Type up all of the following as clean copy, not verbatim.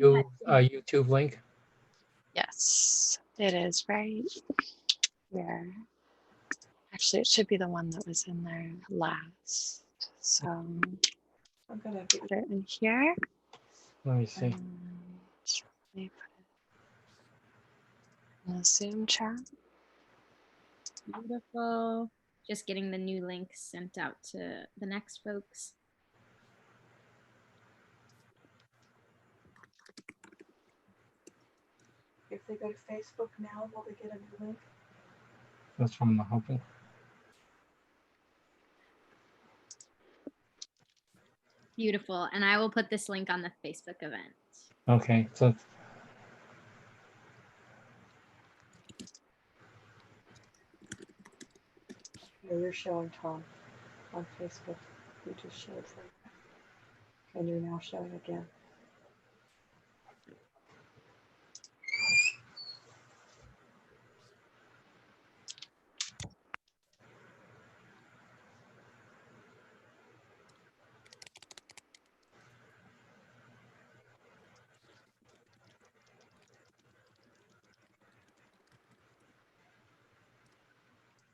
you a YouTube link? Yes, it is right here. Actually, it should be the one that was in there last. So I'm gonna put it in here. Let me see. And let me put it in the Zoom chat. Beautiful. Just getting the new link sent out to the next folks. If they go to Facebook now, will they get a new link? That's from the Hubble. Beautiful. And I will put this link on the Facebook event. Okay, so No, you're showing Tom on Facebook. You just showed them. And you're now showing again.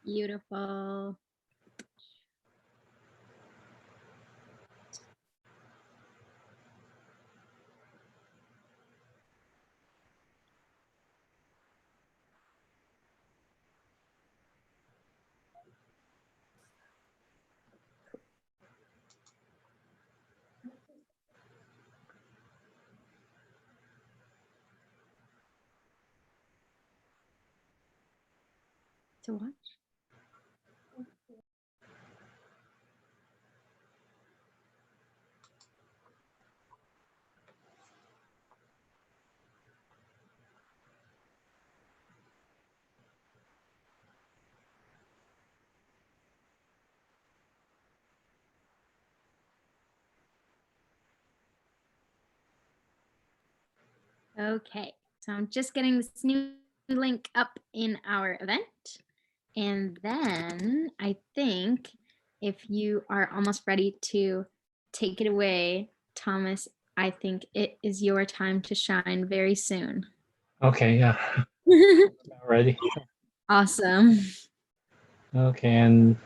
Beautiful. To watch. Okay, so I'm just getting this new link up in our event. And then I think if you are almost ready to take it away, Thomas, I think it is your time to shine very soon. okay, yeah, ready. Awesome. Okay, and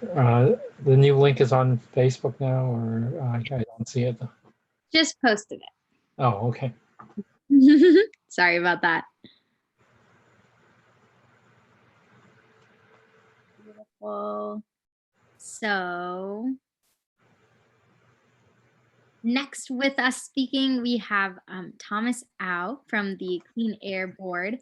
the new link is on Facebook now, or I don't see it. Just posted Oh, okay. it. Sorry about that. Beautiful. So next with us speaking, we have Thomas Au from the Clean Air Board,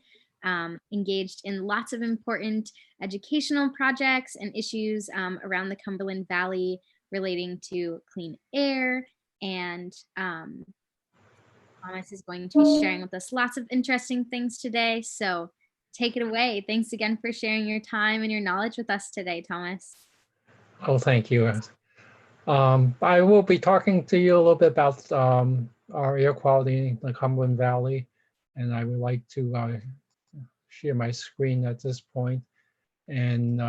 engaged in lots of important educational projects and issues around the Cumberland Valley relating to clean air. And Thomas is going to be sharing with us lots of interesting things today. So take it away. Thanks again for sharing your time and your knowledge with us today, Thomas. Oh, thank you. I will be talking to you a little bit about our air quality in the Cumberland Valley, and I would like to share my screen at this point and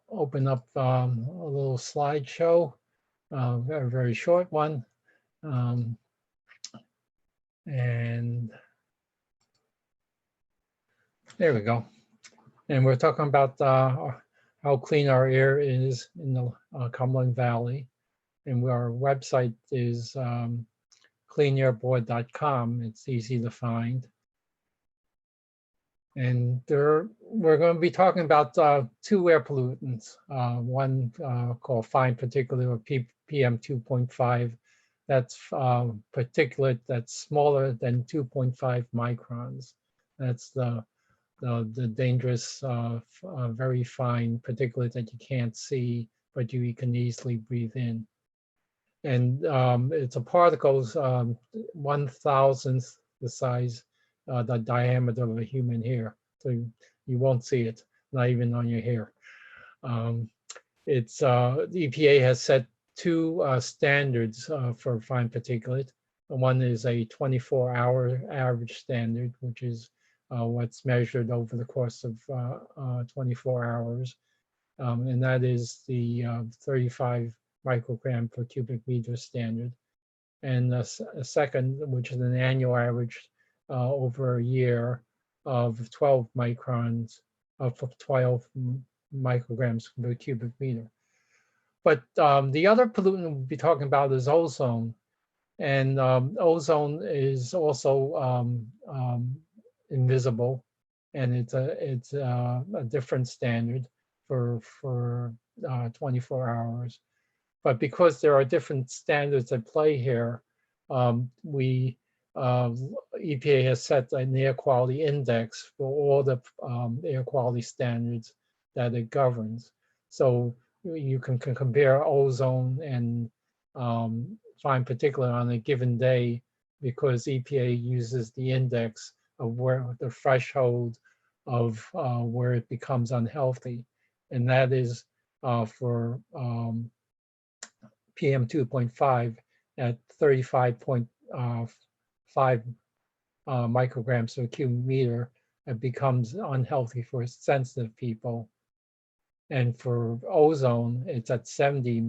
open up a little slideshow, a very short one. And there we go. And we're talking about how clean our air is in the Cumberland Valley. And our website is cleanairboard.com. It's easy to find. And we're going to be talking about two air pollutants. One called fine particulate, or PM 2.5. That's particulate that's smaller than 2.5 microns. That's the dangerous, very fine particulate that you can't see, but you can easily breathe in. And it's a particle's 1,000th the size, the diameter of a human hair. So you won't see it, not even on your hair. The EPA has set two standards for fine particulate. One is a 24-hour average standard, which is what's measured over the course of 24 hours. And that is the 35 microgram per cubic meter standard. and a second, which is an annual average over a year of 12 microns, of 12 micrograms per cubic meter. But the other pollutant we'll be talking about is ozone. And ozone is also invisible, and it's a different standard for 24 hours. But because there are different standards at play here, EPA has set an air quality index for all the air quality standards that it governs. So you can compare ozone and fine particulate on a given day, because EPA uses the index of where the threshold of where it becomes unhealthy, and that is for PM 2.5 at 35.5 micrograms per cubic meter. It becomes unhealthy for sensitive people. And for ozone, it's at 70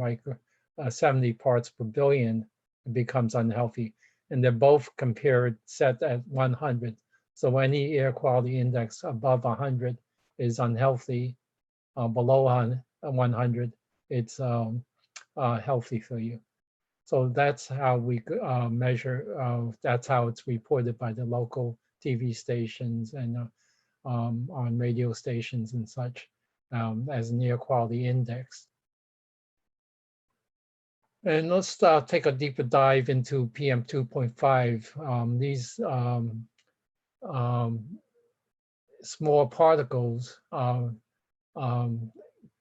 parts per billion. It becomes unhealthy. And they're both compared, set at 100. So any air quality index above 100 is unhealthy. Below 100, it's healthy for you. So that's how we measure, that's how it's reported by the local TV stations and on radio stations and such, as an air quality index. And let's take a deeper dive into PM 2.5. These small particles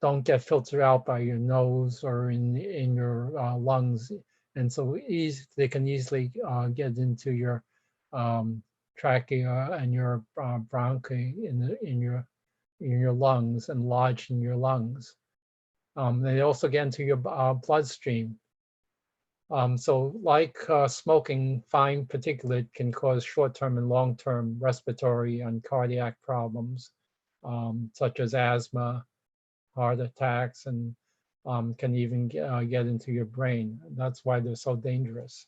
don't get filtered out by your nose or in your lungs, and so they can easily get into your trachea and your bronchi in your lungs and lodge in your lungs. They also get into your bloodstream. So like smoking, fine particulate can cause short-term and long-term respiratory and cardiac problems, such as asthma, heart attacks, and can even get into your brain. That's why they're so dangerous.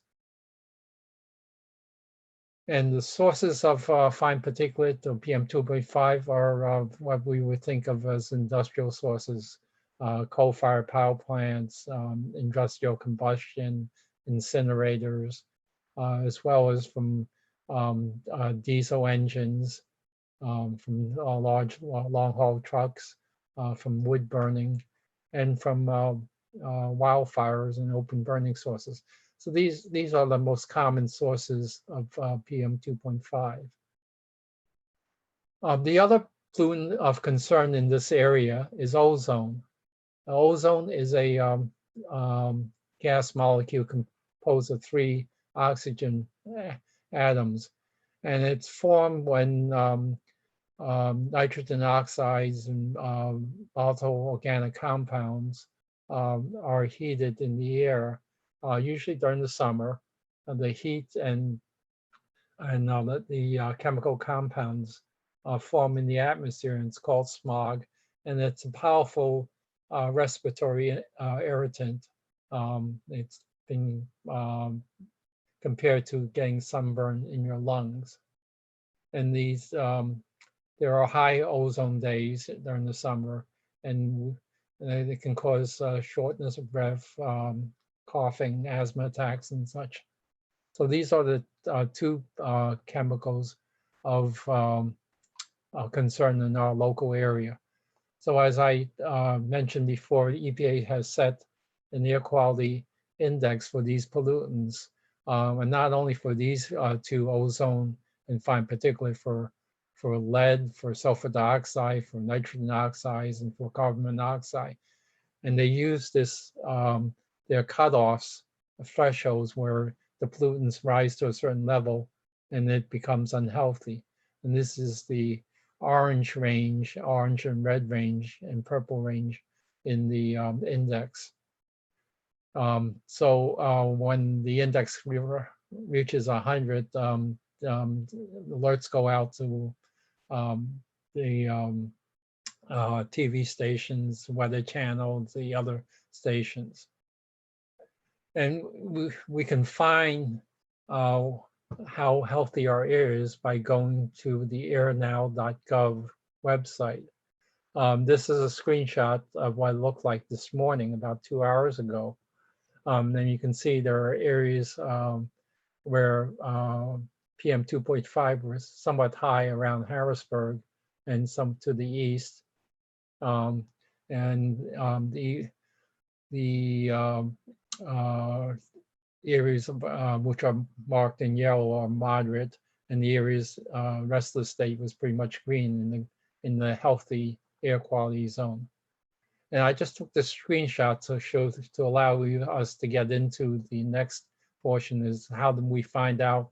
And the sources of fine particulate, or PM 2.5, are what we would think of as industrial sources, coal-fired power plants, industrial combustion, incinerators, as well as from diesel engines, from large long-haul trucks, from wood burning, and from wildfires and open burning sources. So these are the most common sources of PM 2.5. The other pollutant of concern in this area is ozone. Ozone is a gas molecule composed of 3 oxygen atoms, and it's formed when nitrogen oxides and volatile organic compounds are heated in the air, usually during the summer. The heat and the chemical compounds form in the atmosphere, and it's called smog, and it's a powerful respiratory irritant. It's been compared to getting sunburn in your lungs. And these there are high ozone days during the summer, and they can cause shortness of breath, coughing, asthma attacks, and such. So these are the 2 chemicals of concern in our local area. So as I mentioned before, the EPA has set an air quality index for these pollutants, and not only for these 2, ozone and fine particulate, for lead, for sulfur dioxide, for nitrogen oxides, and for carbon monoxide. And they use this, their cutoffs, thresholds where the pollutants rise to a certain level and it becomes unhealthy. And this is the orange range, orange and red range, and purple range in the index. So when the index reaches 100, alerts go out to the TV stations, weather channels, the other stations. And we can find how healthy our air is by going to the airnow.gov website. This is a screenshot of what it looked like this morning, about 2 hours ago. And you can see there are areas where PM 2.5 was somewhat high around Harrisburg and some to the east. Areas which are marked in yellow are moderate, and the areas rest of the state was pretty much green in the healthy air quality zone. And I just took this screenshot to allow us to get into the next portion, is how do we find out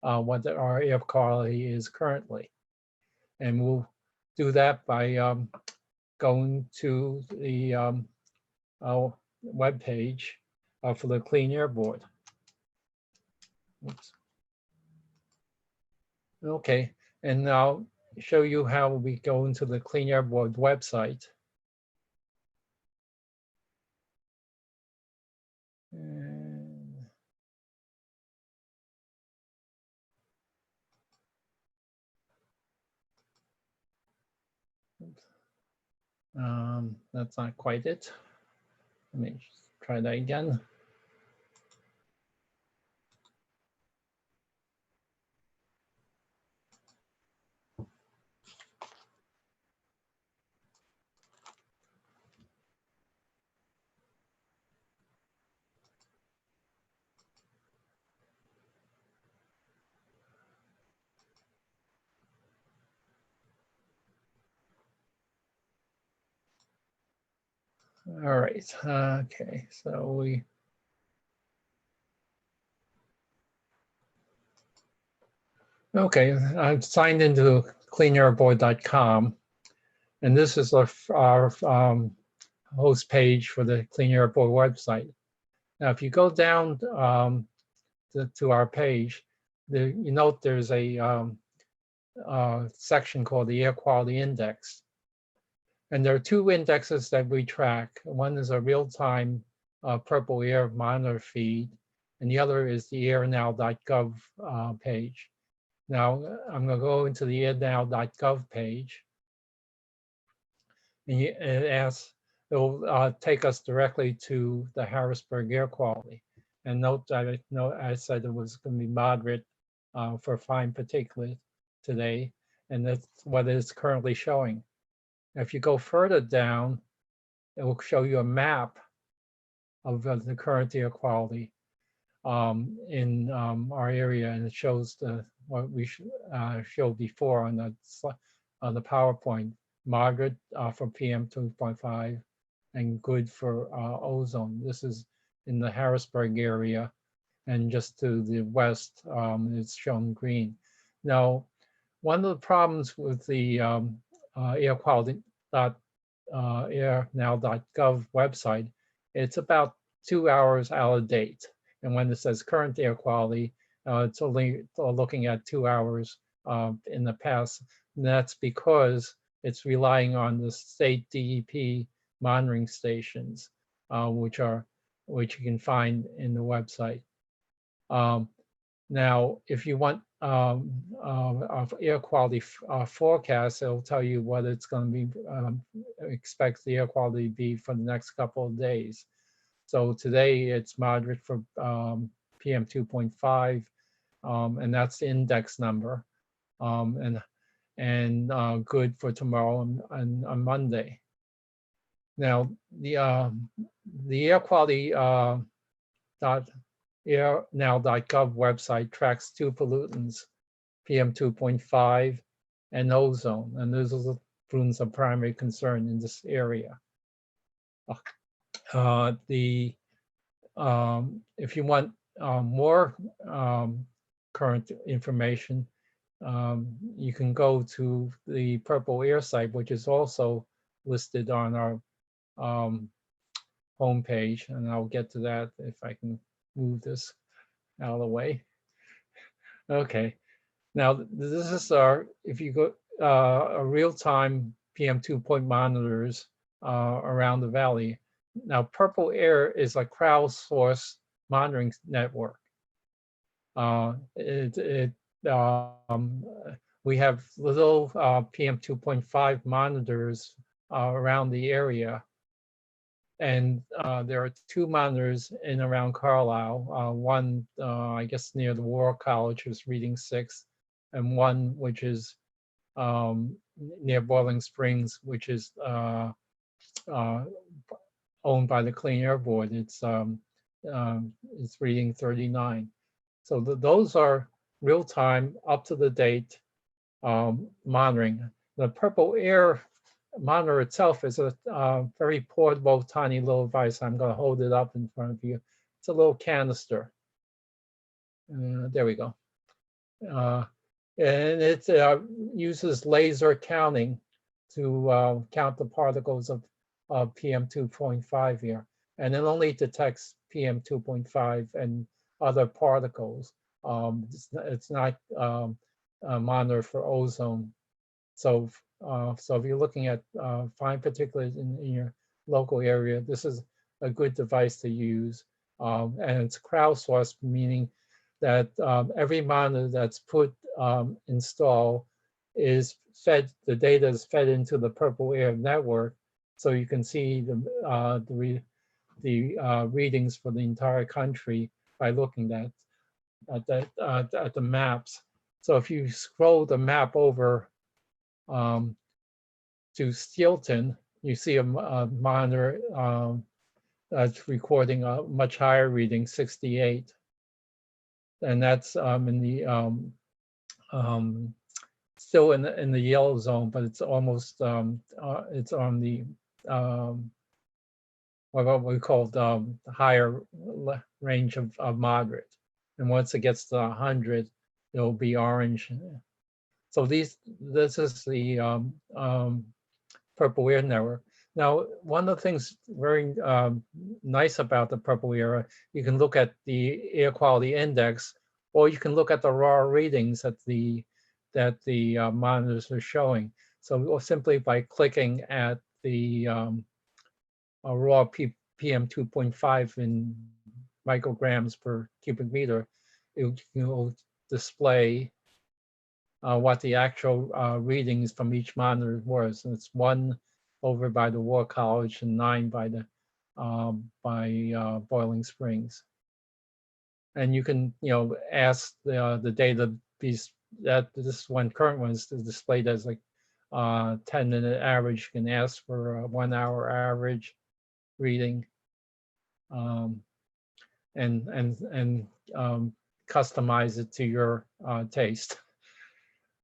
what our air quality is currently. And we'll do that by going to the web page for the Clean Air Board. Oops. Okay, and I'll show you how we go into the Clean Air Board website. That's not quite it. Let me just try that again. All right, okay, so okay, I've signed into cleanairboard.com, and this is our host page for the Clean Air Board website. Now, if you go down to our page, you note there's a section called the Air Quality Index. And there are two indexes that we track. One is a real-time purple air monitor feed, and the other is the airnow.gov page. Now, I'm going to go into the airnow.gov page. And it will take us directly to the Harrisburg air quality. And note that I said it was going to be moderate for fine particulate today, and that's what it's currently showing. If you go further down, it will show you a map of the current air quality in our area, and it shows what we showed before on the PowerPoint: moderate for PM 2.5 and good for ozone. This is in the Harrisburg area, and just to the west, it's shown green. Now, one of the problems with the airnow.gov website, it's about 2 hours out of date. And when it says current air quality, it's only looking at 2 hours in the past. And that's because it's relying on the state DEP monitoring stations, which you can find in the website. Now, if you want air quality forecast, it'll tell you what it's going to be, expect the air quality to be for the next couple of days. So today it's moderate for PM 2.5, and that's the index number, and good for tomorrow and on Monday. Now, the air quality airnow.gov website tracks two pollutants, PM 2.5 and ozone, and those are the pollutants of primary concern in this area. If you want more current information, you can go to the Purple Air site, which is also listed on our homepage, and I'll get to that if I can move this out of the way. Okay, now this is if you go a real-time PM 2.0 monitors around the valley. Now, Purple Air is a crowdsourced monitoring network. We have little PM 2.5 monitors around the area. And there are 2 monitors in around Carlisle. One, I guess, near the War College, is reading 6, and one which is near Boiling Springs, which is owned by the Clean Air Board. It's reading 39. So those are real-time, up-to-the-date monitoring. The Purple Air monitor itself is a very portable, tiny little device. I'm going to hold it up in front of you. It's a little canister. There we go. And it uses laser counting to count the particles of PM 2.5 here. And it only detects PM 2.5 and other particles. It's not a monitor for ozone. So if you're looking at fine particulate in your local area, this is a good device to use. And it's crowdsourced, meaning that every monitor that's installed is fed, the data is fed into the Purple Air network, so you can see the readings for the entire country by looking at the maps. So if you scroll the map over to Steelton, you see a monitor that's recording a much higher reading, 68. And that's in the still in the yellow zone, but it's almost it's on the what we call the higher range of moderate. And once it gets to 100, it'll be orange. So this is the Purple Air network. Now, one of the things very nice about the Purple Air, you can look at the air quality index, or you can look at the raw readings that the monitors are showing. So simply by clicking at the raw PM 2.5 in micrograms per cubic meter, it will display what the actual readings from each monitor was. And it's 1 over by the War College and 9 by the Boiling Springs. And you can ask the data piece that this one current one is displayed as like 10-minute average. You can ask for a 1 hour average reading, and customize it to your taste.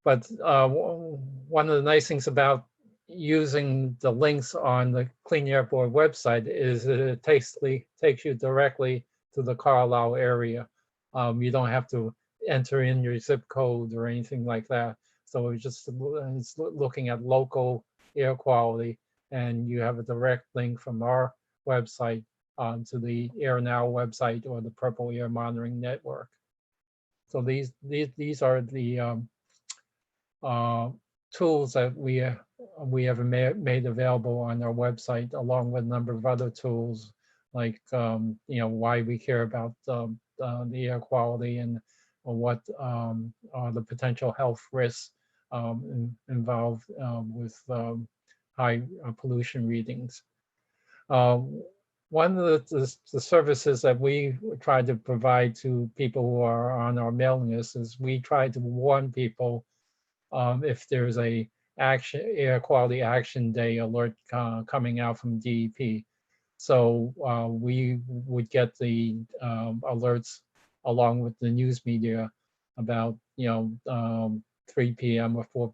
But one of the nice things about using the links on the Clean Air Board website is that it takes you directly to the Carlisle area. You don't have to enter in your zip code or anything like that. So it's looking at local air quality, and you have a direct link from our website to the Air Now website or the Purple Air Monitoring Network. So these are the tools that we have made available on our website, along with a number of other tools, like why we care about the air quality and what are the potential health risks involved with high pollution readings. One of the services that we try to provide to people who are on our mailing list is we try to warn people if there's a air quality action day alert coming out from DEP. So we would get the alerts along with the news media about 3 p.m. or 4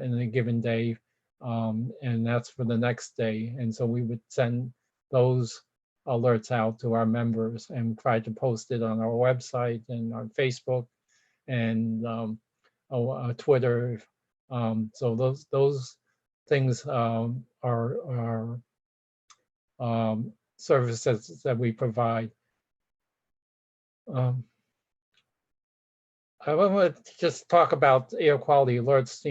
in a given day, and that's for the next day. And so we would send those alerts out to our members and try to post it on our website and on Facebook and Twitter. So those things are services that we provide. I want to just talk about air quality alerts.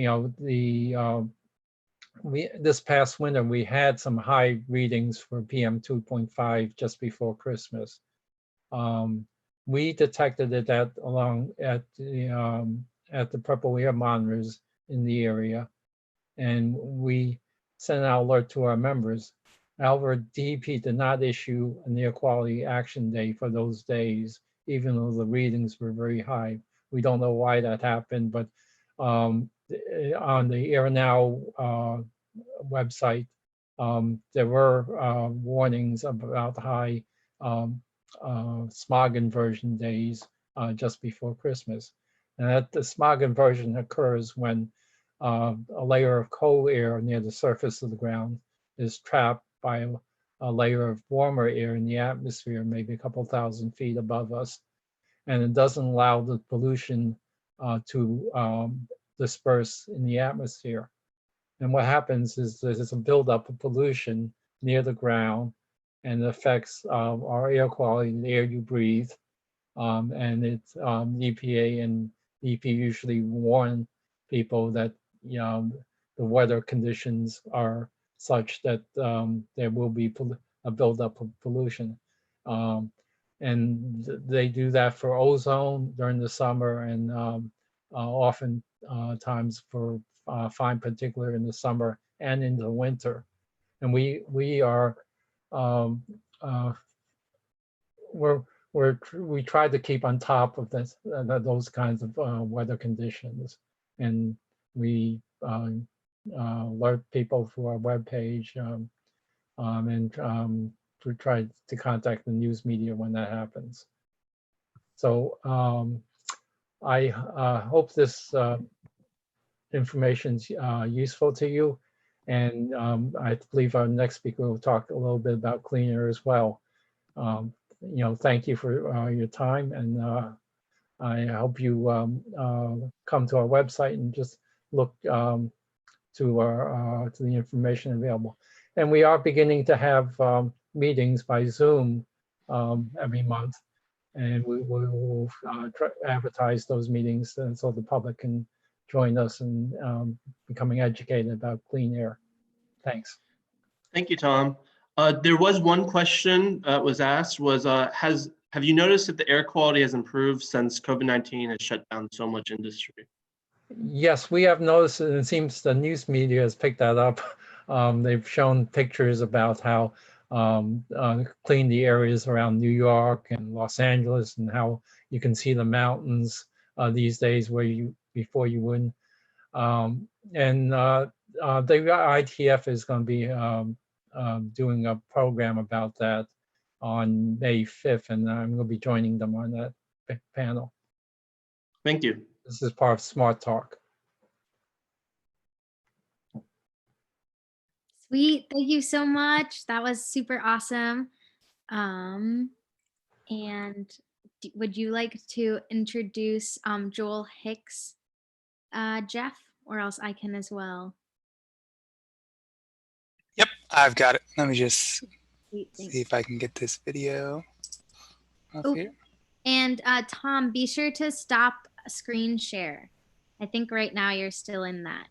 This past winter we had some high readings for PM 2.5 just before Christmas, We detected it at the purple air monitors in the area, and we sent an alert to our members. However, DEP did not issue an air quality action day for those days, even though the readings were very high. We don't know why that happened, but on the Air Now website, there were warnings about high smog inversion days just before Christmas. And that the smog inversion occurs when a layer of cold air near the surface of the ground is trapped by a layer of warmer air in the atmosphere, maybe a couple thousand feet above us. And it doesn't allow the pollution to disperse in the atmosphere. And what happens is there's a buildup of pollution near the ground, and it affects our air quality, the air you breathe. And it's EPA and EP usually warn people that the weather conditions are such that there will be a buildup of pollution. And they do that for ozone during the summer, and often times for fine particulate in the summer and in the winter. And we are we try to keep on top of this, those kinds of weather conditions, and we alert people through our webpage, and to try to contact the news media when that happens. So I hope this information is useful to you, and I believe our next speaker will talk a little bit about clean air as well. Thank you for your time, and I hope you come to our website and just look to the information available. And we are beginning to have meetings by Zoom every month, and we will advertise those meetings so the public can join us in becoming educated about clean air. Thanks. Thank you, Tom. There was one question that was asked have you noticed that the air quality has improved since COVID-19 has shut down so much industry? Yes, we have noticed, and it seems the news media has picked that up. They've shown pictures about how clean the areas around New York and Los Angeles, and how you can see the mountains these days where before you wouldn't. And the ITF is going to be doing a program about that on May 5th, and I'm going to be joining them on that panel. Thank you. This is part of Smart Talk. Sweet, thank you so much. That was super awesome. And would you like to introduce Joel Hicks, Jeff, or else I can as well? Yep, I've got it. Let me just Sweet, see if I can get this video up here. And Tom, be sure to stop screen share. I think right now you're still in that.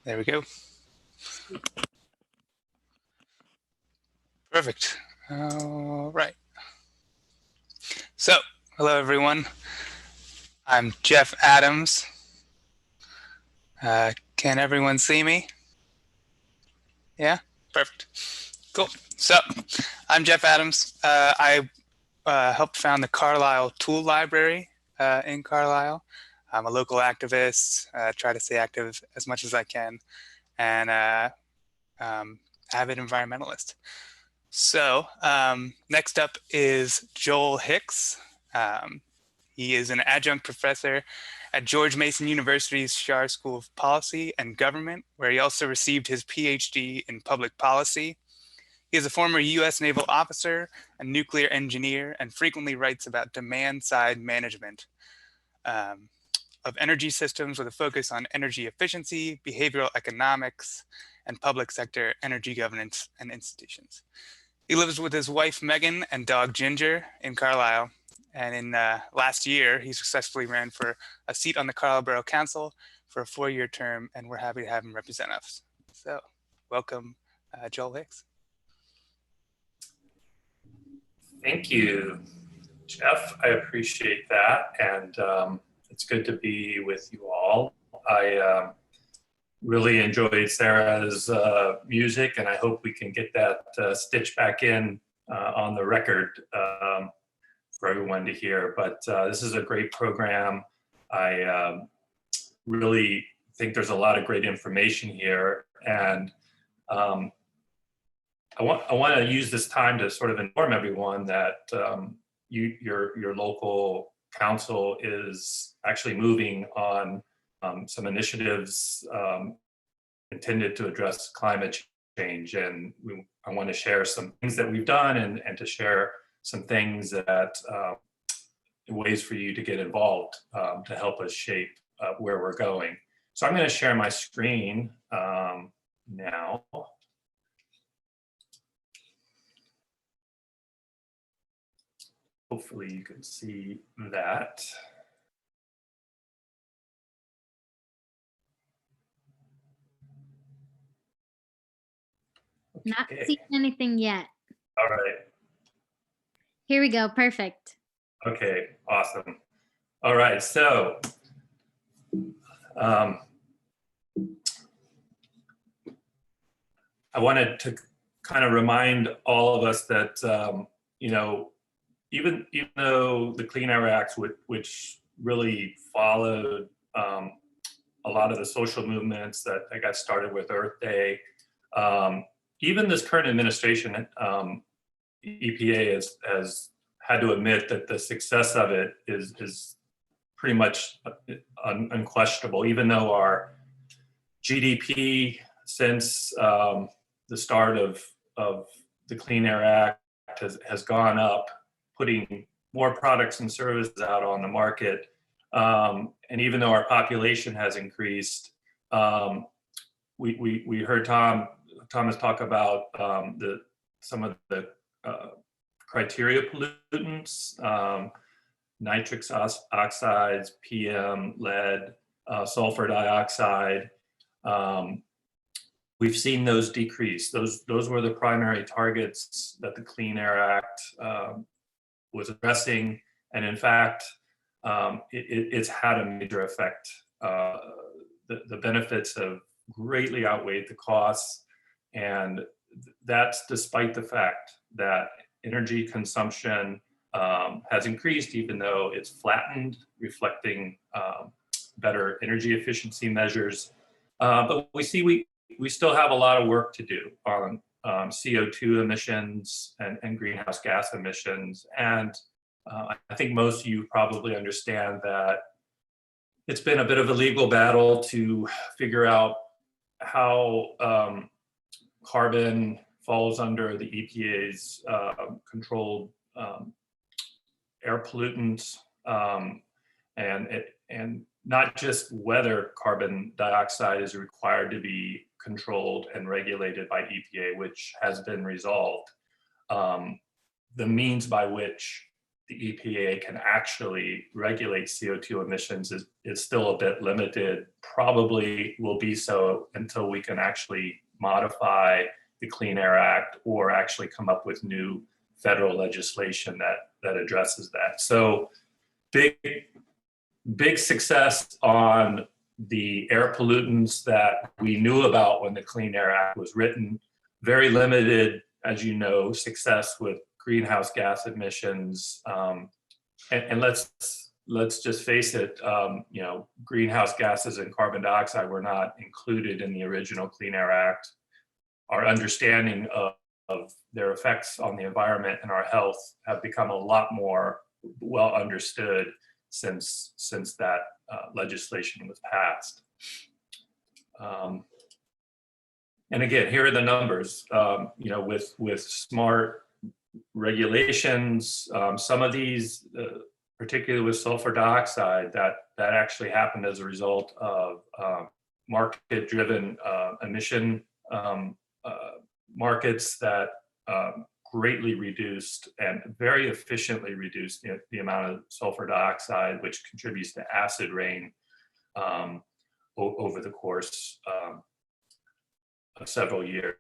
There we go. Perfect. All right. So, hello everyone. I'm Jeff Adams. Can everyone see me? Yeah, perfect. Cool. So, I'm Jeff Adams. I helped found the Carlisle Tool Library in Carlisle. I'm a local activist, try to stay active as much as I can, and avid environmentalist. So next up is Joel Hicks. He is an adjunct professor at George Mason University's Schar School of Policy and Government, where he also received his PhD in public policy. He is a former U.S. naval officer and nuclear engineer, and frequently writes about demand-side management of energy systems with a focus on energy efficiency, behavioral economics, and public sector energy governance and institutions. He lives with his wife, Megan, and dog, Ginger, in Carlisle, And in last year, he successfully ran for a seat on the Carlisle Borough Council for a 4-year term, and we're happy to have him represent us. So welcome, Joel Hicks. Thank you, Jeff. I appreciate that. And it's good to be with you all. I really enjoyed Sarah's music, and I hope we can get that stitched back in on the record for everyone to hear. But this is a great program. I really think there's a lot of great information here. And I want to use this time to sort of inform everyone that your local council is actually moving on some initiatives intended to address climate change. And I want to share some things that we've done and to share some things that ways for you to get involved to help us shape where we're going. So I'm going to share my screen now. Hopefully you can see that. Not Okay. seeing anything yet. All right. Here we go. Perfect. Okay, awesome. All right, so I wanted to kind of remind all of us that, you know, even though the Clean Air Act, which really followed a lot of the social movements that got started with Earth Day, even this current administration, EPA has had to admit that the success of it is pretty much unquestionable, even though our GDP since the start of the Clean Air Act has gone up, putting more products and services out on the market. And even though our population has increased, we heard Thomas talk about some of the criteria pollutants, nitric oxides, PM, lead, sulfur dioxide. We've seen those decrease. Those were the primary targets that the Clean Air Act was addressing. And in fact, it's had a major effect. The benefits have greatly outweighed the costs. And that's despite the fact that energy consumption has increased, even though it's flattened, reflecting better energy efficiency measures. But we see we still have a lot of work to do on CO2 emissions and greenhouse gas emissions. And I think most of you probably understand that it's been a bit of a legal battle to figure out how carbon falls under the EPA's controlled air pollutants, and not just whether carbon dioxide is required to be controlled and regulated by EPA, which has been resolved. The means by which the EPA can actually regulate CO2 emissions is still a bit limited, probably will be so until we can actually modify the Clean Air Act or actually come up with new federal legislation that addresses that. So big success on the air pollutants that we knew about when the Clean Air Act was written. Very limited, as you know, success with greenhouse gas emissions. And let's just face it, you know, greenhouse gases and carbon dioxide were not included in the original Clean Air Act. Our understanding of their effects on the environment and our health have become a lot more well understood since that legislation was passed. And again, here are the numbers. You know, with smart regulations, some of these, particularly with sulfur dioxide, that actually happened as a result of market-driven emission markets that greatly reduced and very efficiently reduced the amount of sulfur dioxide, which contributes to acid rain over the course of several years.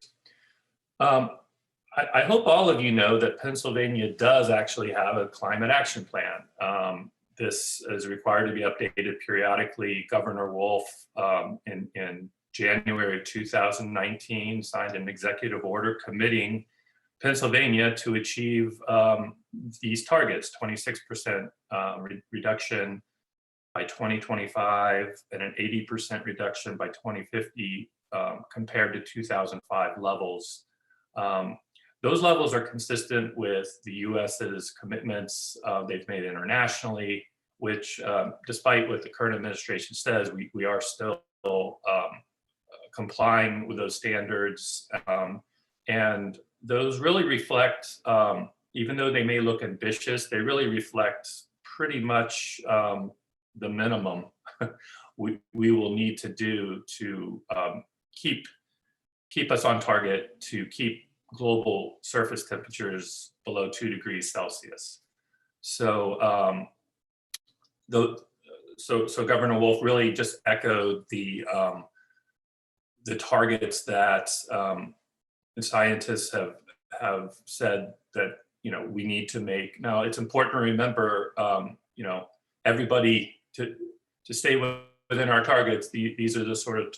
I hope all of you know that Pennsylvania does actually have a climate action plan. This is required to be updated periodically. Governor Wolf in January of 2019 signed an executive order committing Pennsylvania to achieve these targets, 26% reduction by 2025 and an 80% reduction by 2050 compared to 2005 levels. Those levels are consistent with the US's commitments they've made internationally, which despite what the current administration says, we are still complying with those standards. And those really reflect, even though they may look ambitious, they really reflect pretty much the minimum we will need to do to keep us on target to keep global surface temperatures below 2 degrees Celsius. So, so Governor Wolf really just echoed the targets that the scientists have said that we need to make. Now, it's important to remember, everybody to stay within our targets. These are the sort of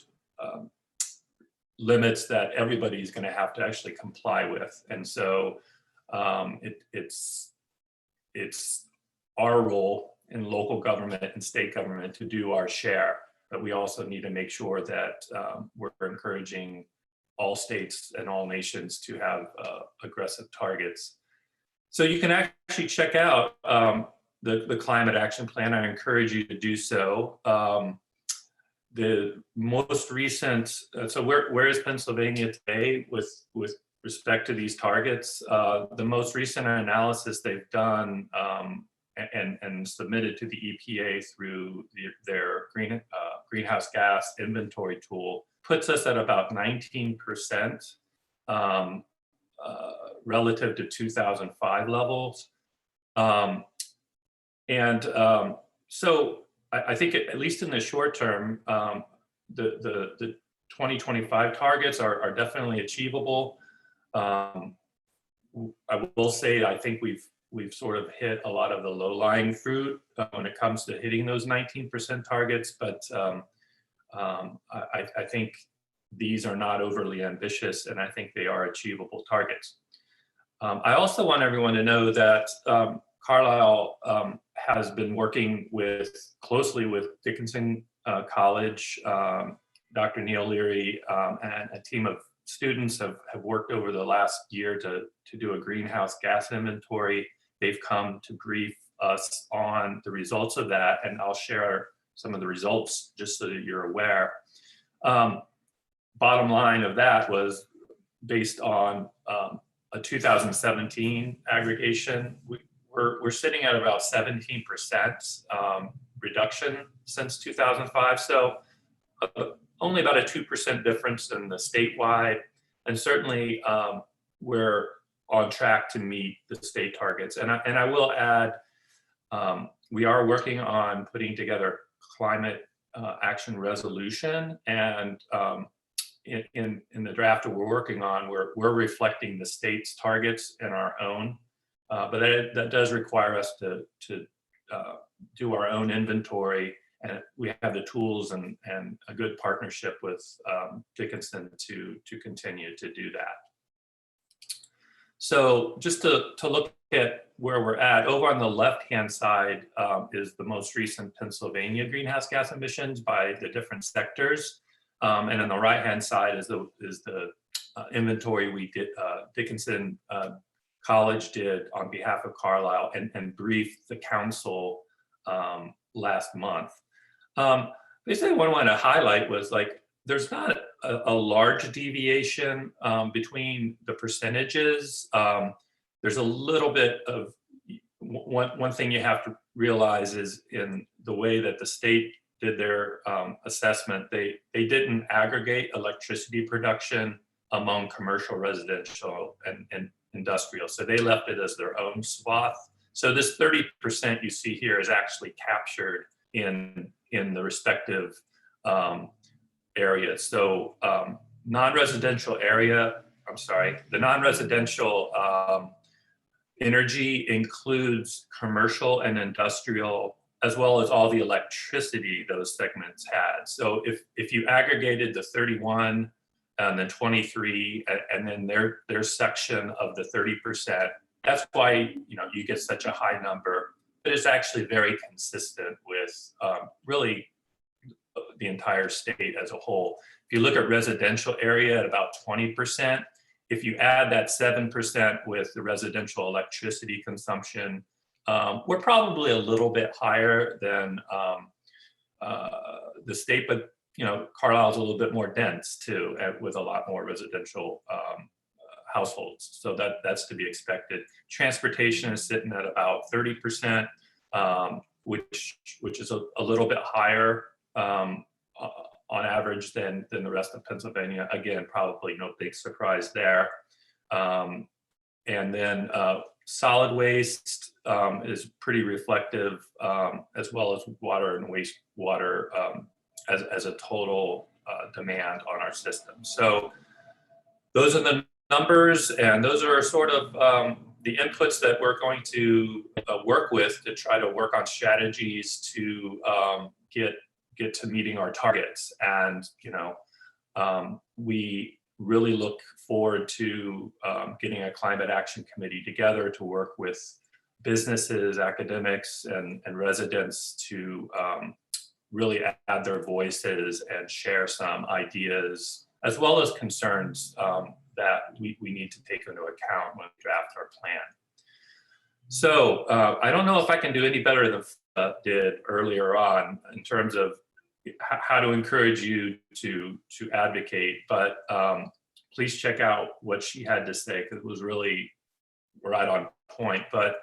limits that everybody is going to have to actually comply with, and so it's our role in local government and state government to do our share, but we also need to make sure that we're encouraging all states and all nations to have aggressive targets. So you can actually check out the climate action plan. I encourage you to do so. The most recent, so where is Pennsylvania today with respect to these targets? The most recent analysis they've done and submitted to the EPA through their greenhouse gas inventory tool puts us at about 19% relative to 2005 levels. So I think at least in the short term, the 2025 targets are definitely achievable. I will say I think we've sort of hit a lot of the low-lying fruit when it comes to hitting those 19% targets, but I think these are not overly ambitious, and I think they are achievable targets. I also want everyone to know that Carlisle has been working closely with Dickinson College. Dr. Neil Leary and a team of students have worked over the last year to do a greenhouse gas inventory. They've come to brief us on the results of that, and I'll share some of the results just so that you're aware. Bottom line of that was based on a 2017 aggregation. We're sitting at about 17% reduction since 2005. So only about a 2% difference in the statewide. And certainly we're on track to meet the state targets. And I will add, we are working on putting together climate action resolution. And in the draft that we're working on, we're reflecting the state's targets and our own. But that does require us to do our own inventory, and we have the tools and a good partnership with Dickinson to continue to do that. So just to look at where we're at, over on the left-hand side is the most recent Pennsylvania greenhouse gas emissions by the different sectors, and on the right-hand side is the inventory we did. Dickinson College did on behalf of Carlisle and briefed the council last month. Basically what I wanted to highlight was there's not a large deviation between the percentages. There's a little bit of, one thing you have to realize is in the way that the state did their assessment, they didn't aggregate electricity production among commercial, residential, and industrial. So they left it as their own swath. So this 30% you see here is actually captured in the respective areas. So non-residential area, I'm sorry, the non-residential energy includes commercial and industrial, as well as all the electricity those segments had. So if you aggregated the 31 and then 23 and then their section of the 30%, that's why you get such a high number, but it's actually very consistent with really the entire state as a whole. If you look at residential area at about 20%, if you add that 7% with the residential electricity consumption, we're probably a little bit higher than the state, but Carlisle's a little bit more dense too, with a lot more residential households. So that's to be expected. Transportation is sitting at about 30%, which is a little bit higher on average than the rest of Pennsylvania. Again, probably no big surprise there. And then solid waste is pretty reflective, as well as water and wastewater as a total demand on our system. So those are the numbers, and those are sort of the inputs that we're going to work with to try to work on strategies to get to meeting our targets. And we really look forward to getting a climate action committee together to work with businesses, academics, and residents to really add their voices and share some ideas as well as concerns that we need to take into account when we draft our plan. So I don't know if I can do any better than did earlier on in terms of how to encourage you to advocate, but please check out what she had to say, because it was really right on point. But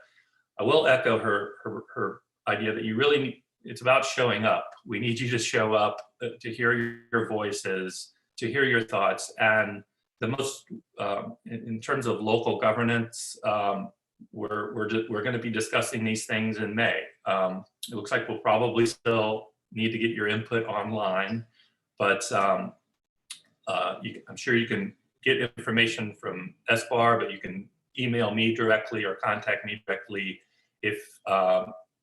I will echo her idea that you really need, it's about showing up. We need you to show up to hear your voices, to hear your thoughts. And the most, in terms of local governance, we're going to be discussing these things in May. It looks like we'll probably still need to get your input online, but I'm sure you can get information from SBAR, but you can email me directly or contact me directly if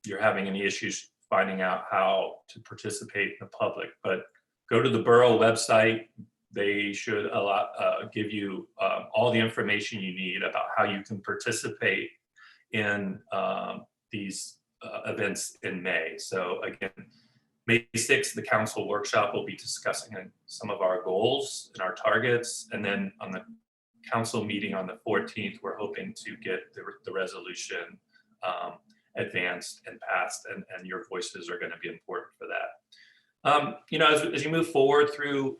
you're having any issues finding out how to participate in the public. But go to the borough website. They should give you all the information you need about how you can participate in these events in May. So again, May 6th, the council workshop will be discussing some of our goals and our targets. And then on the council meeting on the 14th, we're hoping to get the resolution advanced and passed, and your voices are going to be important for that. As you move forward through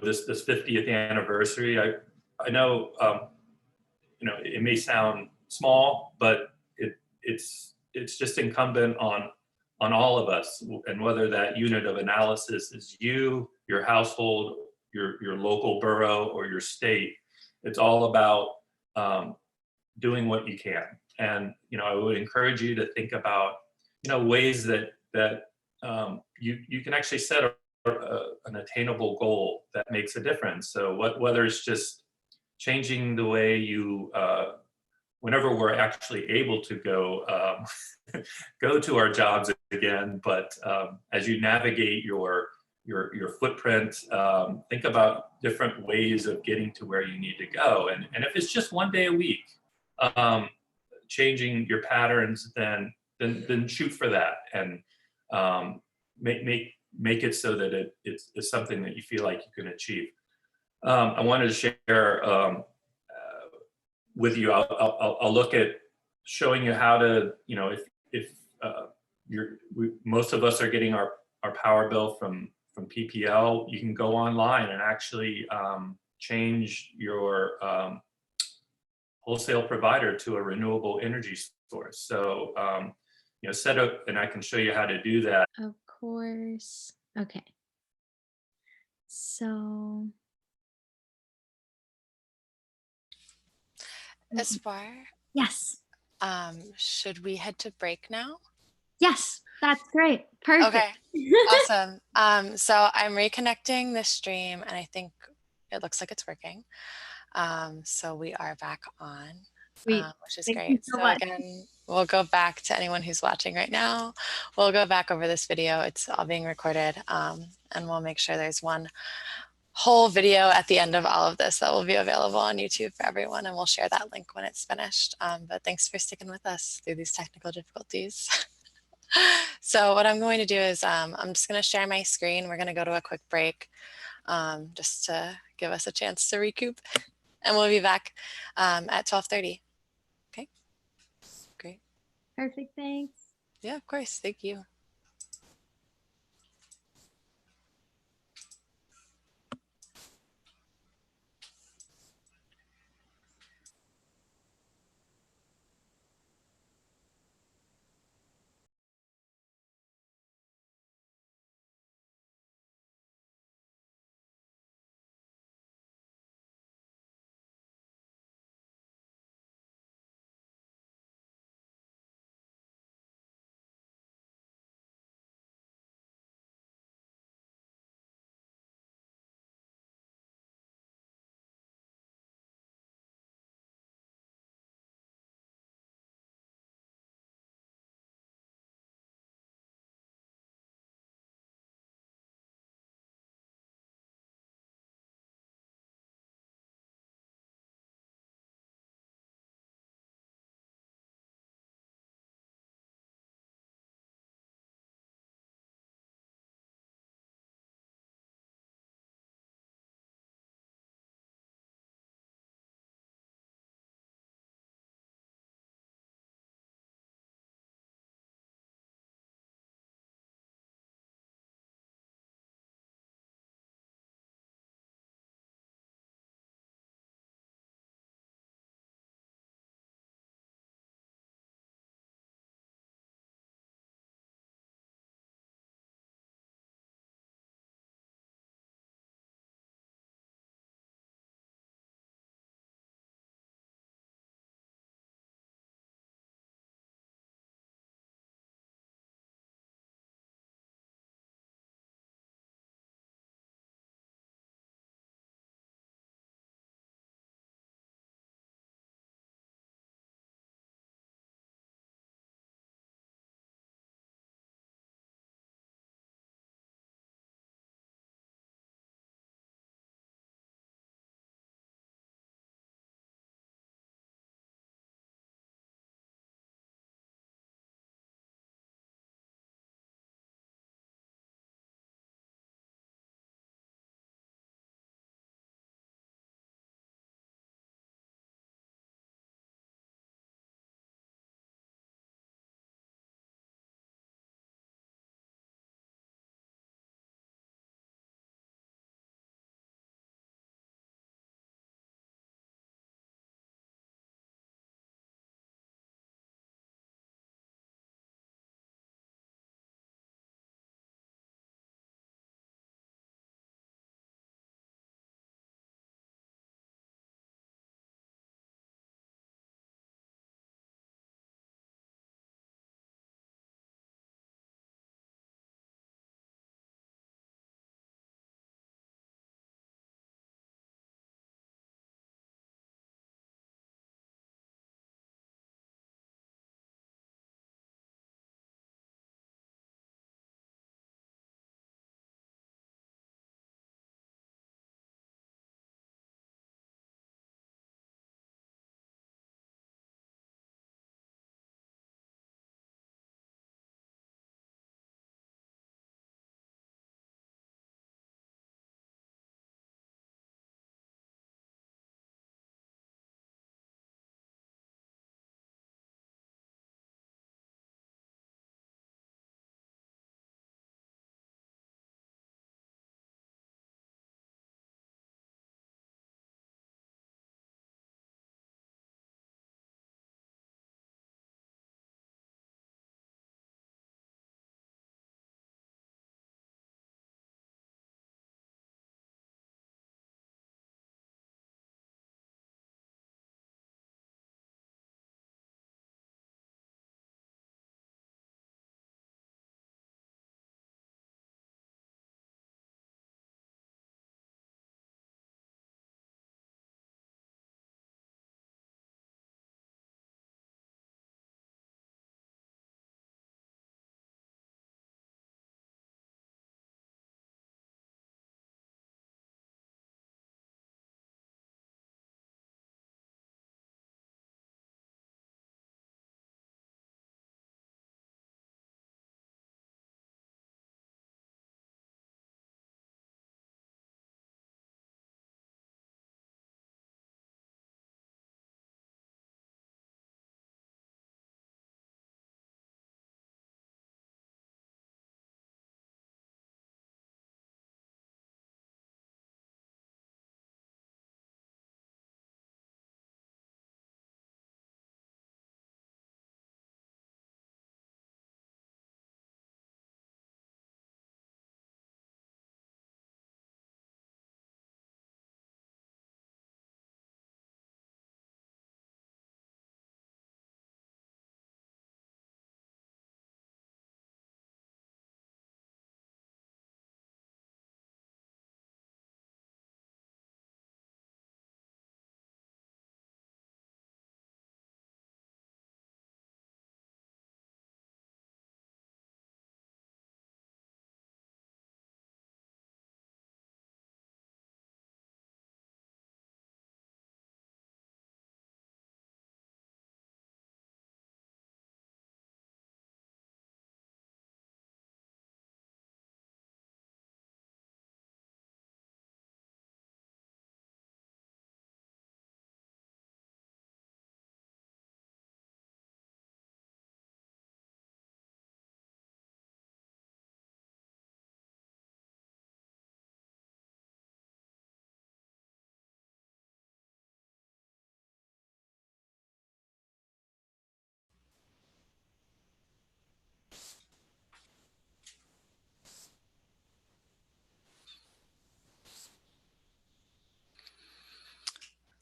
this 50th anniversary, I know it may sound small, but it's just incumbent on all of us, and whether that unit of analysis is you, your household, your local borough, or your state. It's all about doing what you can. And I would encourage you to think about ways that you can actually set an attainable goal that makes a difference. So whether it's just changing the way you whenever we're actually able to go to our jobs again, but as you navigate your footprint, think about different ways of getting to where you need to go. And if it's just one day a week, changing your patterns, then shoot for that, and make it so that it's something that you feel like you can achieve. I wanted to share with you. I'll look at showing you how to, if most of us are getting our power bill from PPL, you can go online and actually change your wholesale provider to a renewable energy source. So, set up, and I can show you how to do that. Of course. Okay. So Espoir, Yes. should we head to break now? Yes, that's great. Perfect. Okay, awesome. So I'm reconnecting the stream and I think it looks like it's working. So we are back on, Sweet. which is Thank you great. so So much. again, we'll go back to anyone who's watching right now. We'll go back over this video. It's all being recorded, and we'll make sure there's one whole video at the end of all of this that will be available on YouTube for everyone, and we'll share that link when it's finished. But thanks for sticking with us through these technical difficulties. So what I'm going to do is I'm just going to share my screen. We're going to go to a quick break just to give us a chance to recoup. And we'll be back at 12:30. Okay, great. Perfect. Thanks. Yeah, of course. Thank you.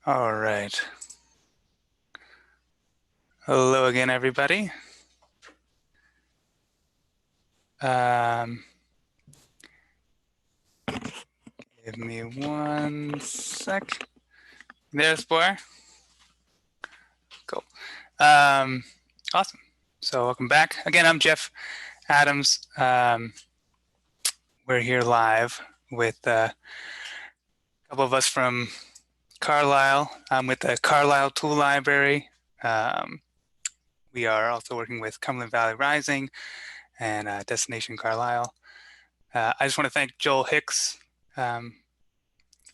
All right. Hello again, everybody. Give me 1 sec. There's Spore. Cool. Awesome. So welcome back. Again, I'm Jeff Adams. We're here live with a couple of us from Carlisle. I'm with the Carlisle Tool Library. We are also working with Cumberland Valley Rising and Destination Carlisle. I just want to thank Joel Hicks for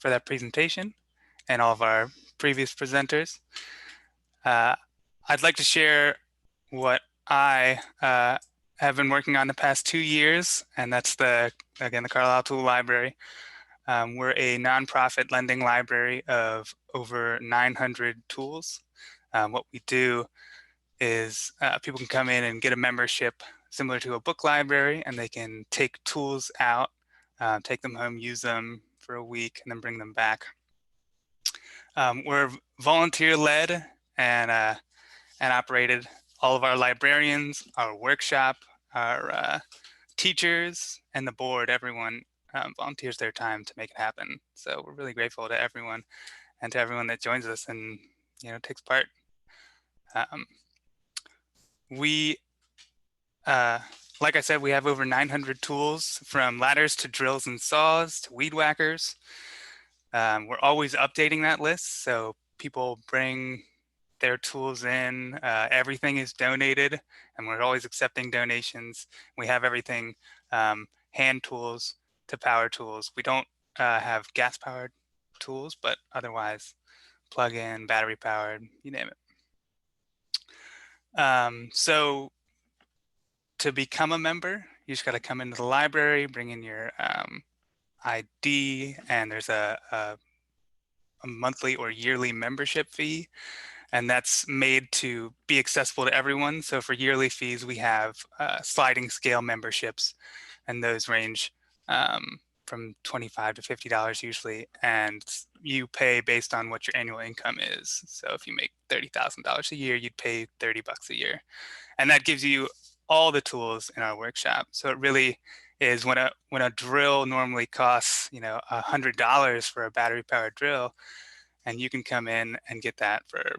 that presentation and all of our previous presenters. I'd like to share what I have been working on the past 2 years, and that's the Carlisle Tool Library. We're a nonprofit lending library of over 900 tools. What we do is people can come in and get a membership similar to a book library, and they can take tools out, take them home, use them for a week, and then bring them back. We're volunteer-led and operated. All of our librarians, our workshop, our teachers, and the board, everyone volunteers their time to make it happen. So we're really grateful to everyone and to everyone that joins us and takes part. Like I said, we have over 900 tools, from ladders to drills and saws to weed whackers. We're always updating that list, so people bring their tools in. Everything is donated, and we're always accepting donations. We have everything, hand tools to power tools. We don't have gas-powered tools, but otherwise plug-in, battery-powered, you name it. So to become a member, you just got to come into the library, bring in your ID, and there's a monthly or yearly membership fee, and that's made to be accessible to everyone. So for yearly fees, we have sliding scale memberships, and those range from $25 to $50 usually, and you pay based on what your annual income is. So if you make $30,000 a year, you'd pay $30 a year, and that gives you all the tools in our workshop. So it really is, when a drill normally costs $100 for a battery powered drill, and you can come in and get that for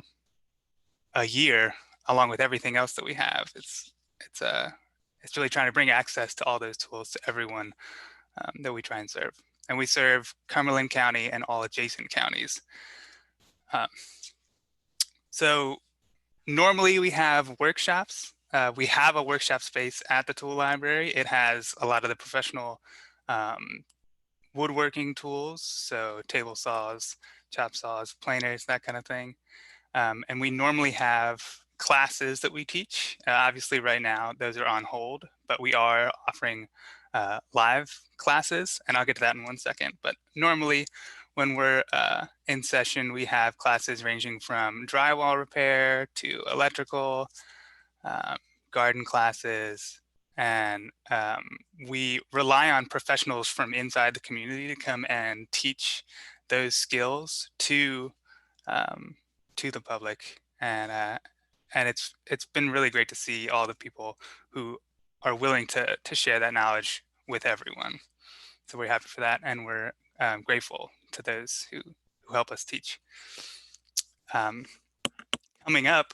a year along with everything else that we have. It's really trying to bring access to all those tools to everyone that we try and serve. And we serve Cumberland County and all adjacent counties. So normally we have workshops. We have a workshop space at the tool library. It has a lot of the professional woodworking tools, so table saws, chop saws, planers, that kind of thing. And we normally have classes that we teach. Obviously right now, those are on hold, but we are offering live classes, and I'll get to that in 1 second. But normally when we're in session, we have classes ranging from drywall repair to electrical, garden classes, and we rely on professionals from inside the community to come and teach those skills to the public, and it's been really great to see all the people who are willing to share that knowledge with everyone. So we're happy for that, and we're grateful to those who help us teach. Coming up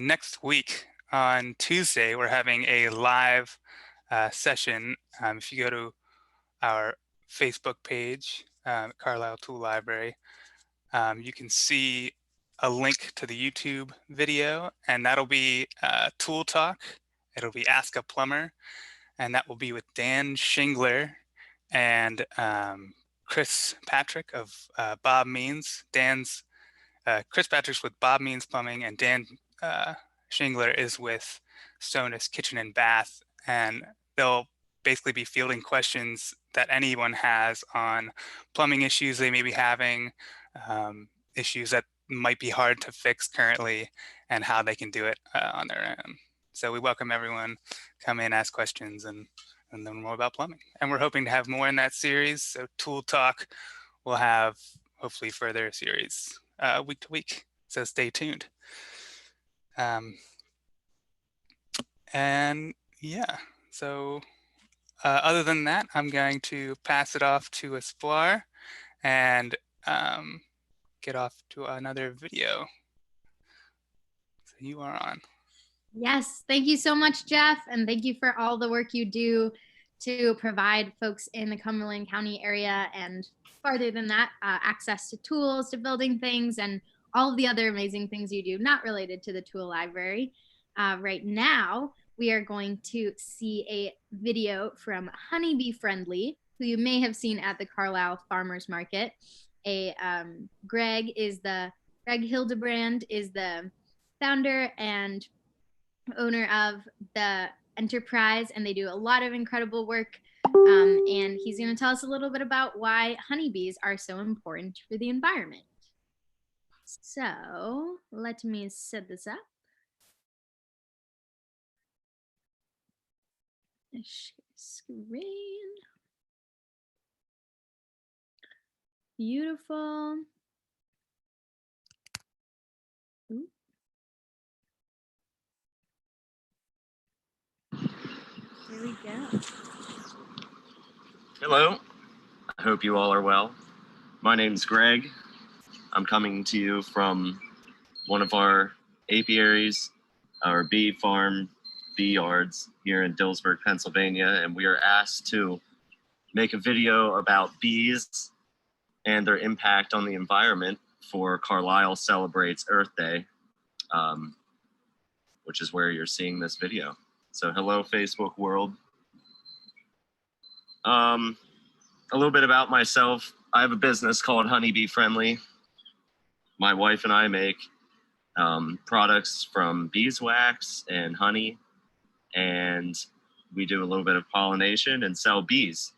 next week on Tuesday, we're having a live session. If you go to our Facebook page, Carlisle Tool Library, you can see a link to the YouTube video, and that'll be Tool Talk. It'll be Ask a Plumber, and that will be with Dan Shingler and Chris Patrick of Bob Means. Chris Patrick's with Bob Means Plumbing, and Dan Shingler is with Sonus Kitchen and Bath, and they'll basically be fielding questions that anyone has on plumbing issues they may be having, issues that might be hard to fix currently, and how they can do it on their own. So we welcome everyone, come in, ask questions, and learn more about plumbing. And we're hoping to have more in that series. So Tool Talk will have hopefully further series week to week. So stay tuned. And yeah, so other than that, I'm going to pass it off to Espoir and get off to another video. So you are on. Yes, thank you so much, Jeff, and thank you for all the work you do to provide folks in the Cumberland County area and farther than that, access to tools, to building things, and all of the other amazing things you do, not related to the tool library. Right now, we are going to see a video from Honeybee Friendly, who you may have seen at the Carlisle Farmers Market. Greg Hildebrand is the founder and owner of the enterprise, and they do a lot of incredible work. And he's going to tell us a little bit about why honeybees are so important for the environment. So let me set this up. Share screen. Beautiful. Ooh. There we go. Hello, I hope you all are well. My name's Greg. I'm coming to you from one of our apiaries, our bee farm, bee yards here in Dillsburg, Pennsylvania, and we are asked to make a video about bees and their impact on the environment for Carlisle Celebrates Earth Day, which is where you're seeing this video. So hello, Facebook world. A little bit about myself. I have a business called Honeybee Friendly. My wife and I make products from beeswax and honey, and we do a little bit of pollination and sell bees.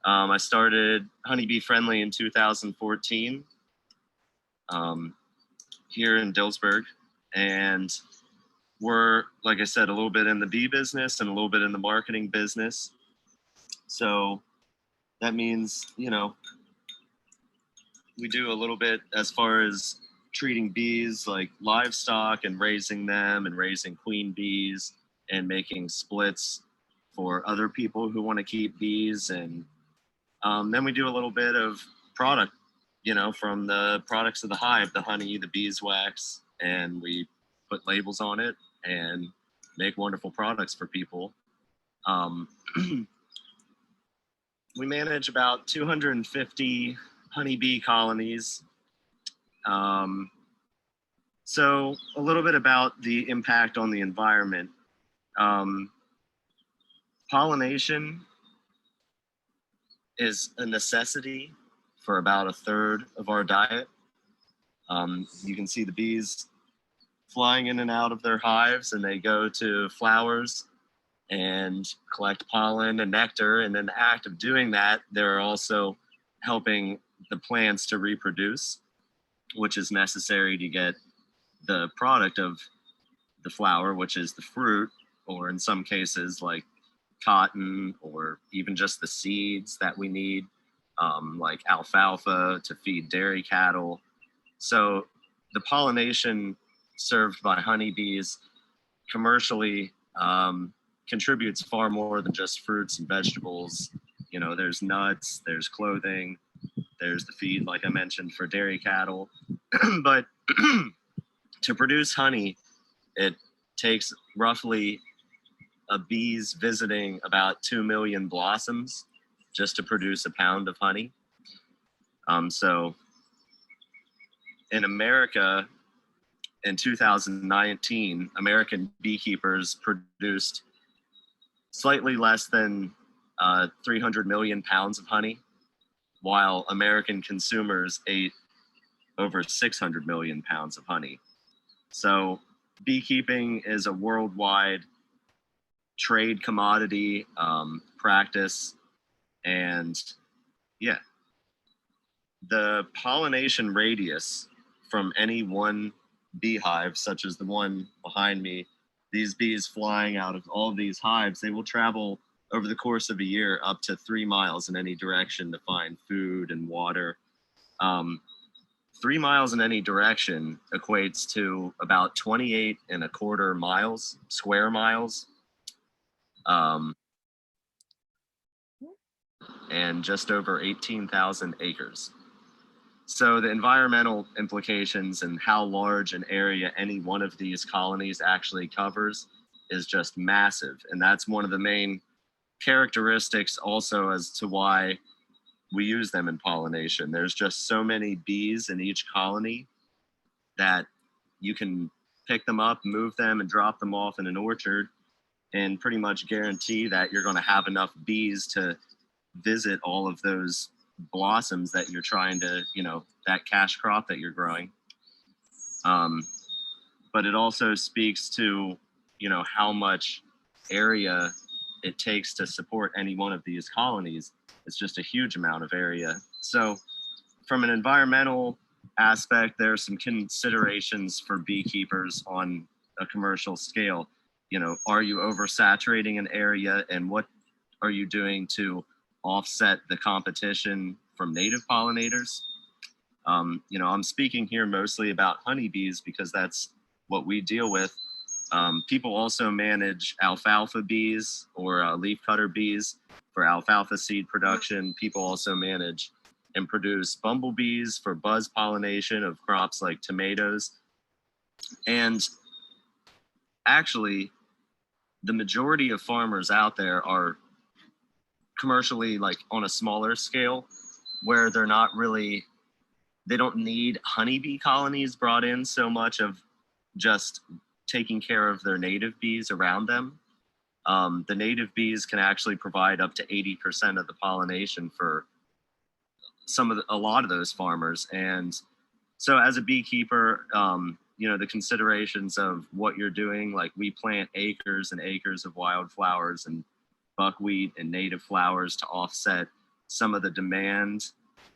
I started Honeybee Friendly in 2014 here in Dillsburg, and we're, like I said, a little bit in the bee business and a little bit in the marketing business. So that means, you know, we do a little bit as far as treating bees like livestock and raising them and raising queen bees and making splits for other people who want to keep bees. And then we do a little bit of product, you know, from the products of the hive, the honey, the beeswax, and we put labels on it and make wonderful products for people. We manage about 250 honeybee colonies. So a little bit about the impact on the environment. Pollination is a necessity for about a third of our diet. You can see the bees flying in and out of their hives, and they go to flowers and collect pollen and nectar. And in the act of doing that, they're also helping the plants to reproduce, which is necessary to get the product of the flower, which is the fruit, or in some cases like cotton, or even just the seeds that we need, like alfalfa to feed dairy cattle. So the pollination served by honeybees commercially contributes far more than just fruits and vegetables. You know, there's nuts, there's clothing, there's the feed, like I mentioned, for dairy cattle. But to produce honey, it takes roughly a bees visiting about 2 million blossoms just to produce a pound of honey. So in America, in 2019, American beekeepers produced slightly less than 300 million pounds of honey, while American consumers ate over 600 million pounds of honey. So beekeeping is a worldwide trade commodity practice. And yeah, the pollination radius from any one beehive, such as the one behind me, these bees flying out of all of these hives, they will travel over the course of a year up to 3 miles in any direction to find food and water. 3 miles in any direction equates to about 28.25 miles, square miles, and just over 18,000 acres. So the environmental implications and how large an area any one of these colonies actually covers is just massive. And that's one of the main characteristics also as to why we use them in pollination. There's just so many bees in each colony that you can pick them up, move them, and drop them off in an orchard and pretty much guarantee that you're going to have enough bees to visit all of those blossoms that you're trying to, that cash crop that you're growing. But it also speaks to, how much area it takes to support any one of these colonies. It's just a huge amount of area. So from an environmental aspect, there are some considerations for beekeepers on a commercial scale. Are you oversaturating an area, and what are you doing to offset the competition from native pollinators? I'm speaking here mostly about honeybees because that's what we deal with. People also manage alfalfa bees or leafcutter bees for alfalfa seed production. People also manage and produce bumblebees for buzz pollination of crops like tomatoes. And actually, the majority of farmers out there are commercially on a smaller scale where they don't need honeybee colonies brought in so much of just taking care of their native bees around them. The native bees can actually provide up to 80% of the pollination for a lot of those farmers. And so as a beekeeper, the considerations of what you're doing, we plant acres and acres of wildflowers and buckwheat and native flowers to offset some of the demand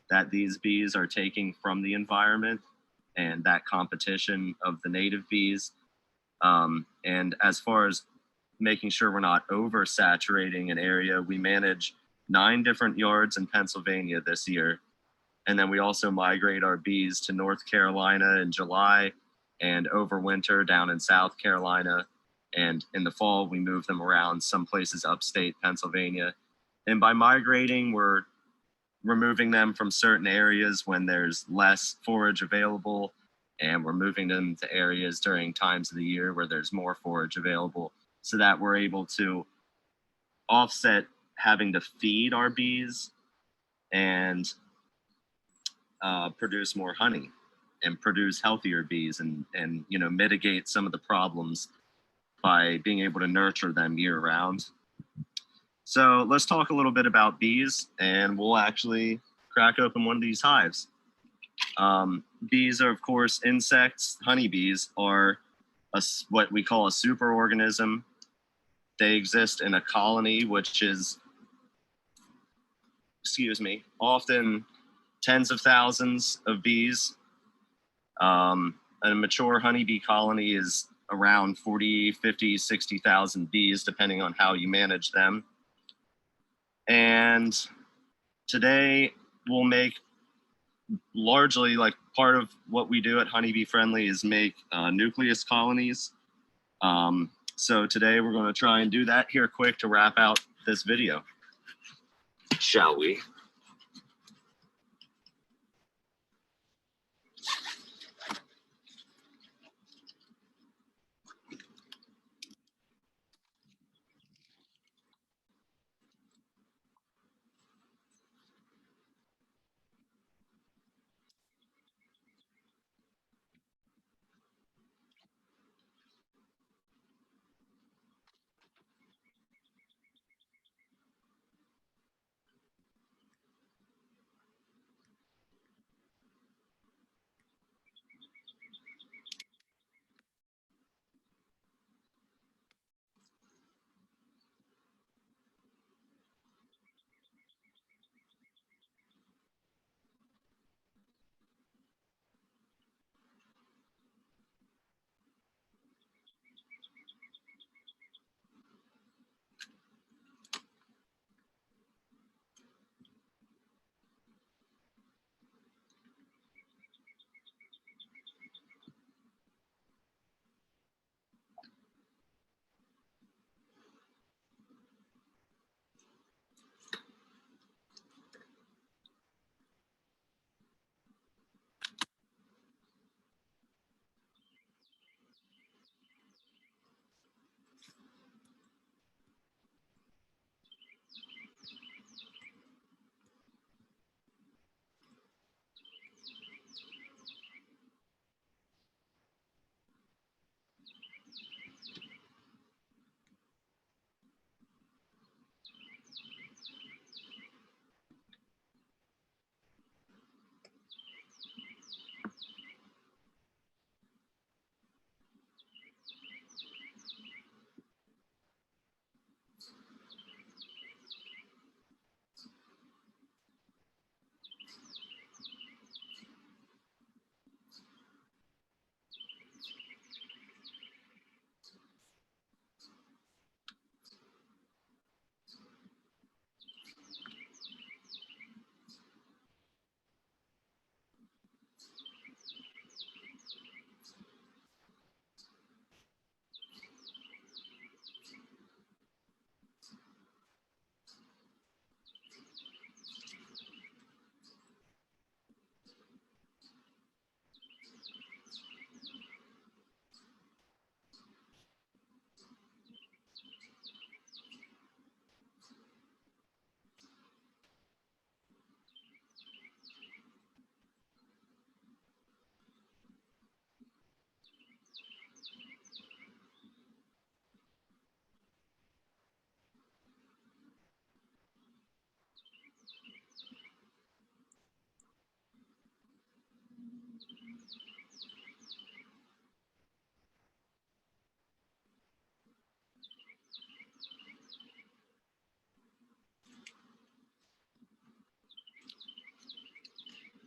that these bees are taking from the environment and that competition of the native bees. And as far as making sure we're not oversaturating an area, we manage 9 different yards in Pennsylvania this year. And then we also migrate our bees to North Carolina in July and overwinter down in South Carolina. And in the fall, we move them around some places upstate Pennsylvania. And by migrating, we're removing them from certain areas when there's less forage available, and we're moving them to areas during times of the year where there's more forage available, so that we're able to offset having to feed our bees and produce more honey and produce healthier bees and mitigate some of the problems by being able to nurture them year round. So let's talk a little bit about bees, and we'll actually crack open one of these hives. Bees are, of course, insects. Honeybees are what we call a superorganism. They exist in a colony, which is, often tens of thousands of bees. A mature honeybee colony is around 40, 50, 60,000 bees, depending on how you manage them. And today we'll make largely part of what we do at Honeybee Friendly is make nucleus colonies. So today we're going to try and do that here quick to wrap out this video. Shall we?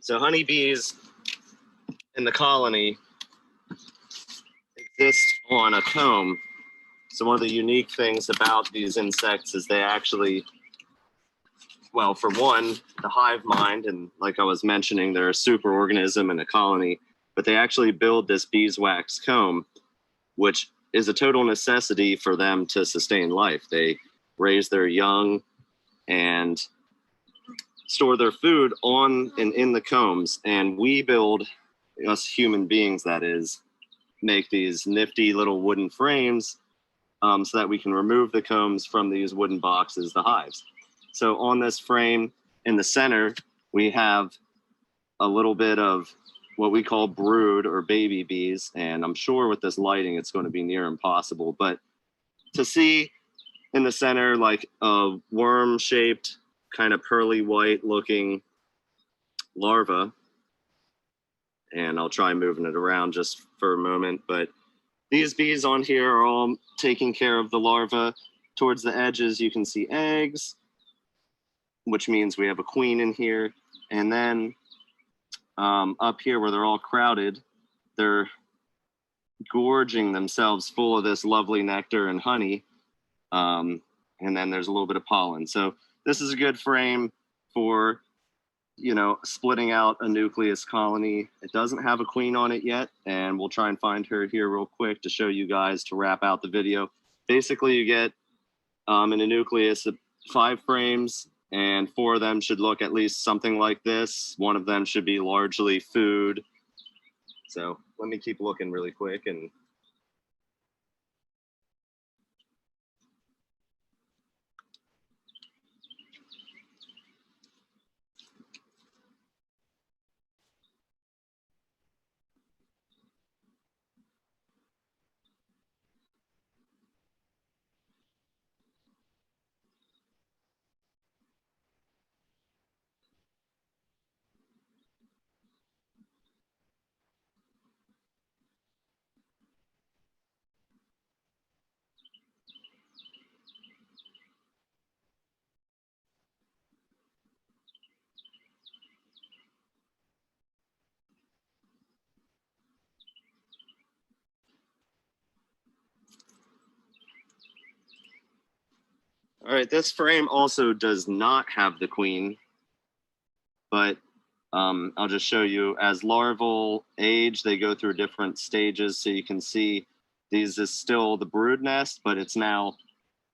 So honeybees in the colony exist on a comb. So one of the unique things about these insects is they actually, well, for one, the hive mind, and like I was mentioning, they're a superorganism in a colony, but they actually build this beeswax comb, which is a total necessity for them to sustain life. They raise their young and store their food on and in the combs, and we build, us human beings that is, make these nifty little wooden frames so that we can remove the combs from these wooden boxes, the hives. So on this frame in the center, we have a little bit of what we call brood or baby bees, and I'm sure with this lighting it's going to be near impossible, but to see in the center like a worm-shaped, kind of pearly white looking larva, and I'll try moving it around just for a moment, but these bees on here are all taking care of the larva. Towards the edges you can see eggs, which means we have a queen in here, and then up here where they're all crowded, they're gorging themselves full of this lovely nectar and honey, and then there's a little bit of pollen. So this is a good frame for, you know, splitting out a nucleus colony. It doesn't have a queen on it yet, and we'll try and find her here real quick to show you guys to wrap out the video. Basically, you get in a nucleus 5 frames, and 4 of them should look at least something like this. 1 of them should be largely food. So let me keep looking really quick. And all right, this frame also does not have the queen, but I'll just show you as larval age, they go through different stages. So you can see these is still the brood nest, but it's now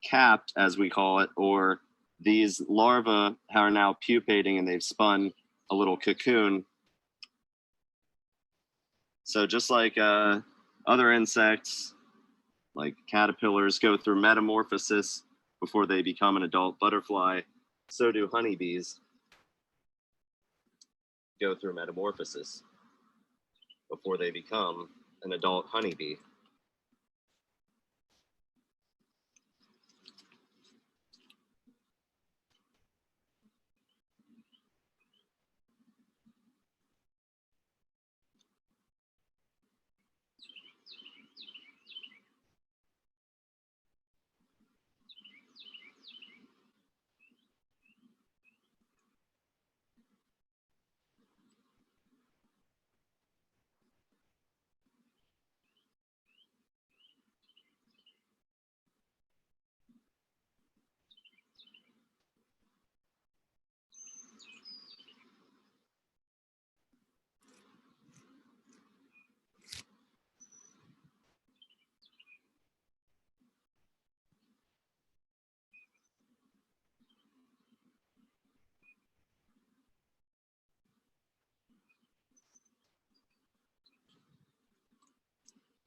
capped, as we call it, or these larvae are now pupating and they've spun a little cocoon. So just like other insects, like caterpillars go through metamorphosis before they become an adult butterfly, so do honeybees go through metamorphosis before they become an adult honeybee.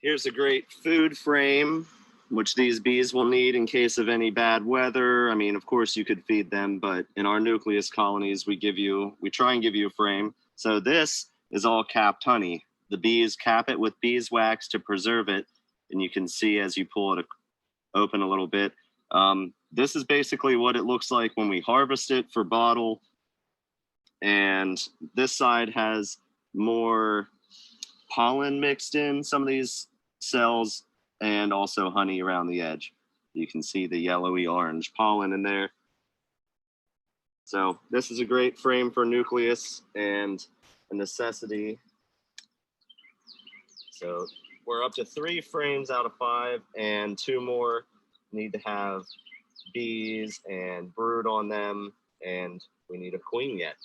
Here's a great food frame, which these bees will need in case of any bad weather. I mean, of course you could feed them, but in our nucleus colonies, we try and give you a frame. So this is all capped honey. The bees cap it with beeswax to preserve it. And you can see as you pull it open a little bit. This is basically what it looks like when we harvest it for bottle. And this side has more pollen mixed in some of these cells and also honey around the edge. You can see the yellowy orange pollen in there. So this is a great frame for nucleus and a necessity. So we're up to 3 frames out of 5, and 2 more need to have bees and brood on them, and we need a queen yet.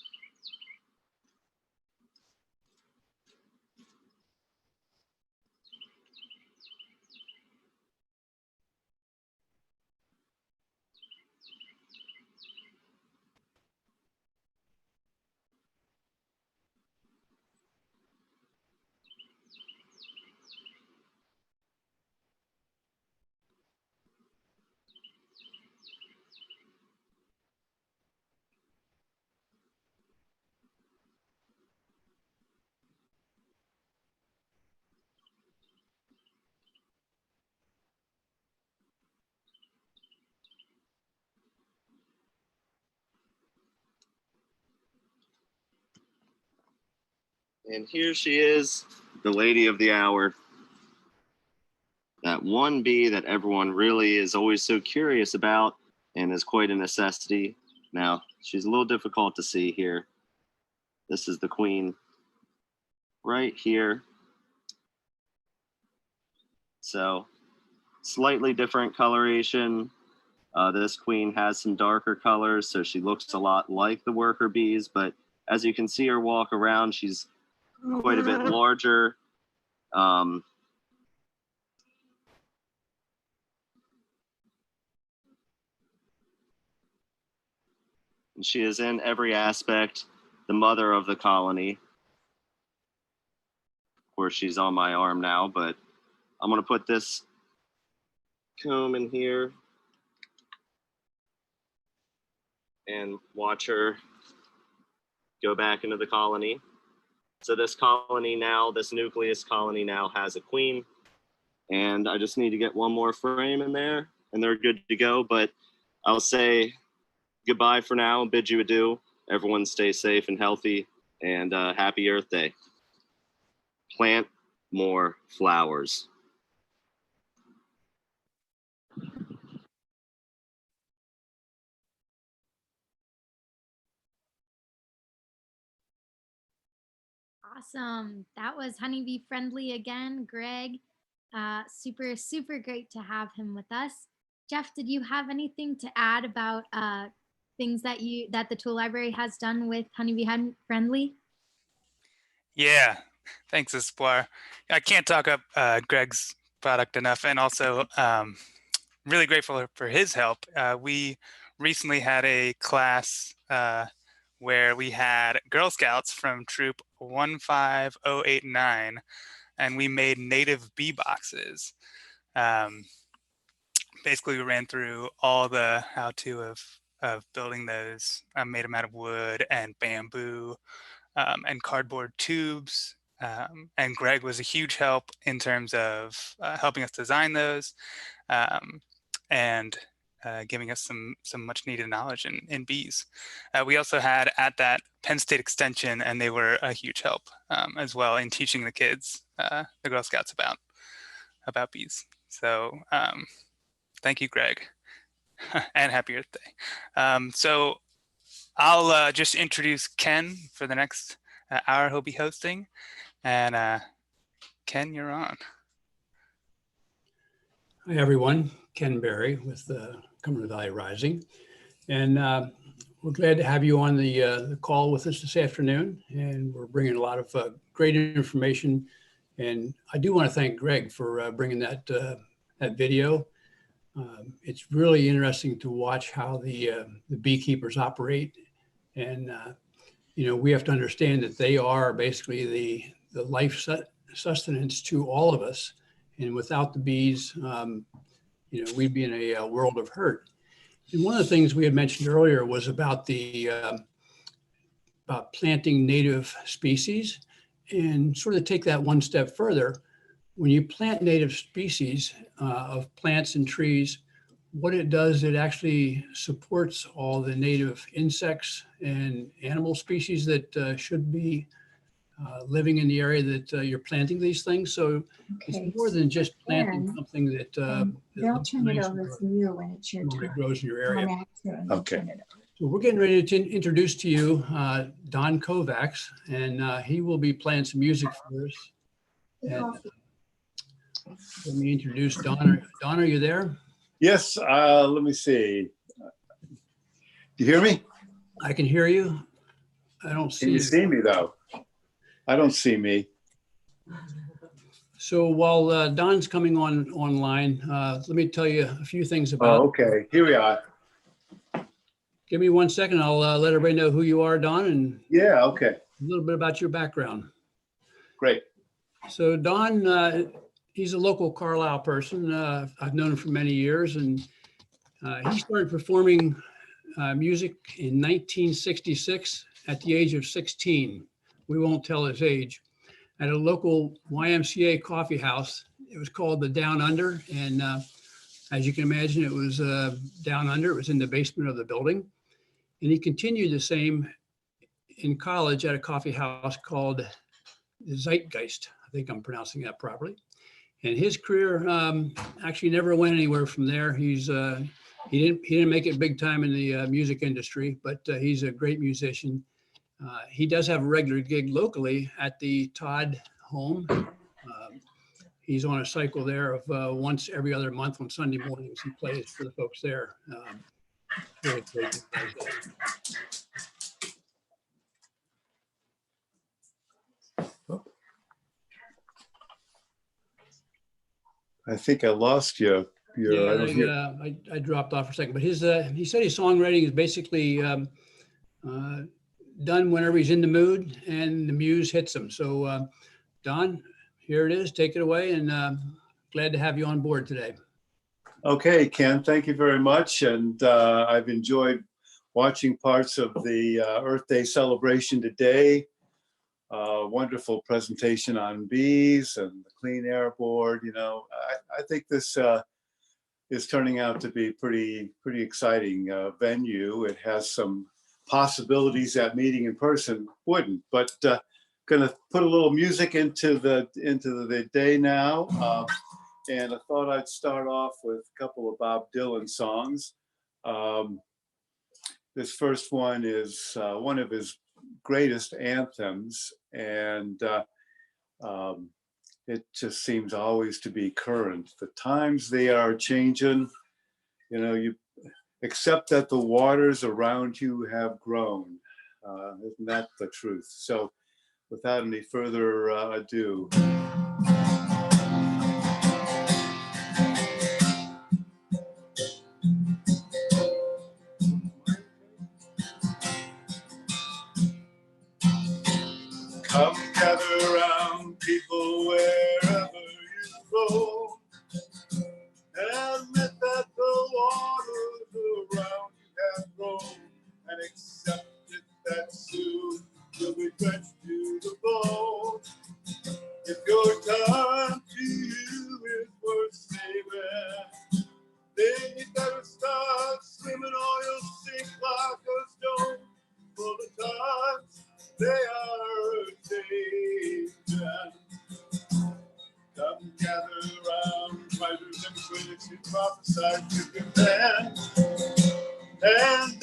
And here she is, the lady of the hour. That one bee that everyone really is always so curious about and is quite a necessity. Now, she's a little difficult to see here. This is the queen right here. So, slightly different coloration. This queen has some darker colors, so she looks a lot like the worker bees, but as you can see her walk around, she's quite a bit larger. And she is in every aspect the mother of the colony. Of course, she's on my arm now, but I'm gonna put this comb in here and watch her go back into the colony. So this colony now, this nucleus colony now has a queen, and I just need to get one more frame in there and they're good to go. But I'll say goodbye for now and bid you adieu. Everyone stay safe and healthy, and happy Earth Day. Plant more flowers. Awesome. That was honeybee friendly again, Greg. Super, super great to have him with us. Jeff, did you have anything to add about things that the tool library has done with honeybee friendly? Yeah, thanks, Espoir. I can't talk up Greg's product enough, and also really grateful for his help. We recently had a class where we had Girl Scouts from troop 15089, and we made native bee boxes. Basically, we ran through all the how-to of building those. I made them out of wood and bamboo and cardboard tubes. And Greg was a huge help in terms of helping us design those and giving us some much needed knowledge in bees. We also had at that Penn State Extension, and they were a huge help as well in teaching the kids, the Girl Scouts, about bees. So thank you, Greg, and happy Earth Day. So I'll just introduce Ken for the next hour he'll be hosting. And Ken, you're on. Hi, everyone. Ken Berry with Cumberland Valley Rising. And we're glad to have you on the call with us this afternoon. And we're bringing a lot of great information. And I do want to thank Greg for bringing that video. It's really interesting to watch how the beekeepers operate. And, you know, we have to understand that they are basically the life sustenance to all of us. And without the bees, we'd be in a world of hurt. And one of the things we had mentioned earlier was about about planting native species, and sort of take that one step further. When you plant native species of plants and trees, what it does, it actually supports all the native insects and animal species that should be living in the area that you're planting these things. So it's more than just planting something that they'll turn it over to you when it's your normally turn. grows in your area. On accident, they'll Okay. turn it over. So we're getting ready to introduce to you Don Kovacs, and he will be playing some music for us. And, let me introduce Don. Don, are you there? Yes, let me see. Do you hear me? I can hear you. I don't see Can you you. see me though? I don't see me. So while Don's coming online, let me tell you a few things about. Oh, okay. Here we are. Give me 1 second. I'll let everybody know who you are, Don, and Yeah, okay. a little bit about your background. Great. So Don, he's a local Carlisle person. I've known him for many years, and he started performing music in 1966 at the age of 16. We won't tell his age. At a local YMCA coffee house. It was called the Down Under, and as you can imagine, it was down under. It was in the basement of the building. And he continued the same in college at a coffee house called the Zeitgeist. I think I'm pronouncing that properly. And his career actually never went anywhere from there. He didn't make it big time in the music industry, but he's a great musician. He does have a regular gig locally at the Todd home. He's on a cycle there of once every other month on Sunday mornings. He plays for the folks there. Really great. I think I lost you. Yeah, I dropped off for a second, but he said his songwriting is basically done whenever he's in the mood and the muse hits him. So Don, here it is. Take it away, and glad to have you on board today. Okay, Ken, thank you very much. And I've enjoyed watching parts of the Earth Day celebration today. Wonderful presentation on bees and the Clean Air Board. I think this is turning out to be pretty exciting venue. It has some possibilities that meeting in person wouldn't, but gonna put a little music into the day now. And I thought I'd start off with a couple of Bob Dylan songs. This first one is one of his greatest anthems, and it just seems always to be current. The times, they are changing. You accept that the waters around you have grown. Isn't that the truth? So without any further ado. Come gather around, people, wherever you go, and admit that the waters around you have grown, and accept it that soon you'll be drenched to the bone. If your time to you is worth saving, then you better start swimming or you'll sink like a stone. For the times, they are changing. Come gather around writers and critics who prophesy to your plan. And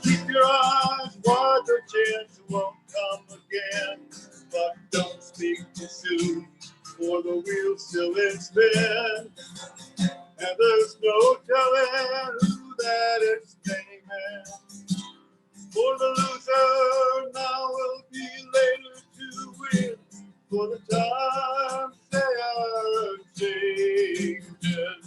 keep your eyes wide, the chance won't come again. But don't speak too soon, for the wheel's still in spin. And there's no telling who that it's naming. For the loser now will be later to win. For the times, they are changing.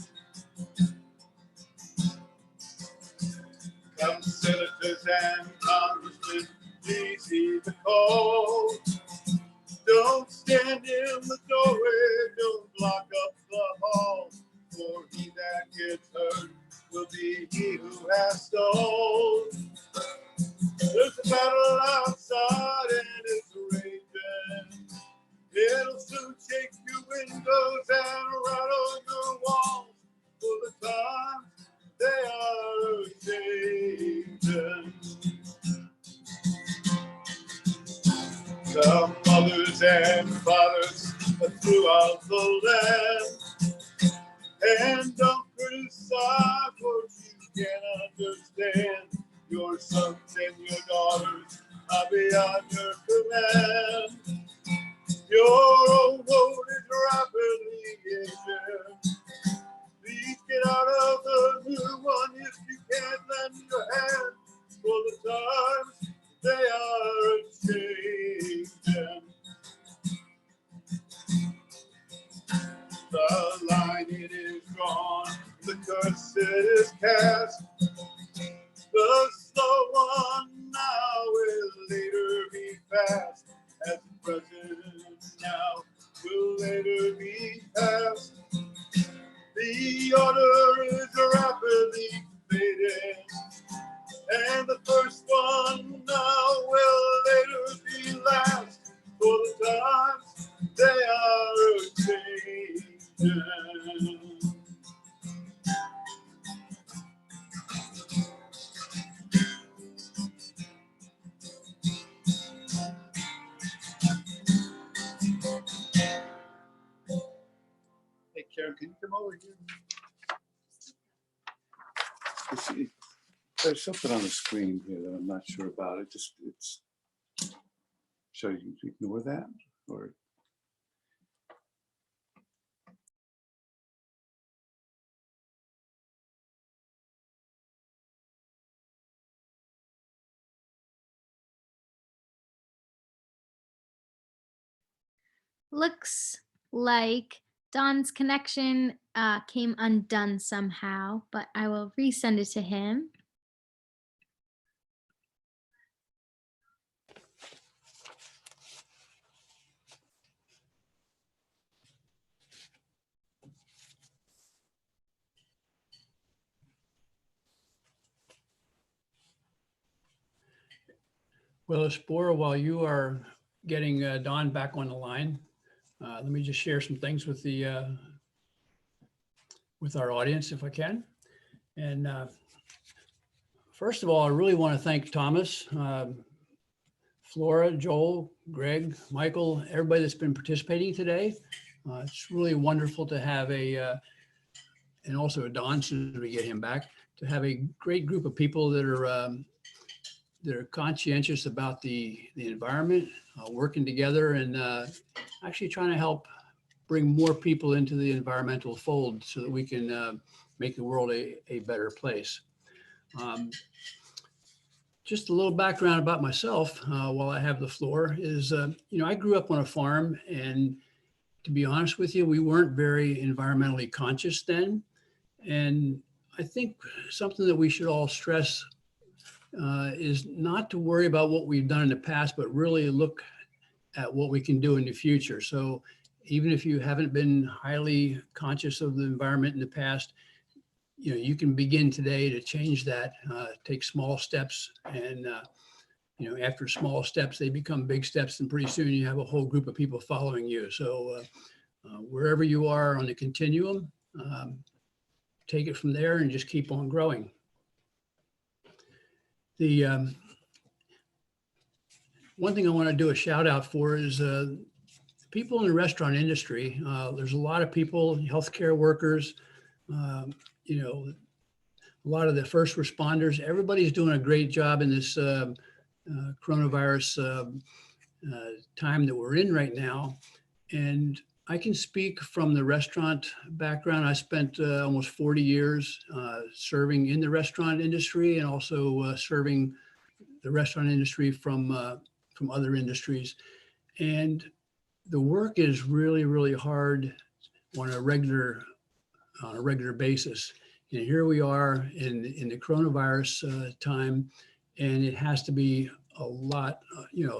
Come senators and congressmen, please heed the call. Don't stand in the doorway, don't block the mothers and fathers throughout the land. And don't criticize what you can't understand. Your sons and your daughters are beyond your command. Your old road is rapidly ending. Please get out of the new one if you can't lend your hand. For the times they are changing. The line it is drawn, the curse it is cast. The slow one now will later be fast, as the present now will later be past. The order is rapidly fading, and the first one now will later be last. For the times they are changing. Hey Karen, can you come over here? There's something on the screen here that I'm not sure about. It's. Should you ignore that or? Looks like Don's connection came undone somehow, but I will resend it to him. Well, Spora, while you are getting Don back on the line, let me just share some things with the with our audience, if I can. And first of all, I really want to thank Thomas, Flora, Joel, Greg, Michael, everybody that's been participating today. It's really wonderful to have a, and also Don, soon as we get him back, to have a great group of people that are conscientious about the environment, working together and actually trying to help bring more people into the environmental fold so that we can make the world a better place. Just a little background about myself while I have the floor is, I grew up on a farm, and to be honest with you, we weren't very environmentally conscious then. And I think something that we should all stress is not to worry about what we've done in the past, but really look at what we can do in the future. So even if you haven't been highly conscious of the environment in the past, you can begin today to change that, take small steps, and after small steps, they become big steps, and pretty soon you have a whole group of people following you. So wherever you are on the continuum, take it from there and just keep on growing. The one thing I want to do a shout out for is people in the restaurant industry. There's a lot of people, healthcare workers, a lot of the first responders. Everybody's doing a great job in this coronavirus time that we're in right now. And I can speak from the restaurant background. I spent almost 40 years serving in the restaurant industry and also serving the restaurant industry from other industries. And the work is really, really hard on a regular basis. And here we are in the coronavirus time, and it has to be a lot,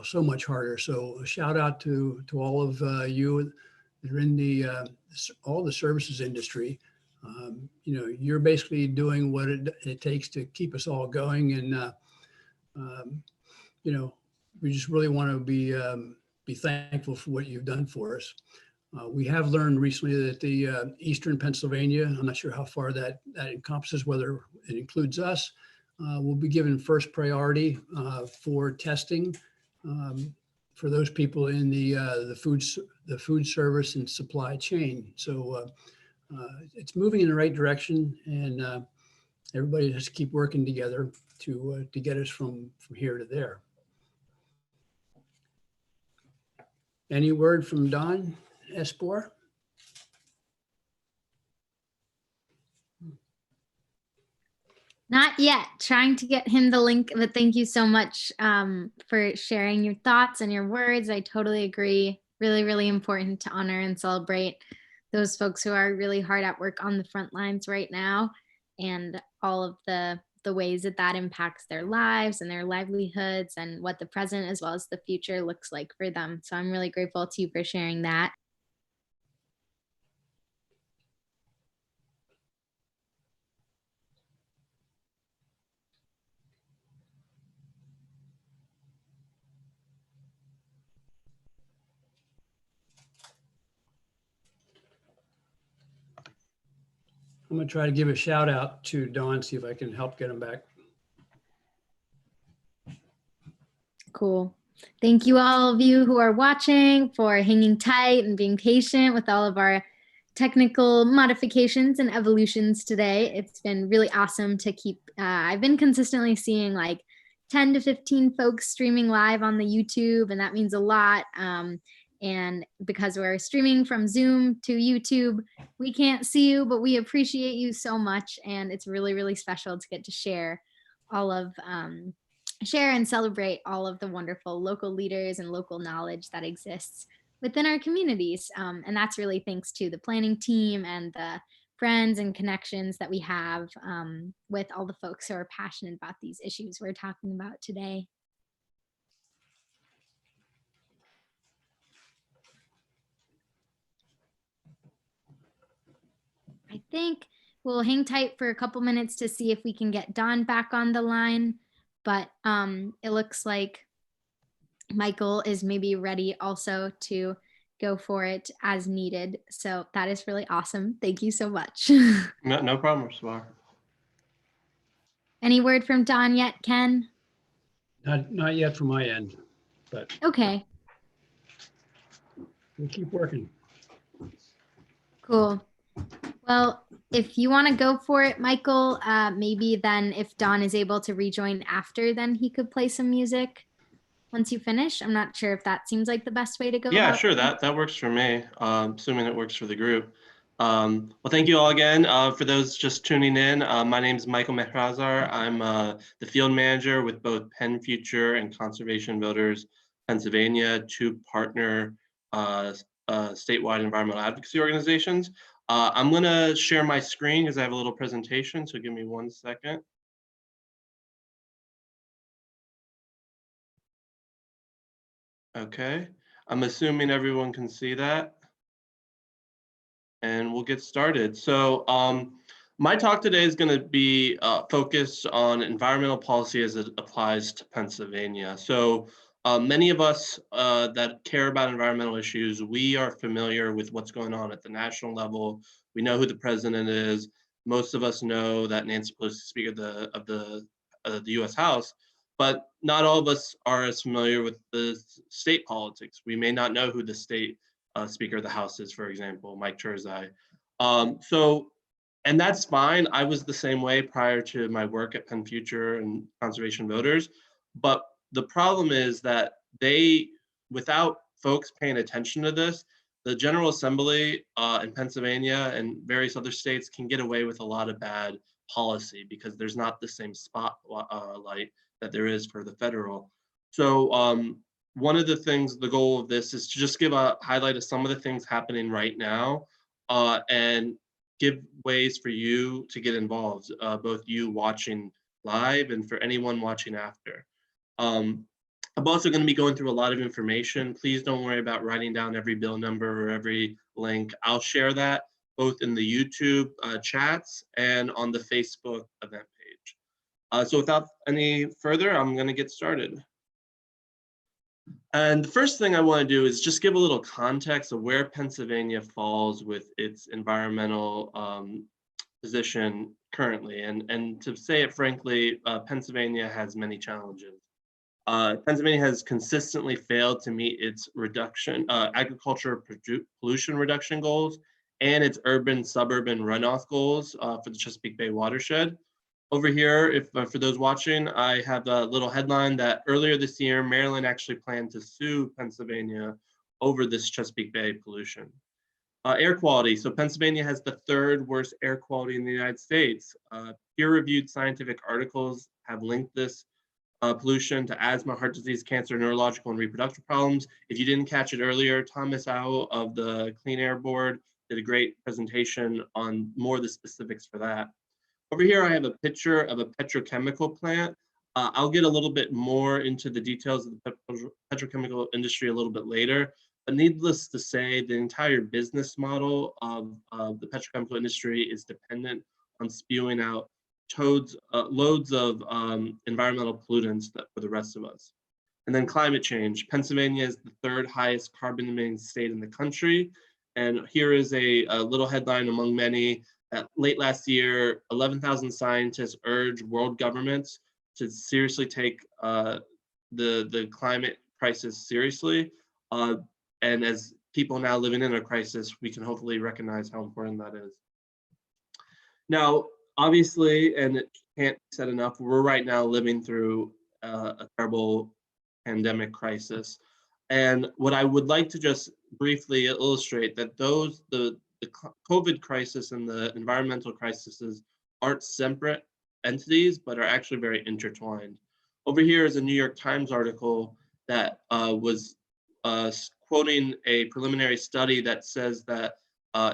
so much harder. So a shout out to all of you that are in all the services industry. You're basically doing what it takes to keep us all going. And, we just really want to be thankful for what you've done for us. We have learned recently that the Eastern Pennsylvania, I'm not sure how far that encompasses, whether it includes us, will be given first priority for testing for those people in the food service and supply chain. So it's moving in the right direction, and everybody has to keep working together to get us from here to there. Any word from Don Espor? Not yet. Trying to get him the link, but thank you so much for sharing your thoughts and your words. I totally agree. Really, really important to honor and celebrate those folks who are really hard at work on the front lines right now, and all of the ways that that impacts their lives and their livelihoods and what the present as well as the future looks like for them. So I'm really grateful to you for sharing that. I'm going to try to give a shout out to Dawn, see if I can help get him back. Cool. Thank you all of you who are watching for hanging tight and being patient with all of our technical modifications and evolutions today. It's been really awesome to keep, I've been consistently seeing like 10 to 15 folks streaming live on the YouTube, and that means a lot. And because we're streaming from Zoom to YouTube, we can't see you, but we appreciate you so much. And it's really, really special to get to share all of, share and celebrate all of the wonderful local leaders and local knowledge that exists within our communities. And that's really thanks to the planning team and the friends and connections that we have with all the folks who are passionate about these issues we're talking about today. I think we'll hang tight for a couple minutes to see if we can get Don back on the line, but it looks like Michael is maybe ready also to go for it as needed. So that is really awesome. Thank you so much. No problem, Svar. Any word from Don yet, Ken? Not yet from my end, but Okay, we'll keep working. cool. Well, if you want to go for it, Michael, maybe then if Don is able to rejoin after, then he could play some music once you finish. I'm not sure if that seems like the best way to go. Yeah, about sure. things. That works for me, assuming it works for the group. Well, thank you all again. For those just tuning in, my name is Michael Mehrazar. I'm the field manager with both Penn Future and Conservation Voters Pennsylvania, two partner statewide environmental advocacy organizations. I'm going to share my screen because I have a little presentation, so give me 1 second. Okay, I'm assuming everyone can see that. And we'll get started. So my talk today is going to be focused on environmental policy as it applies to Pennsylvania. So many of us that care about environmental issues, we are familiar with what's going on at the national level. We know who the president is. Most of us know that Nancy Pelosi is Speaker of the U.S. House, but not all of us are as familiar with the state politics. We may not know who the state Speaker of the House is, for example, Mike Turzai. And that's fine. I was the same way prior to my work at Penn Future and Conservation Voters. But the problem is that without folks paying attention to this, the General Assembly in Pennsylvania and various other states can get away with a lot of bad policy because there's not the same spotlight that there is for the federal. So one of the things, the goal of this is to just give a highlight of some of the things happening right now and give ways for you to get involved, both you watching live and for anyone watching after. I'm also going to be going through a lot of information. Please don't worry about writing down every bill number or every link. I'll share that both in the YouTube chats and on the Facebook event page. So without any further, I'm going to get started. And the first thing I want to do is just give a little context of where Pennsylvania falls with its environmental position currently. And to say it frankly, Pennsylvania has many challenges. Pennsylvania has consistently failed to meet its agriculture pollution reduction goals and its urban suburban runoff goals for the Chesapeake Bay watershed. Over here, if for those watching, I have a little headline that earlier this year, Maryland actually planned to sue Pennsylvania over this Chesapeake Bay pollution. Air quality. So Pennsylvania has the 3rd worst air quality in the United States. Peer-reviewed scientific articles have linked this pollution to asthma, heart disease, cancer, neurological, and reproductive problems. If you didn't catch it earlier, Thomas Au of the Clean Air Board did a great presentation on more of the specifics for that. Over here, I have a picture of a petrochemical plant. I'll get a little bit more into the details of the petrochemical industry a little bit later, but needless to say, the entire business model of the petrochemical industry is dependent on spewing out loads of environmental pollutants for the rest of us. And then climate change. Pennsylvania is the 3rd highest carbon emitting state in the country. And here is a little headline among many that late last year, 11,000 scientists urged world governments to seriously take the climate crisis seriously. And as people now living in a crisis, we can hopefully recognize how important that is. Now, obviously, and it can't be said enough, we're right now living through a terrible pandemic crisis. And what I would like to just briefly illustrate that the COVID crisis and the environmental crises aren't separate entities, but are actually very intertwined. Over here is a New York Times article that was quoting a preliminary study that says that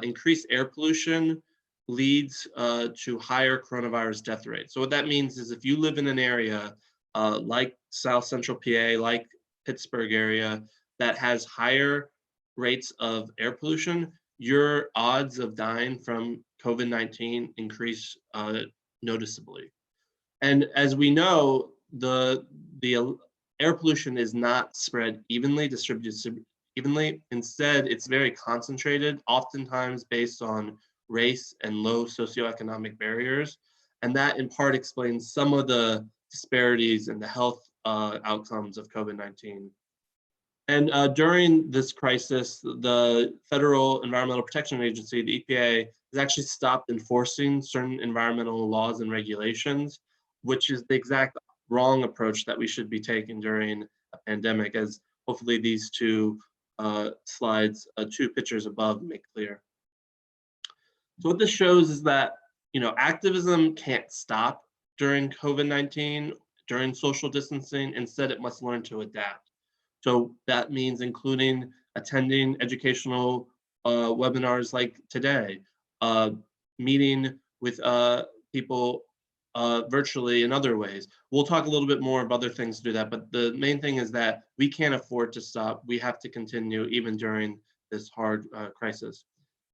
increased air pollution leads to higher coronavirus death rates. So what that means is if you live in an area like South Central PA, like Pittsburgh area, that has higher rates of air pollution, your odds of dying from COVID-19 increase noticeably. And as we know, the air pollution is not spread evenly, distributed evenly. Instead, it's very concentrated, oftentimes based on race and low socioeconomic barriers. And that in part explains some of the disparities in the health outcomes of COVID-19. And during this crisis, the Federal Environmental Protection Agency, the EPA, has actually stopped enforcing certain environmental laws and regulations, which is the exact wrong approach that we should be taking during a pandemic, as hopefully these two slides, 2 pictures above make clear. So what this shows is that, activism can't stop during COVID-19, during social distancing. Instead, it must learn to adapt. So that means including attending educational webinars like today, meeting with people virtually in other ways. We'll talk a little bit more of other things to do that, but the main thing is that we can't afford to stop. We have to continue even during this hard crisis.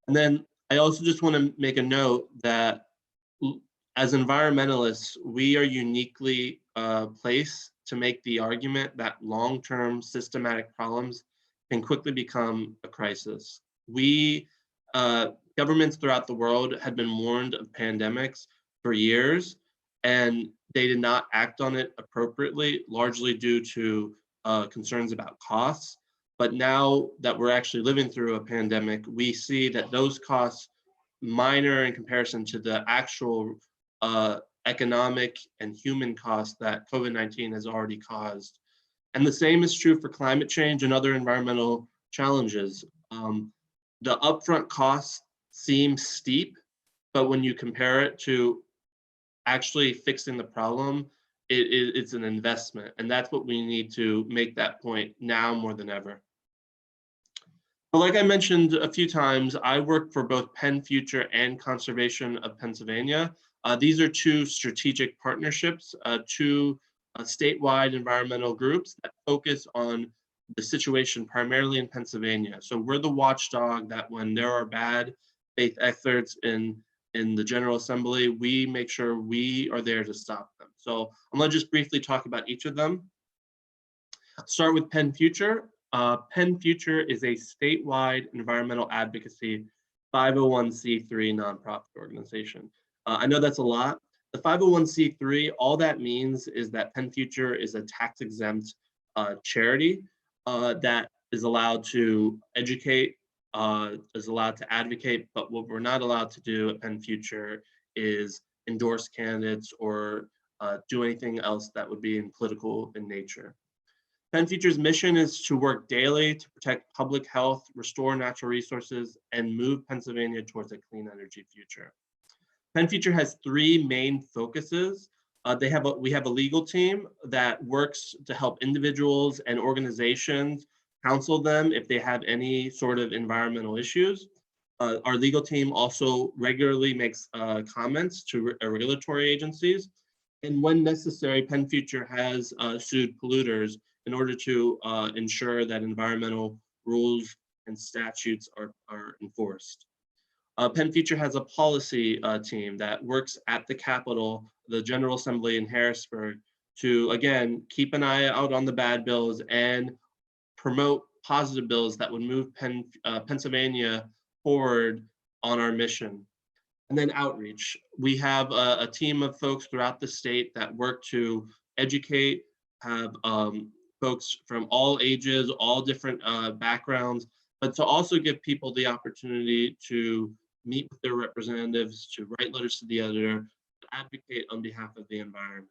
And then I also just want to make a note that as environmentalists, we are uniquely placed to make the argument that long-term systematic problems can quickly become a crisis. Governments throughout the world had been warned of pandemics for years, and they did not act on it appropriately, largely due to concerns about costs. But now that we're actually living through a pandemic, we see that those costs, minor in comparison to the actual economic and human costs that COVID-19 has already caused. And the same is true for climate change and other environmental challenges. The upfront costs seem steep, but when you compare it to actually fixing the problem, it's an investment. And that's what we need to make that point now more than ever. But like I mentioned a few times, I work for both Penn Future and Conservation of Pennsylvania. These are 2 strategic partnerships, 2 statewide environmental groups that focus on the situation primarily in Pennsylvania. So we're the watchdog that when there are bad faith efforts in the General Assembly, we make sure we are there to stop them. So I'm going to just briefly talk about each of them. I'll start with Penn Future. Penn Future is a statewide environmental advocacy 501c3 nonprofit organization. I know that's a lot, The 501c3, all that means is that Penn Future is a tax-exempt charity that is allowed to educate, is allowed to advocate, but what we're not allowed to do at Penn Future is endorse candidates or do anything else that would be political in nature. Penn Future's mission is to work daily to protect public health, restore natural resources, and move Pennsylvania towards a clean energy future. Penn Future has three main focuses. We have a legal team that works to help individuals and organizations counsel them if they have any sort of environmental issues. Our legal team also regularly makes comments to regulatory agencies. And when necessary, Penn Future has sued polluters in order to ensure that environmental rules and statutes are enforced. Penn Future has a policy team that works at the Capitol, the General Assembly in Harrisburg, to, again, keep an eye out on the bad bills and promote positive bills that would move Pennsylvania forward on our mission. And then outreach. We have a team of folks throughout the state that work to educate, have folks from all ages, all different backgrounds, but to also give people the opportunity to meet with their representatives, to write letters to the editor, to advocate on behalf of the environment.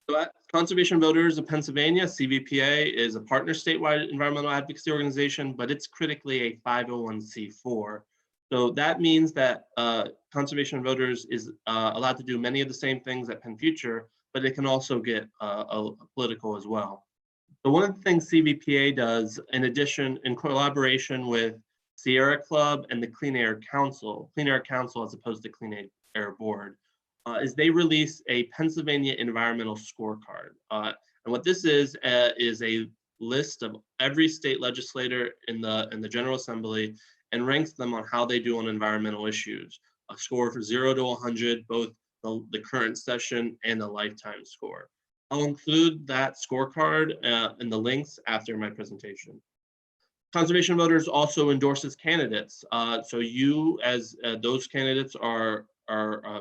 So at Conservation Voters of Pennsylvania, CVPA is a partner statewide environmental advocacy organization, but it's critically a 501c4. So that means that Conservation Voters is allowed to do many of the same things at Penn Future, but it can also get political as well. So one of the things CVPA does, in addition, in collaboration with Sierra Club and the Clean Air Council as opposed to Clean Air Board, is they release a Pennsylvania environmental scorecard. And what this is a list of every state legislator in the General Assembly and ranks them on how they do on environmental issues. A score from 0 to 100, both the current session and the lifetime score. I'll include that scorecard in the links after my presentation. Conservation Voters also endorses candidates. So you, as those candidates are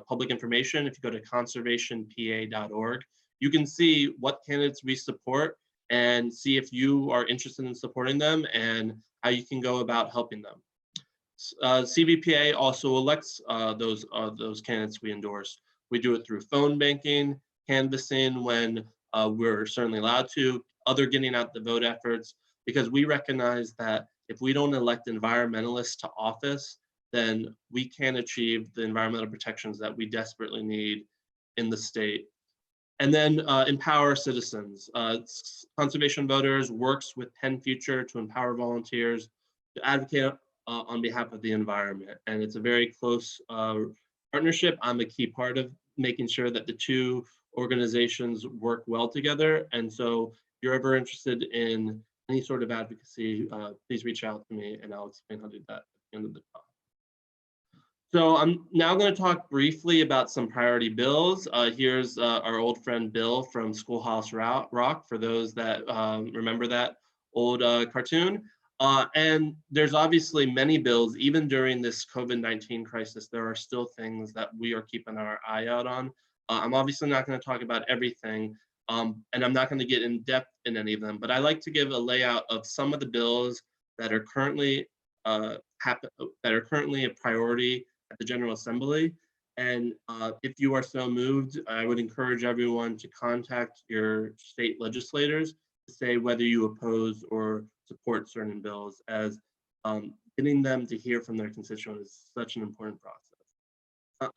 public information. If you go to conservationpa.org, you can see what candidates we support and see if you are interested in supporting them and how you can go about helping them. CVPA also elects those candidates we endorse. We do it through phone banking, canvassing when we're certainly allowed to, other getting out the vote efforts, because we recognize that if we don't elect environmentalists to office, then we can't achieve the environmental protections that we desperately need in the state. And then empower citizens. Conservation Voters works with Penn Future to empower volunteers to advocate on behalf of the environment. And it's a very close partnership. I'm a key part of making sure that the two organizations work well together. And so if you're ever interested in any sort of advocacy, please reach out to me and I'll explain how to do that at the end of the talk. So I'm now going to talk briefly about some priority bills. Here's our old friend Bill from Schoolhouse Rock, for those that remember that old cartoon. And there's obviously many bills, even during this COVID-19 crisis, there are still things that we are keeping our eye out on. I'm obviously not going to talk about everything, and I'm not going to get in depth in any of them, but I like to give a layout of some of the bills that are currently a priority at the General Assembly. And if you are so moved, I would encourage everyone to contact your state legislators to say whether you oppose or support certain bills, as getting them to hear from their constituents is such an important process.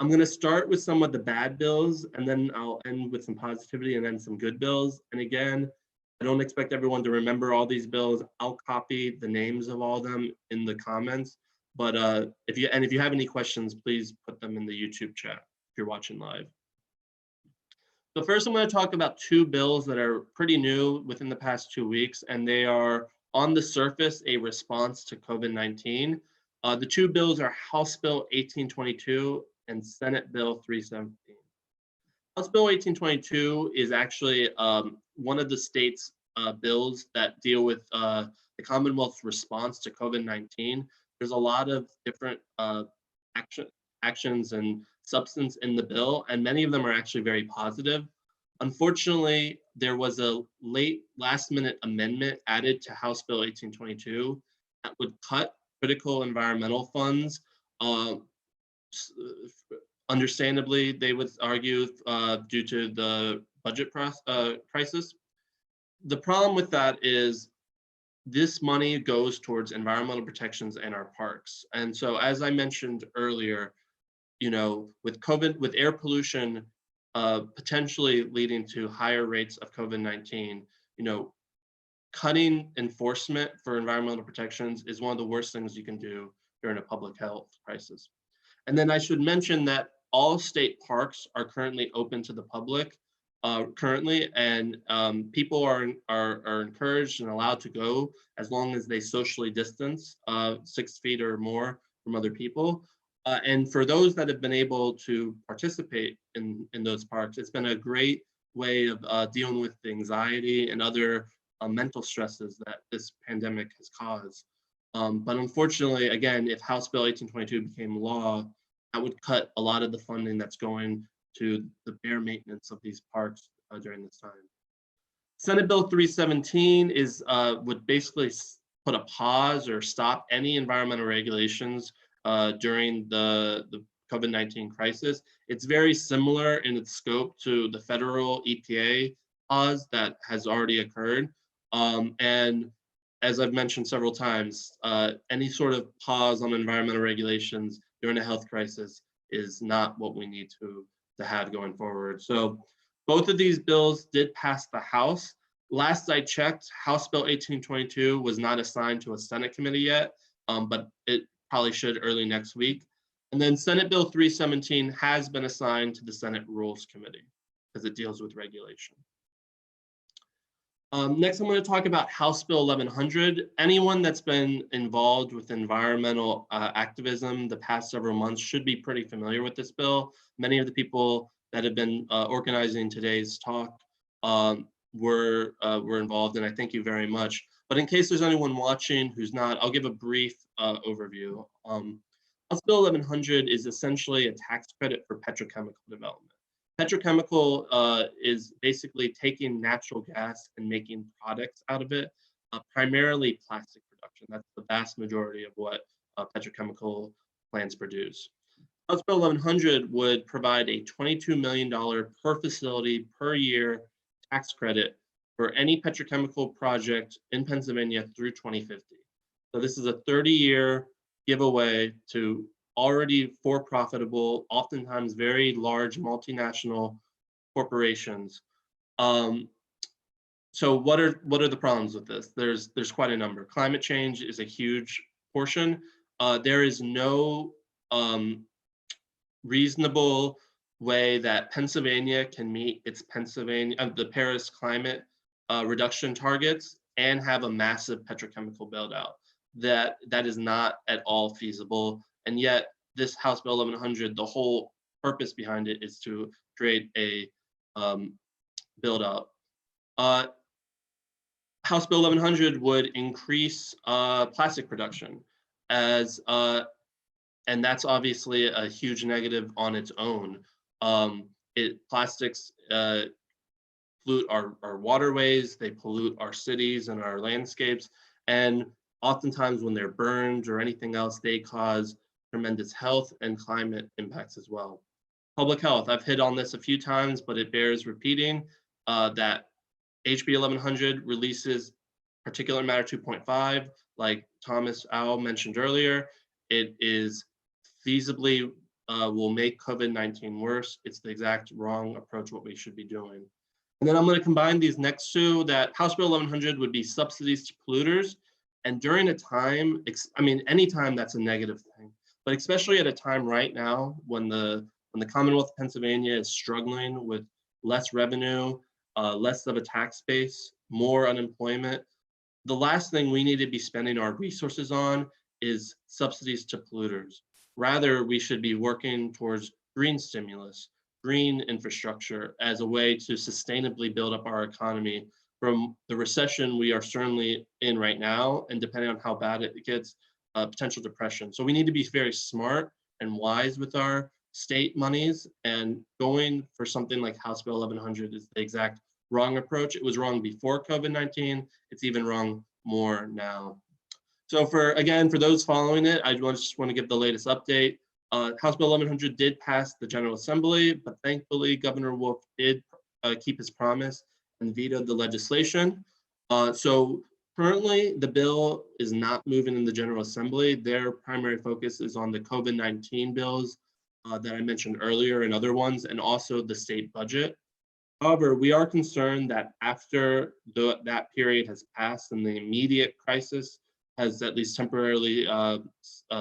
I'm going to start with some of the bad bills, and then I'll end with some positivity and then some good bills. And again, I don't expect everyone to remember all these bills. I'll copy the names of all of them in the comments. But if you have any questions, please put them in the YouTube chat if you're watching live. So first, I'm going to talk about two bills that are pretty new within the past 2 weeks, and they are on the surface a response to COVID-19. The two bills are House Bill 1822 and Senate Bill 317. House Bill 1822 is actually one of the state's bills that deal with the Commonwealth's response to COVID-19. There's a lot of different actions and substance in the bill, and many of them are actually very positive. Unfortunately, there was a last-minute amendment added to House Bill 1822 that would cut critical environmental funds. Understandably, they would argue due to the budget crisis. The problem with that is this money goes towards environmental protections in our parks. And so, as I mentioned earlier, you know, with COVID, with air pollution potentially leading to higher rates of COVID-19, you know, cutting enforcement for environmental protections is one of the worst things you can do during a public health crisis. And then I should mention that all state parks are currently open to the public currently, and people are encouraged and allowed to go as long as they socially distance 6 feet or more from other people. And for those that have been able to participate in those parks, it's been a great way of dealing with the anxiety and other mental stresses that this pandemic has caused. But unfortunately, again, if House Bill 1822 became law, that would cut a lot of the funding that's going to the bare maintenance of these parks during this time. Senate Bill 317 would basically put a pause or stop any environmental regulations during the COVID-19 crisis. It's very similar in its scope to the federal EPA pause that has already occurred. And as I've mentioned several times, any sort of pause on environmental regulations during a health crisis is not what we need to have going forward. So both of these bills did pass the House. Last I checked, House Bill 1822 was not assigned to a Senate committee yet, but it probably should early next week. And then Senate Bill 317 has been assigned to the Senate Rules Committee because it deals with regulation. Next, I'm going to talk about House Bill 1100. Anyone that's been involved with environmental activism the past several months should be pretty familiar with this bill. Many of the people that have been organizing today's talk were involved, and I thank you very much. But in case there's anyone watching who's not, I'll give a brief overview. House Bill 1100 is essentially a tax credit for petrochemical development. Petrochemical is basically taking natural gas and making products out of it, primarily plastic production. That's the vast majority of what petrochemical plants produce. House Bill 1100 would provide a $22 million per facility per year tax credit for any petrochemical project in Pennsylvania through 2050. So this is a 30-year giveaway to already for-profitable, oftentimes very large multinational corporations. So what are the problems with this? There's quite a number. Climate change is a huge portion. There is no reasonable way that Pennsylvania can meet its the Paris climate reduction targets and have a massive petrochemical build out. That is not at all feasible. And yet this House Bill 1100, the whole purpose behind it is to create a build up. House Bill 1100 would increase plastic production and that's obviously a huge negative on its own. Plastics pollute our waterways, they pollute our cities and our landscapes, and oftentimes when they're burned or anything else, they cause tremendous health and climate impacts as well. Public health, I've hit on this a few times, but it bears repeating that HB 1100 releases particulate matter 2.5, like Thomas Owl mentioned earlier. It is feasibly will make COVID-19 worse. It's the exact wrong approach what we should be doing. And then I'm going to combine these next two, that House Bill 1100 would be subsidies to polluters. And during a time, I mean, anytime that's a negative thing, but especially at a time right now when the Commonwealth of Pennsylvania is struggling with less revenue, less of a tax base, more unemployment, the last thing we need to be spending our resources on is subsidies to polluters. Rather, we should be working towards green stimulus, green infrastructure as a way to sustainably build up our economy from the recession we are certainly in right now, and depending on how bad it gets, potential depression. So we need to be very smart and wise with our state monies, and going for something like House Bill 1100 is the exact wrong approach. It was wrong before COVID-19. It's even wrong more now. So for those following it, I just want to give the latest update. House Bill 1100 did pass the General Assembly, but thankfully Governor Wolf did keep his promise and vetoed the legislation. So currently the bill is not moving in the General Assembly. Their primary focus is on the COVID-19 bills that I mentioned earlier and other ones, and also the state budget. However, we are concerned that after that period has passed and the immediate crisis has at least temporarily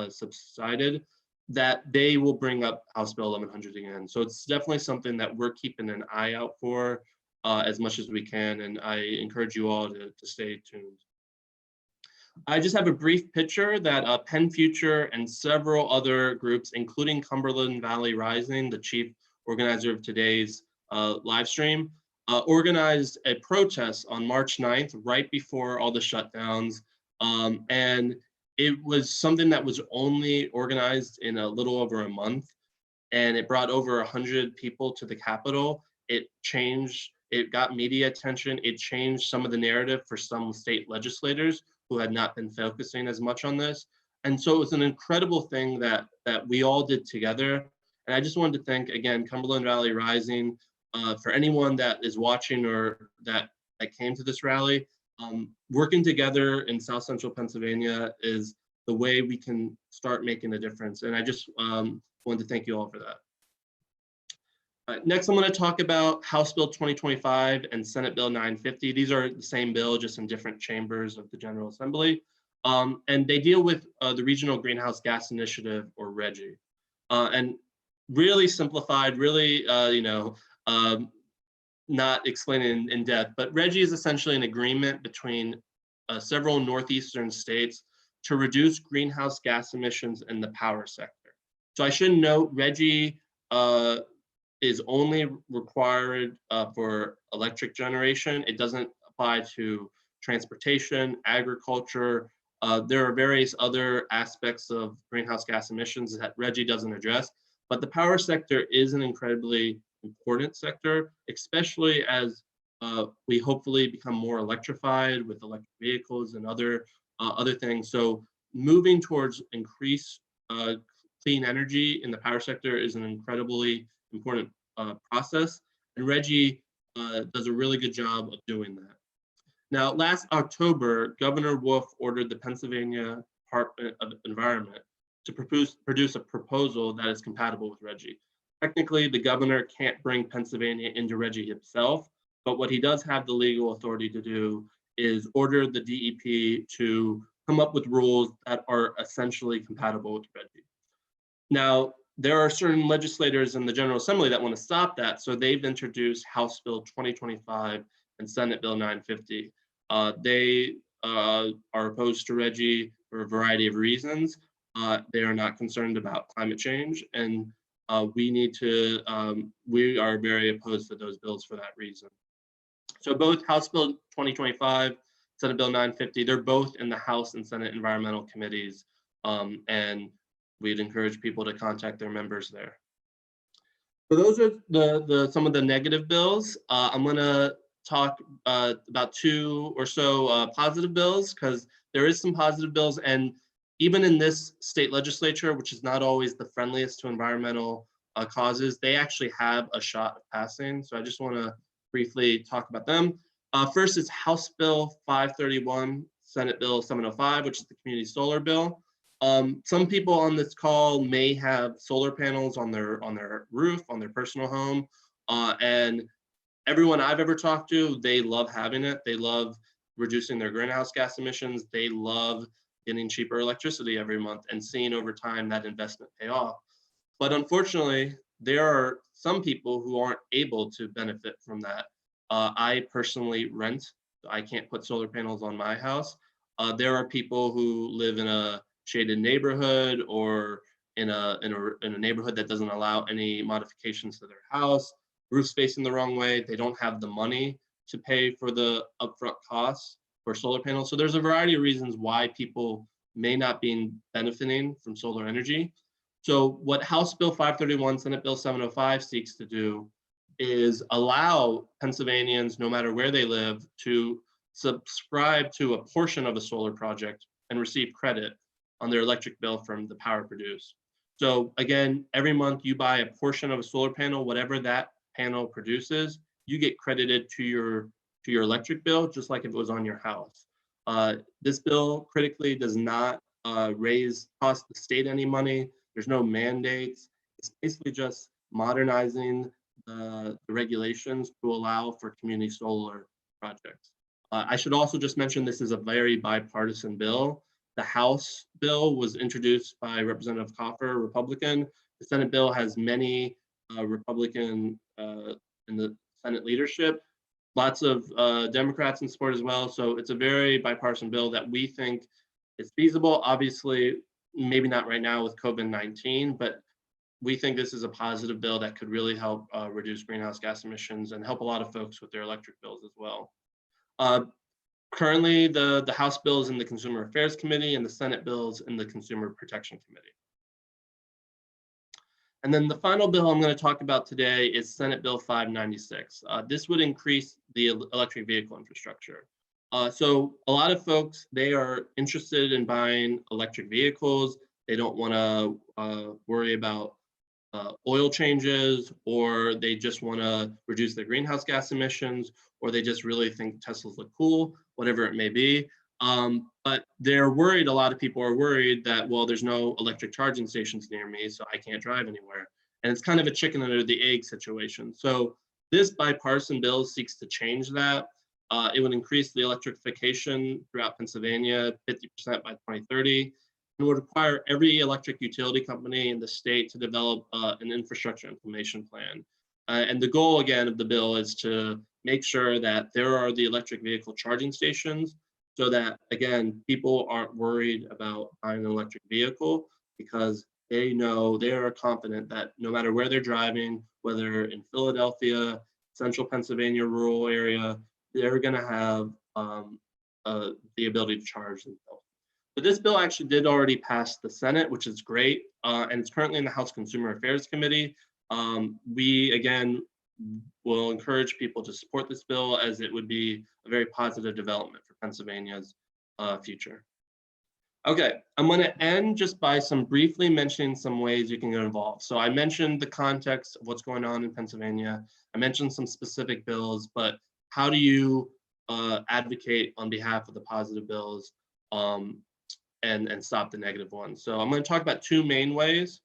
subsided, that they will bring up House Bill 1100 again. So it's definitely something that we're keeping an eye out for as much as we can, and I encourage you all to stay tuned. I just have a brief picture that Penn Future and several other groups, including Cumberland Valley Rising, the chief organizer of today's live stream, organized a protest on March 9th, right before all the shutdowns. And it was something that was only organized in a little over a month, and it brought over 100 people to the Capitol. It changed, it got media attention, it changed some of the narrative for some state legislators who had not been focusing as much on this. And so it was an incredible thing that we all did together. And I just wanted to thank, again, Cumberland Valley Rising, for anyone that is watching or that came to this rally. Working together in South Central Pennsylvania is the way we can start making a difference. And I just wanted to thank you all for that. Next, I'm going to talk about House Bill 2025 and Senate Bill 950. These are the same bill, just in different chambers of the General Assembly. And they deal with the Regional Greenhouse Gas Initiative, or RGGI. And really simplified, really, not explaining in depth, but RGGI is essentially an agreement between several northeastern states to reduce greenhouse gas emissions in the power sector. So I should note, RGGI is only required for electric generation. It doesn't apply to transportation, agriculture. There are various other aspects of greenhouse gas emissions that RGGI doesn't address, but the power sector is an incredibly important sector, especially as we hopefully become more electrified with electric vehicles and other things. So moving towards increased clean energy in the power sector is an incredibly important process, and RGGI does a really good job of doing that. Now, last October, Governor Wolf ordered the Pennsylvania Department of Environment to produce a proposal that is compatible with RGGI. Technically, the governor can't bring Pennsylvania into RGGI himself, but what he does have the legal authority to do is order the DEP to come up with rules that are essentially compatible with RGGI. Now, there are certain legislators in the General Assembly that want to stop that, so they've introduced House Bill 2025 and Senate Bill 950. They are opposed to RGGI for a variety of reasons. They are not concerned about climate change, and we are very opposed to those bills for that reason. So both House Bill 2025, Senate Bill 950, they're both in the House and Senate Environmental Committees, and we'd encourage people to contact their members there. So those are some of the negative bills. I'm gonna talk about two or so positive bills, because there is some positive bills, and even in this state legislature, which is not always the friendliest to environmental causes, they actually have a shot of passing. So I just want to briefly talk about them. First is House Bill 531, Senate Bill 705, which is the community solar bill. Some people on this call may have solar panels on their roof, on their personal home, and everyone I've ever talked to, they love having it. They love reducing their greenhouse gas emissions. They love getting cheaper electricity every month and seeing over time that investment pay off. But unfortunately, there are some people who aren't able to benefit from that. I personally rent. I can't put solar panels on my house. There are people who live in a shaded neighborhood or in a neighborhood that doesn't allow any modifications to their house, roof's facing the wrong way. They don't have the money to pay for the upfront costs for solar panels. So there's a variety of reasons why people may not be benefiting from solar energy. So what House Bill 531, Senate Bill 705 seeks to do is allow Pennsylvanians, no matter where they live, to subscribe to a portion of a solar project and receive credit on their electric bill from the power produced. So again, every month you buy a portion of a solar panel, whatever that panel produces, you get credited to your electric bill, just like if it was on your house. This bill critically does not cost the state any money. There's no mandates. It's basically just modernizing the regulations to allow for community solar projects. I should also just mention this is a very bipartisan bill. The House bill was introduced by Representative Coffer, Republican. The Senate bill has many Republican in the Senate leadership. Lots of Democrats in support as well. So it's a very bipartisan bill that we think is feasible. Obviously, maybe not right now with COVID-19, but we think this is a positive bill that could really help reduce greenhouse gas emissions and help a lot of folks with their electric bills as well. Currently, the House bill is in the Consumer Affairs Committee and the Senate bill is in the Consumer Protection Committee. And then the final bill I'm going to talk about today is Senate Bill 596. This would increase the electric vehicle infrastructure. So a lot of folks, they are interested in buying electric vehicles. They don't want to worry about oil changes, or they just want to reduce their greenhouse gas emissions, or they just really think Teslas look cool, whatever it may be. But they're worried, a lot of people are worried that, well, there's no electric charging stations near me, so I can't drive anywhere. And it's kind of a chicken under the egg situation. So this bipartisan bill seeks to change that. It would increase the electrification throughout Pennsylvania 50% by 2030, and would require every electric utility company in the state to develop an infrastructure implementation plan. And the goal, again, of the bill is to make sure that there are the electric vehicle charging stations so that, again, people aren't worried about buying an electric vehicle because they know, they are confident that no matter where they're driving, whether in Philadelphia, central Pennsylvania, rural area, they're going to have the ability to charge themselves. But this bill actually did already pass the Senate, which is great, and it's currently in the House Consumer Affairs Committee. We, again, will encourage people to support this bill as it would be a very positive development for Pennsylvania's future. Okay, I'm going to end just by briefly mentioning some ways you can get involved. So I mentioned the context of what's going on in Pennsylvania. I mentioned some specific bills, but how do you advocate on behalf of the positive bills and stop the negative ones? So I'm going to talk about two main ways.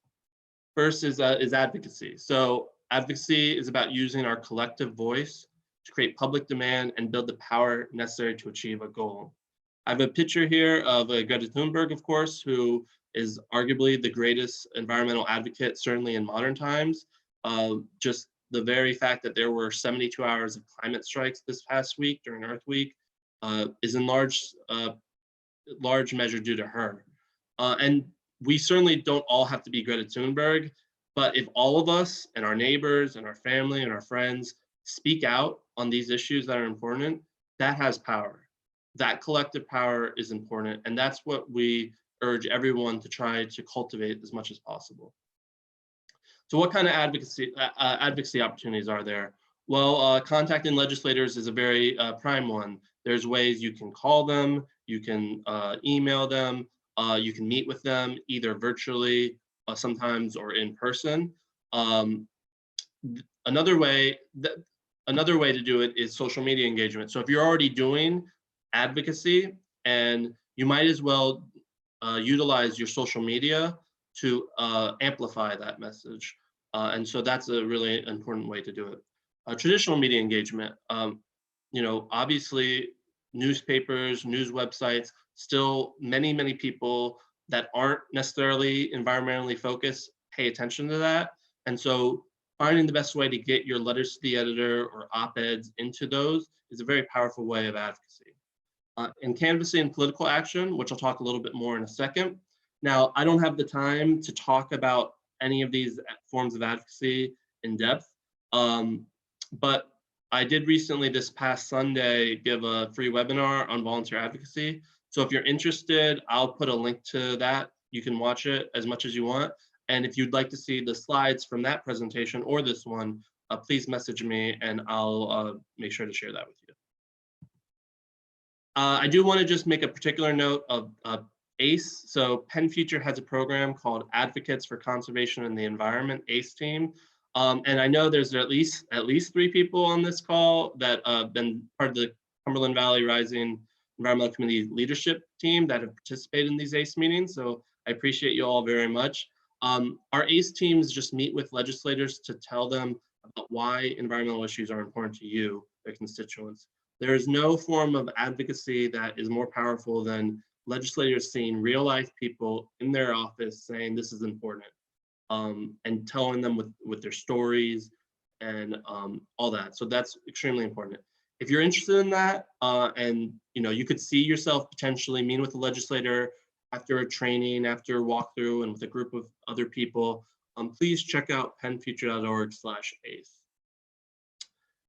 First is advocacy. So advocacy is about using our collective voice to create public demand and build the power necessary to achieve a goal. I have a picture here of Greta Thunberg, of course, who is arguably the greatest environmental advocate, certainly in modern times. Just the very fact that there were 72 hours of climate strikes this past week during Earth Week is in large measure due to her. And we certainly don't all have to be Greta Thunberg, but if all of us and our neighbors and our family and our friends speak out on these issues that are important, that has power. That collective power is important, and that's what we urge everyone to try to cultivate as much as possible. So what kind of advocacy opportunities are there? Well, contacting legislators is a very prime one. There's ways you can call them, you can email them, you can meet with them either virtually sometimes or in person. Another way to do it is social media engagement. So if you're already doing advocacy, and you might as well utilize your social media to amplify that message. And so that's a really important way to do it. Traditional media engagement, obviously newspapers, news websites, still many people that aren't necessarily environmentally focused pay attention to that. And so finding the best way to get your letters to the editor or op-eds into those is a very powerful way of advocacy. And canvassing and political action, which I'll talk a little bit more in a second. Now, I don't have the time to talk about any of these forms of advocacy in depth, but I did recently, this past Sunday, give a free webinar on volunteer advocacy. So if you're interested, I'll put a link to that. You can watch it as much as you want. And if you'd like to see the slides from that presentation or this one, please message me and I'll make sure to share that with you. I do want to just make a particular note of ACE. So Penn Future has a program called Advocates for Conservation and the Environment, ACE team. And I know there's at least 3 people on this call that have been part of the Cumberland Valley Rising Environmental Committee leadership team that have participated in these ACE meetings. So I appreciate you all very much. Our ACE teams just meet with legislators to tell them about why environmental issues are important to you, their constituents. There is no form of advocacy that is more powerful than legislators seeing real life people in their office saying this is important, and telling them with their stories and all that. So that's extremely important. If you're interested in that, and you could see yourself potentially meeting with a legislator after a training, after a walkthrough, and with a group of other people, please check out pennfuture.org/ACE.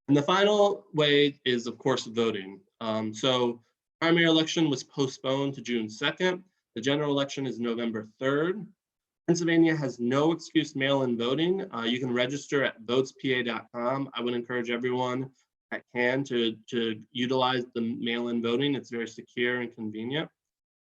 And the final way is, of course, voting. So primary election was postponed to June 2nd. The general election is November 3rd. Pennsylvania has no excuse mail-in voting. You can register at votespa.com. I would encourage everyone that can to utilize the mail-in voting. It's very secure and convenient.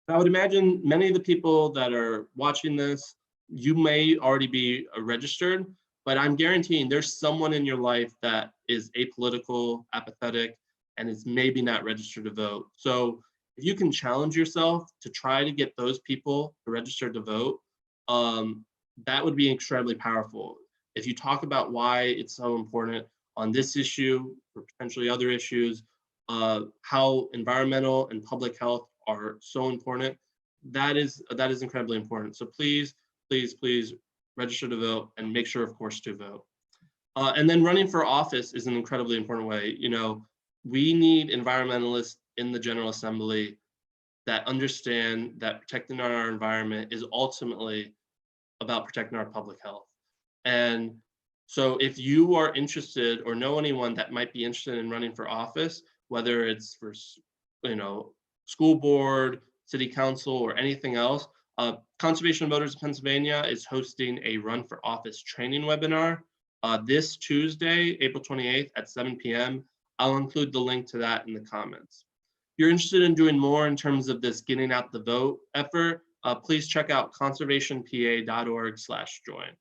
I would imagine many of the people that are watching this, you may already be registered, but I'm guaranteeing there's someone in your life that is apolitical, apathetic, and is maybe not registered to vote. So if you can challenge yourself to try to get those people to register to vote, that would be incredibly powerful. If you talk about why it's so important on this issue or potentially other issues, how environmental and public health are so important, that is incredibly important. So please register to vote and make sure, of course, to vote. And then running for office is an incredibly important way. We need environmentalists in the General Assembly that understand that protecting our environment is ultimately about protecting our public health. And so if you are interested or know anyone that might be interested in running for office, whether it's for school board, city council, or anything else, Conservation Voters of Pennsylvania is hosting a run for office training webinar this Tuesday, April 28th at 7 p.m. I'll include the link to that in the comments. If you're interested in doing more in terms of this getting out the vote effort, please check out conservationpa.org/join.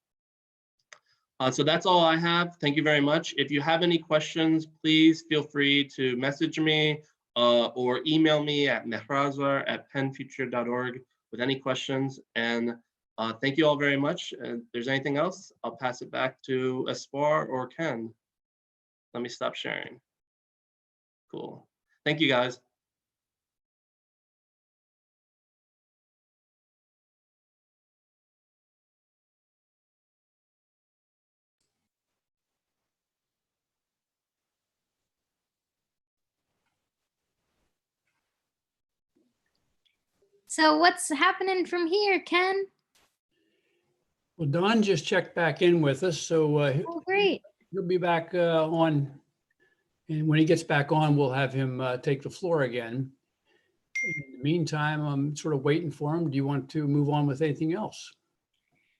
So that's all I have. Thank you very much. If you have any questions, please feel free to message me or email me at mehrazar@pennfuture.org with any questions. And thank you all very much. If there's anything else, I'll pass it back to Espoir or Ken. Let me stop sharing. Cool. Thank you, guys. So what's happening from here, Ken? Well, Don just checked back in with us, so Oh, great. he'll be back on. And when he gets back on, we'll have him take the floor again. In the meantime, I'm sort of waiting for him. Do you want to move on with anything else?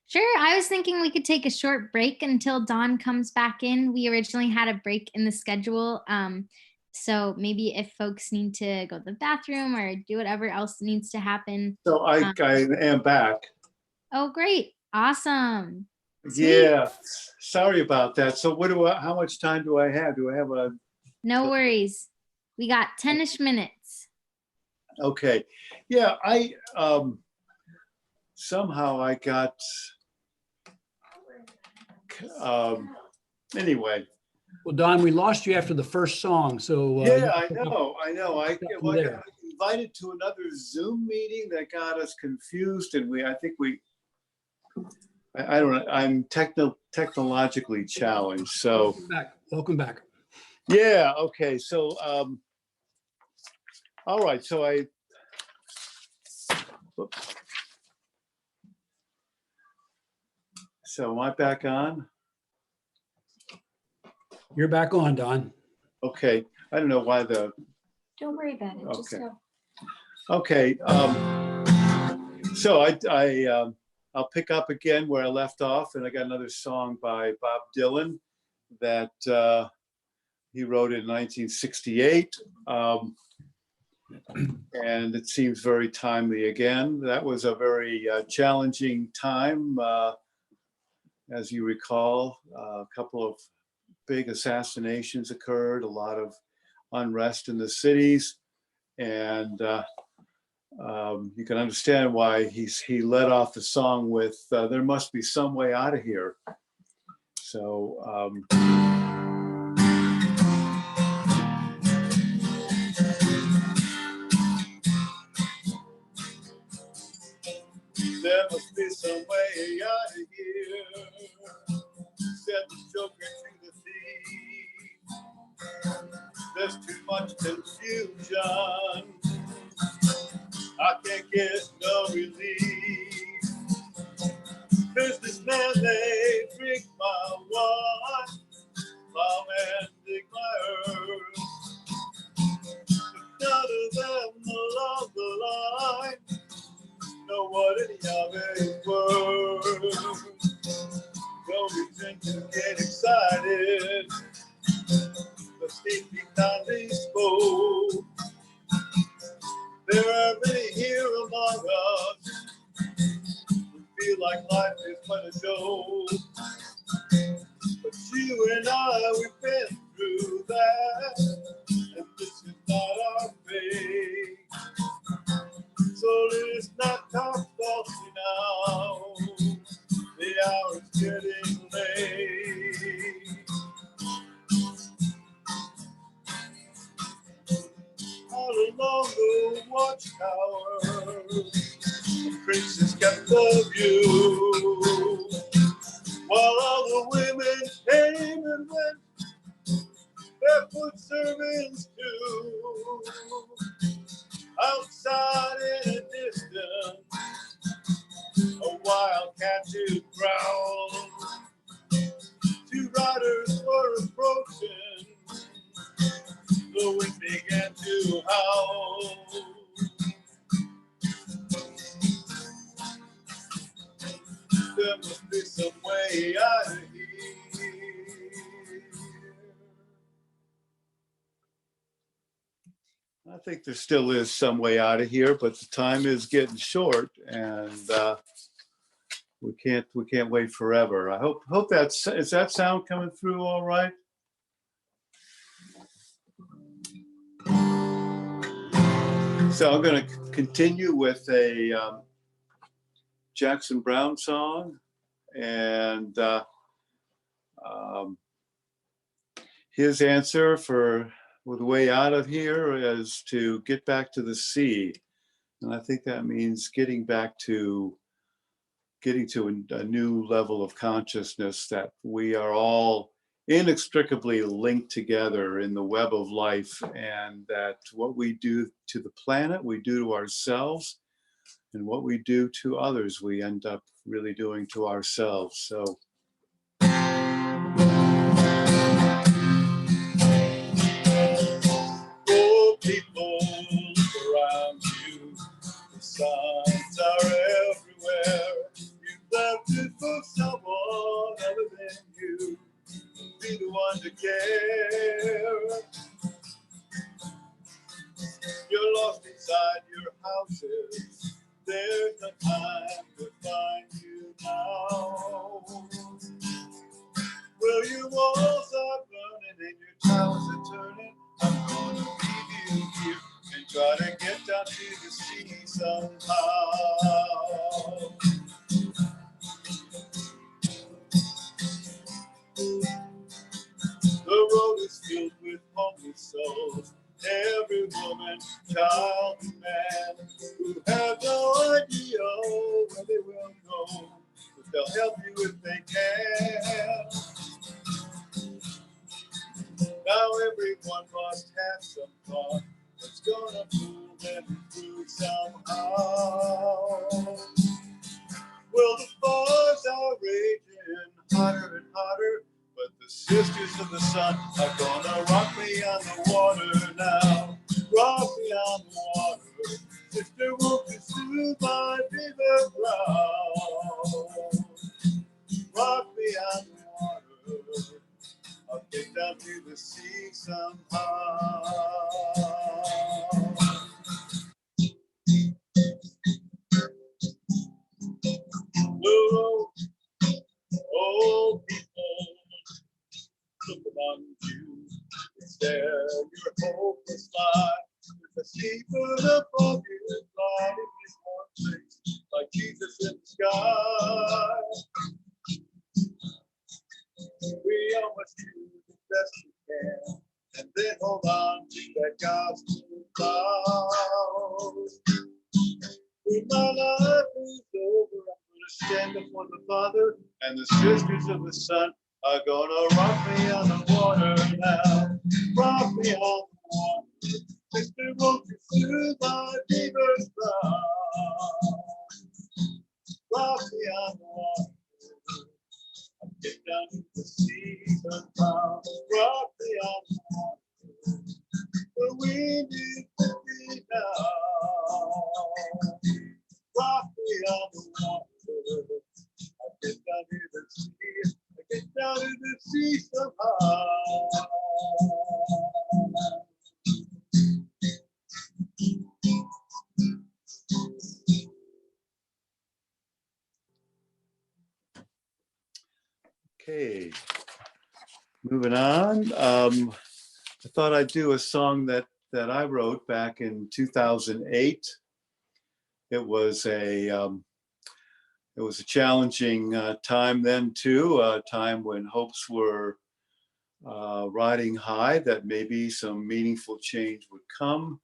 Sure. I was thinking we could take a short break until Dawn comes back in. We originally had a break in the schedule. So maybe if folks need to go to the bathroom or do whatever else needs to happen. So I am back. Oh, great. Awesome. Sweet. Yeah, sorry about that. So how much time do I have? Do I have a? No worries. We got 10-ish minutes. Okay. Yeah, somehow I got, anyway. Well, Don, we lost you after the first song, so. Yeah, I know. I got invited to another Zoom meeting that got us confused, and I don't know, I'm technologically challenged, so. Welcome back. Yeah, okay, so, all right, so so am I back on? You're back on, Don. Okay, I don't know why Don't worry about it. Just Okay. go. Okay, so I'll pick up again where I left off, and I got another song by Bob Dylan that he wrote in 1968. And it seems very timely again. That was a very challenging time. As you recall, a couple of big assassinations occurred, a lot of unrest in the cities, and you can understand why he led off the song with "There must be some way out of here." So there must be some way out of here, said the joker to the thief. There's too much confusion, I can't get no relief. Businessman, they drink my wine, plowman dig my earth. But none of them along the line know what any of it's worth. No reason to get excited, but sleepy kindly spoke. There are many here among us who feel like life is but a joke. But you and I, we've been through that, and this is not our fate. So let's not talk falsely now, the hour is getting late. All along the watchtower, the princess kept the view, while all the women came and went, barefoot servants too. Outside in a distance, a wildcat did growl. Two riders were approaching, the wind began to howl. There must be some way out of here. I think there still is some way out of here, but the time is getting short, and we can't wait forever. I hope is that sound coming through all right? So I'm going to continue with a Jackson Browne song, and his answer for the way out of here is to get back to the sea. And I think that means getting to a new level of consciousness, that we are all inextricably linked together in the web of life, and that what we do to the planet, we do to ourselves, and what we do to others, we end up really doing to ourselves. So people around you, the signs are everywhere. You've left it for someone other than you, be the one to care. You're lost inside your houses, there's no time to find you now. Well, your walls are burning and your towers are turning. I'm gonna leave you here and try to get down to the sea somehow. The road is filled with homeless souls, every woman, child, and man who have no idea where they will go, but they'll help you if they can. Now everyone must have some fun that's gonna pull them through somehow. Well, the fires are raging hotter and hotter, but the sisters of the sun are gonna rock me on the water now. Rock me on the water, sister, won't you soothe my fever ground? your hopeless life. The steeper the fog is light in this one place, like Jesus in the sky. We almost do the best we can, and then hold on to that gospel cloud. When my life is over, I'm gonna stand before the Father, and the sisters of the Son are gonna rock me on the water now. Rock me on the water. Sister, won't you soothe my fever's brow? Rock me on the water. I'll get down to the sea somehow. Rock me on the water. The wind is lifting now. Rock me on the water. I'll get down to the sea. I'll get down to the sea somehow. Okay, moving on. I thought I'd do a song that I wrote back in 2008. It was a challenging time then too, a time when hopes were riding high that maybe some meaningful change would come.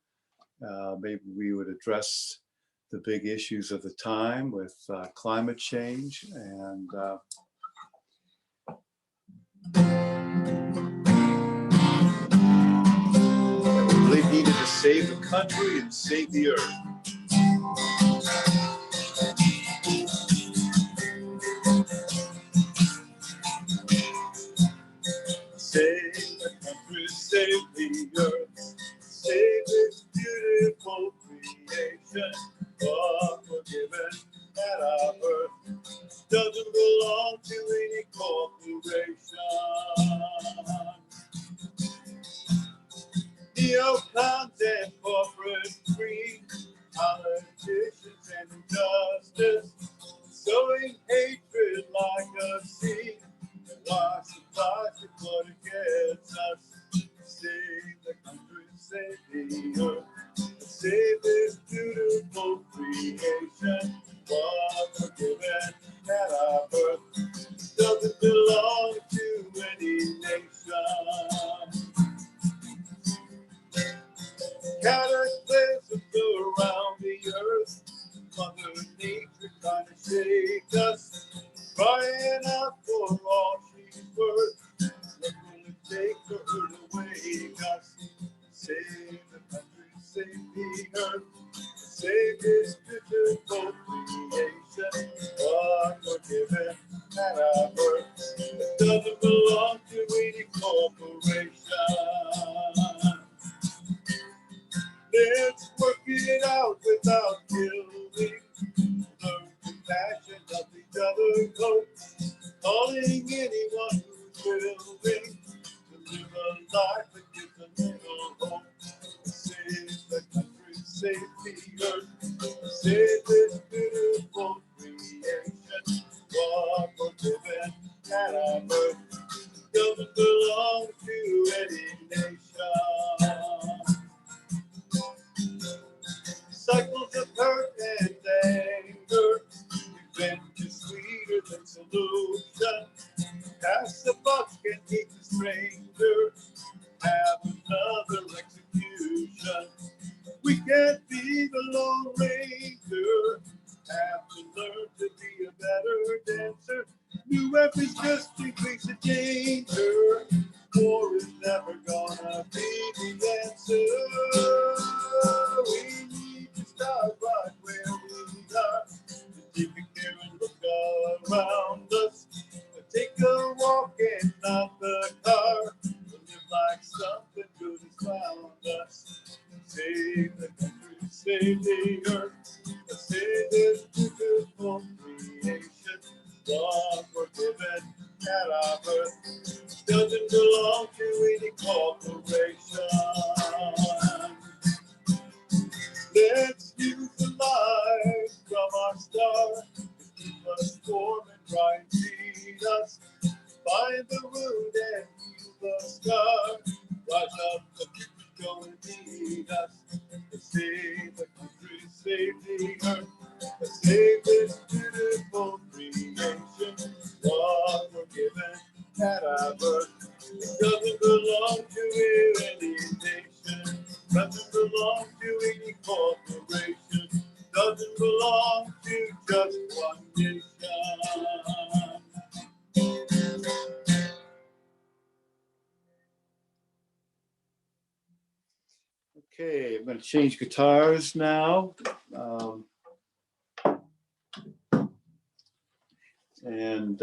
Maybe we would address the big issues of the time with climate change and we really needed to save the country and save the earth. Save the country, save the earth, save this beautiful creation. What we're given at our birth doesn't belong to any corporation. Neocons and corporate greed, politicians and injustice, sowing hatred like a seed. Our supplies is what it gets us. Save the country, save the earth, save this beautiful creation. What we're given at our birth doesn't belong to any nation. Cataclysms around the earth, Mother Nature trying to shake us, crying out for all she's worth. What will it take for her to wake us? Save the country, save the earth, save this beautiful creation. What we're given at our birth, it doesn't belong to any corporation. Let's work it out without killing. Learn compassion, love each other, hope. Calling anyone who's willing to live a life that gives a little hope. Save the country, save the earth, save this beautiful creation. What we're given at our birth doesn't belong to any nation. Cycles of hurt and anger, revenge is sweeter than solution. Pass the buck and meet the stranger, have another execution. We can't be the Lone Ranger, have to learn to be a better dancer. New weapons just increase the danger. War is never gonna be the answer. We need to start right where we are. Take a care and look around us. Take a walk and not the car. Live like something good has found us. Save the country, save the earth, save this beautiful creation. What we're given at our birth doesn't belong to any corporation. Let's use the light from our star to keep us warm and dry and feed us. Find the wound and heal the scar. Rise up the Made this beautiful creation, what we're given at our birth. It doesn't belong to any nation, doesn't belong to any corporation, doesn't belong to just one nation. Okay, I'm going to change guitars now. And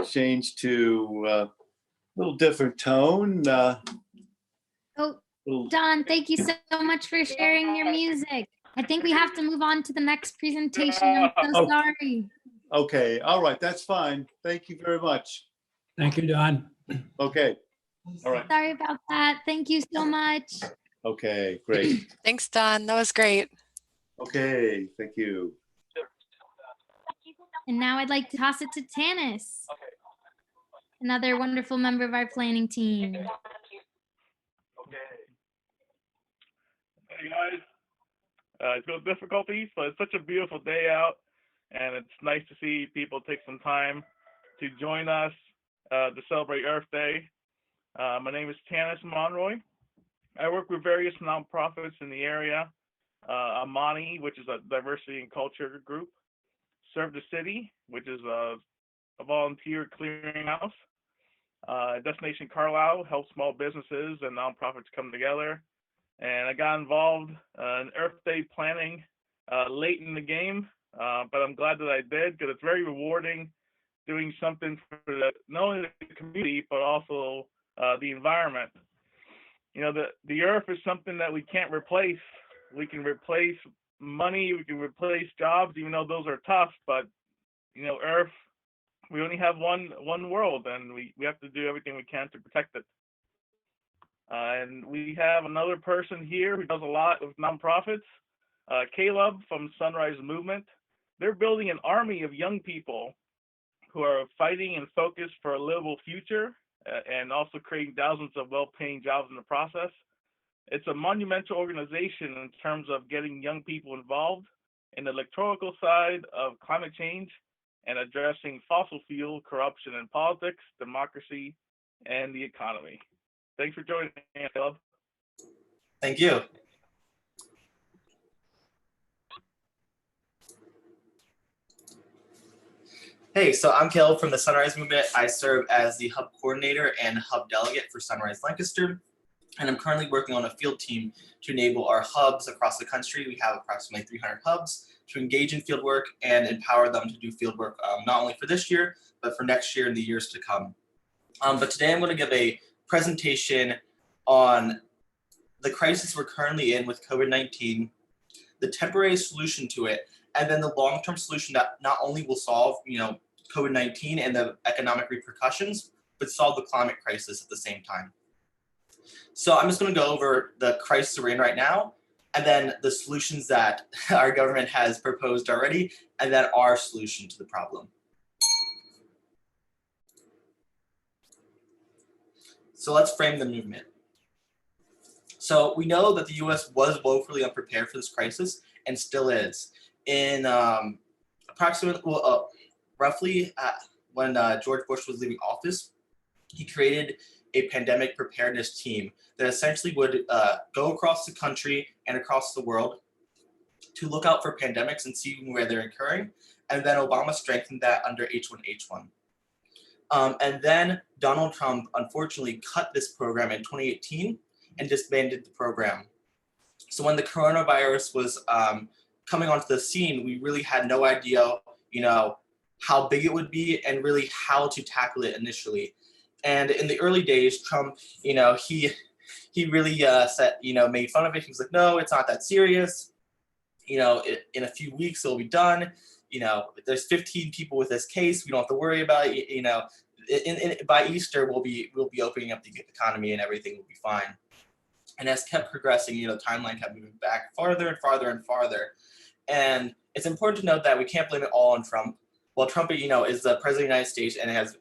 change to a little different tone. Oh, Little- Don, thank you so much for sharing your music. I think we have to move on to the next presentation. I'm so Oh. sorry. Okay, all right, that's fine. Thank you very much. Thank you, Don. Okay, all right, Sorry about that. Thank you so much. okay, great. Thanks, Don. That was great. Okay, thank you. And now I'd like to toss it to Tanis, another wonderful member of our planning team. Hey guys, it's no difficulties, but it's such a beautiful day out, and it's nice to see people take some time to join us to celebrate Earth Day. My name is Tanis Monroy. I work with various nonprofits in the area. Amani, which is a diversity and culture group. Serve the City, which is a volunteer clearinghouse. Destination Carlisle helps small businesses and nonprofits come together. And I got involved in Earth Day planning late in the game, but I'm glad that I did because it's very rewarding doing something for not only the community, but also the environment. You know, the earth is something that we can't replace. We can replace money, we can replace jobs, even though those are tough, but you know, Earth, we only have one world, and we have to do everything we can to protect it. And we have another person here who does a lot with nonprofits, Caleb from Sunrise Movement. They're building an army of young people who are fighting and focused for a livable future, and also creating thousands of well-paying jobs in the process. It's a monumental organization in terms of getting young people involved in the electoral side of climate change and addressing fossil fuel, corruption in politics, democracy, and the economy. Thanks for joining me, Caleb. Thank you. Hey, so I'm Caleb from the Sunrise Movement. I serve as the Hub Coordinator and Hub Delegate for Sunrise Lancaster. And I'm currently working on a field team to enable our hubs across the country. We have approximately 300 hubs to engage in field work and empower them to do field work not only for this year, but for next year and the years to come. But today I'm going to give a presentation on the crisis we're currently in with COVID-19, the temporary solution to it, and then the long-term solution that not only will solve, COVID-19 and the economic repercussions, but solve the climate crisis at the same time. So I'm just going to go over the crisis we're in right now, and then the solutions that our government has proposed already, and then our solution to the problem. So let's frame the movement. So we know that the US was woefully unprepared for this crisis and still is. In roughly when George Bush was leaving office, he created a pandemic preparedness team that essentially would go across the country and across the world to look out for pandemics and see where they're occurring. And then Obama strengthened that under H1H1. And then Donald Trump unfortunately cut this program in 2018 and disbanded the program. So when the coronavirus was coming onto the scene, we really had no idea, how big it would be and really how to tackle it initially. And in the early days, Trump, he really made fun of it. He was like, no, it's not that serious. In a few weeks it'll be done. There's 15 people with this case. We don't have to worry about it. By Easter, we'll be opening up the economy and everything will be fine. And as kept progressing, the timeline kept moving back farther and farther and farther. And it's important to note that we can't blame it all on Trump. Well, Trump, is the president of the United States and has,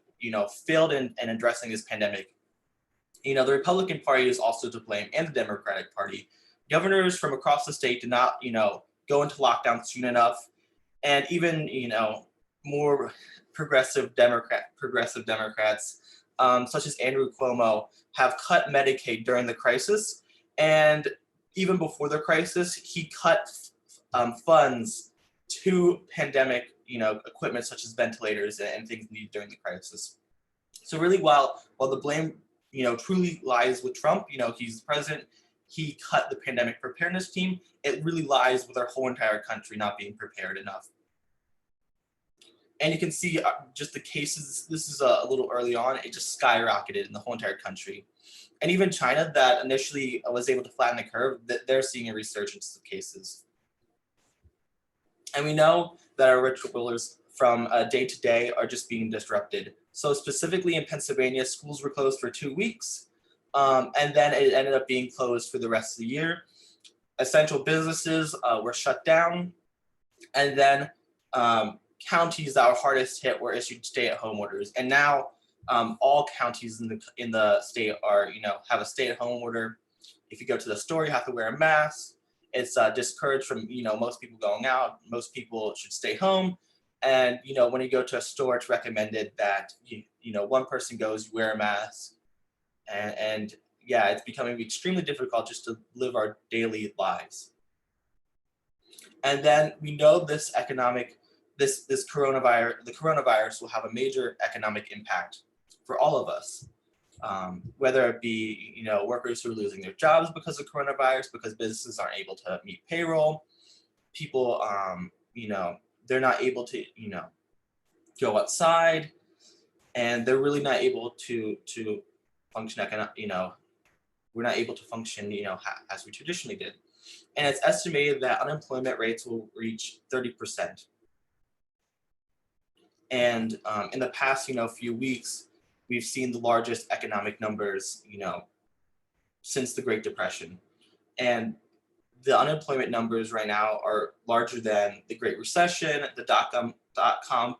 failed in addressing this pandemic. The Republican Party is also to blame, and the Democratic Party. Governors from across the state did not, go into lockdown soon enough. And even, more progressive Democrats, such as Andrew Cuomo, have cut Medicaid during the crisis. And even before the crisis, he cut funds to pandemic, equipment such as ventilators and things needed during the crisis. So really, while the blame, truly lies with Trump, he's the president, he cut the pandemic preparedness team, it really lies with our whole entire country not being prepared enough. And you can see just the cases, this is a little early on, it just skyrocketed in the whole entire country. And even China, that initially was able to flatten the curve, they're seeing a resurgence of cases. And we know that our rituals from day to day are just being disrupted. So specifically in Pennsylvania, schools were closed for 2 weeks, and then it ended up being closed for the rest of the year. Essential businesses were shut down, and then counties that were hardest hit were issued stay-at-home orders. And now all counties in the state are, have a stay-at-home order. If you go to the store, you have to wear a mask. It's discouraged from, most people going out. Most people should stay home. And, when you go to a store, it's recommended that, one person goes, you wear a mask. And yeah, it's becoming extremely difficult just to live our daily lives. And then we know this coronavirus will have a major economic impact for all of us. Whether it be, workers who are losing their jobs because of coronavirus, because businesses aren't able to meet payroll, people, they're not able to, go outside, and they're really not able to function, we're not able to function, as we traditionally did. And it's estimated that unemployment rates will reach 30%. And in the past, few weeks, we've seen the largest economic numbers, since the Great Depression. And the unemployment numbers right now are larger than the Great Recession, the dot-com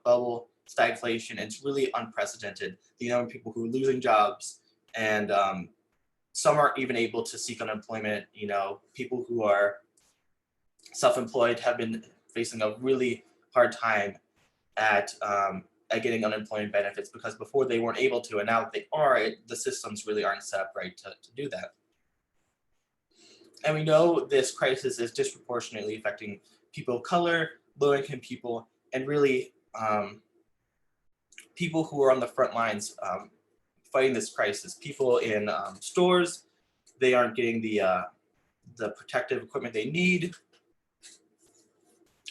bubble, stagflation. It's really unprecedented. The number of people who are losing jobs, and some aren't even able to seek unemployment. People who are self-employed have been facing a really hard time at getting unemployment benefits, because before they weren't able to, and now that they are, the systems really aren't set up right to do that. And we know this crisis is disproportionately affecting people of color, low-income people, and really people who are on the front lines fighting this crisis. People in stores, they aren't getting the protective equipment they need.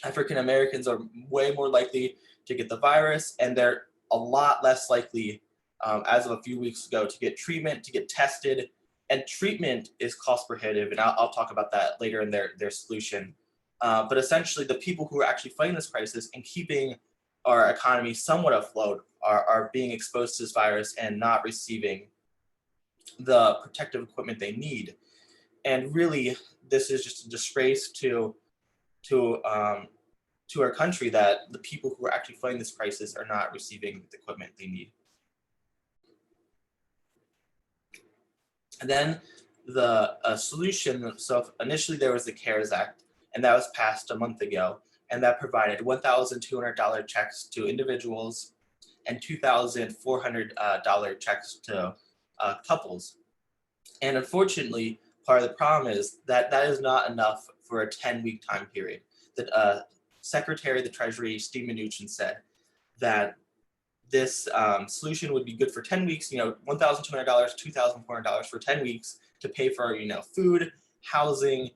African Americans are way more likely to get the virus, and they're a lot less likely, as of a few weeks ago, to get treatment, to get tested. And treatment is cost prohibitive, and I'll talk about that later in their solution. But essentially, the people who are actually fighting this crisis and keeping our economy somewhat afloat are being exposed to this virus and not receiving the protective equipment they need. And really, this is just a disgrace to our country that the people who are actually fighting this crisis are not receiving the equipment they need. And then the solution, so initially there was the CARES Act, and that was passed a month ago, and that provided $1,200 checks to individuals and $2,400 checks to couples. And unfortunately, part of the problem is that that is not enough for a 10-week time period. The Secretary of the Treasury, Steve Mnuchin, said that this solution would be good for 10 weeks, $1,200, $2,400 for 10 weeks to pay for, food, housing,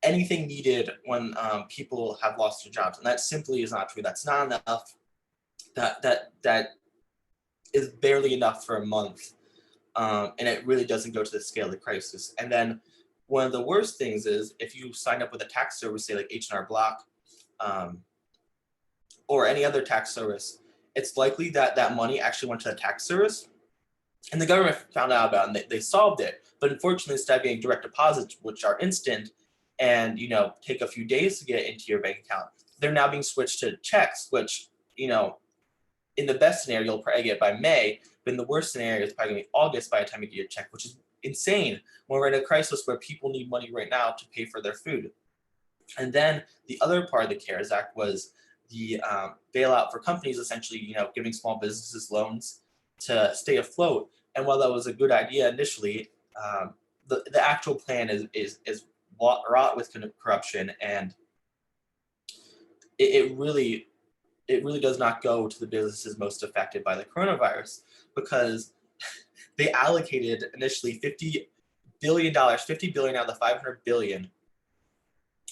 anything needed when people have lost their jobs. And that simply is not true. That's not enough. That is barely enough for a month. And it really doesn't go to the scale of the crisis. And then one of the worst things is if you sign up with a tax service, say like H&R Block, or any other tax service, it's likely that that money actually went to the tax service, and the government found out about it and they solved it. But unfortunately, instead of getting direct deposits, which are instant and take a few days to get into your bank account, they're now being switched to checks, which in the best scenario you'll probably get by May, but in the worst scenario it's probably gonna be August by the time you get your check, which is insane when we're in a crisis where people need money right now to pay for their food. And then the other part of the CARES Act was the bailout for companies, essentially, giving small businesses loans to stay afloat. And while that was a good idea initially, the actual plan is wrought with corruption, and it really does not go to the businesses most affected by the coronavirus, because they allocated initially $50 billion out of the $500 billion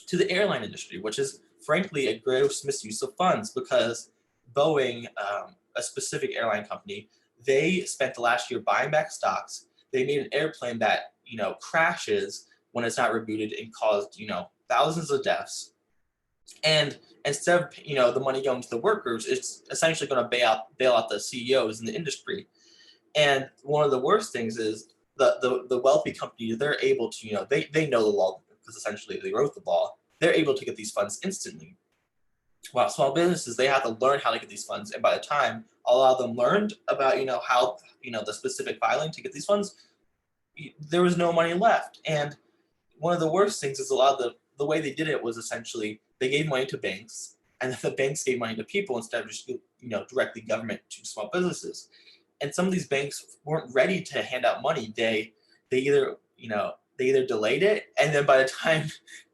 to the airline industry, which is frankly a gross misuse of funds, because Boeing, a specific airline company, they spent the last year buying back stocks. They made an airplane that, crashes when it's not rebooted and caused, thousands of deaths. And instead of, the money going to the workers, it's essentially going to bail out the CEOs in the industry. And one of the worst things is the wealthy companies, they're able to, they know the law, because essentially they wrote the law. They're able to get these funds instantly. While small businesses, they have to learn how to get these funds. And by the time a lot of them learned about, how, the specific filing to get these funds, there was no money left. And one of the worst things is a lot of the way they did it was essentially they gave money to banks, and then the banks gave money to people instead of just, directly government to small businesses. And some of these banks weren't ready to hand out money. They either delayed it, and then by the time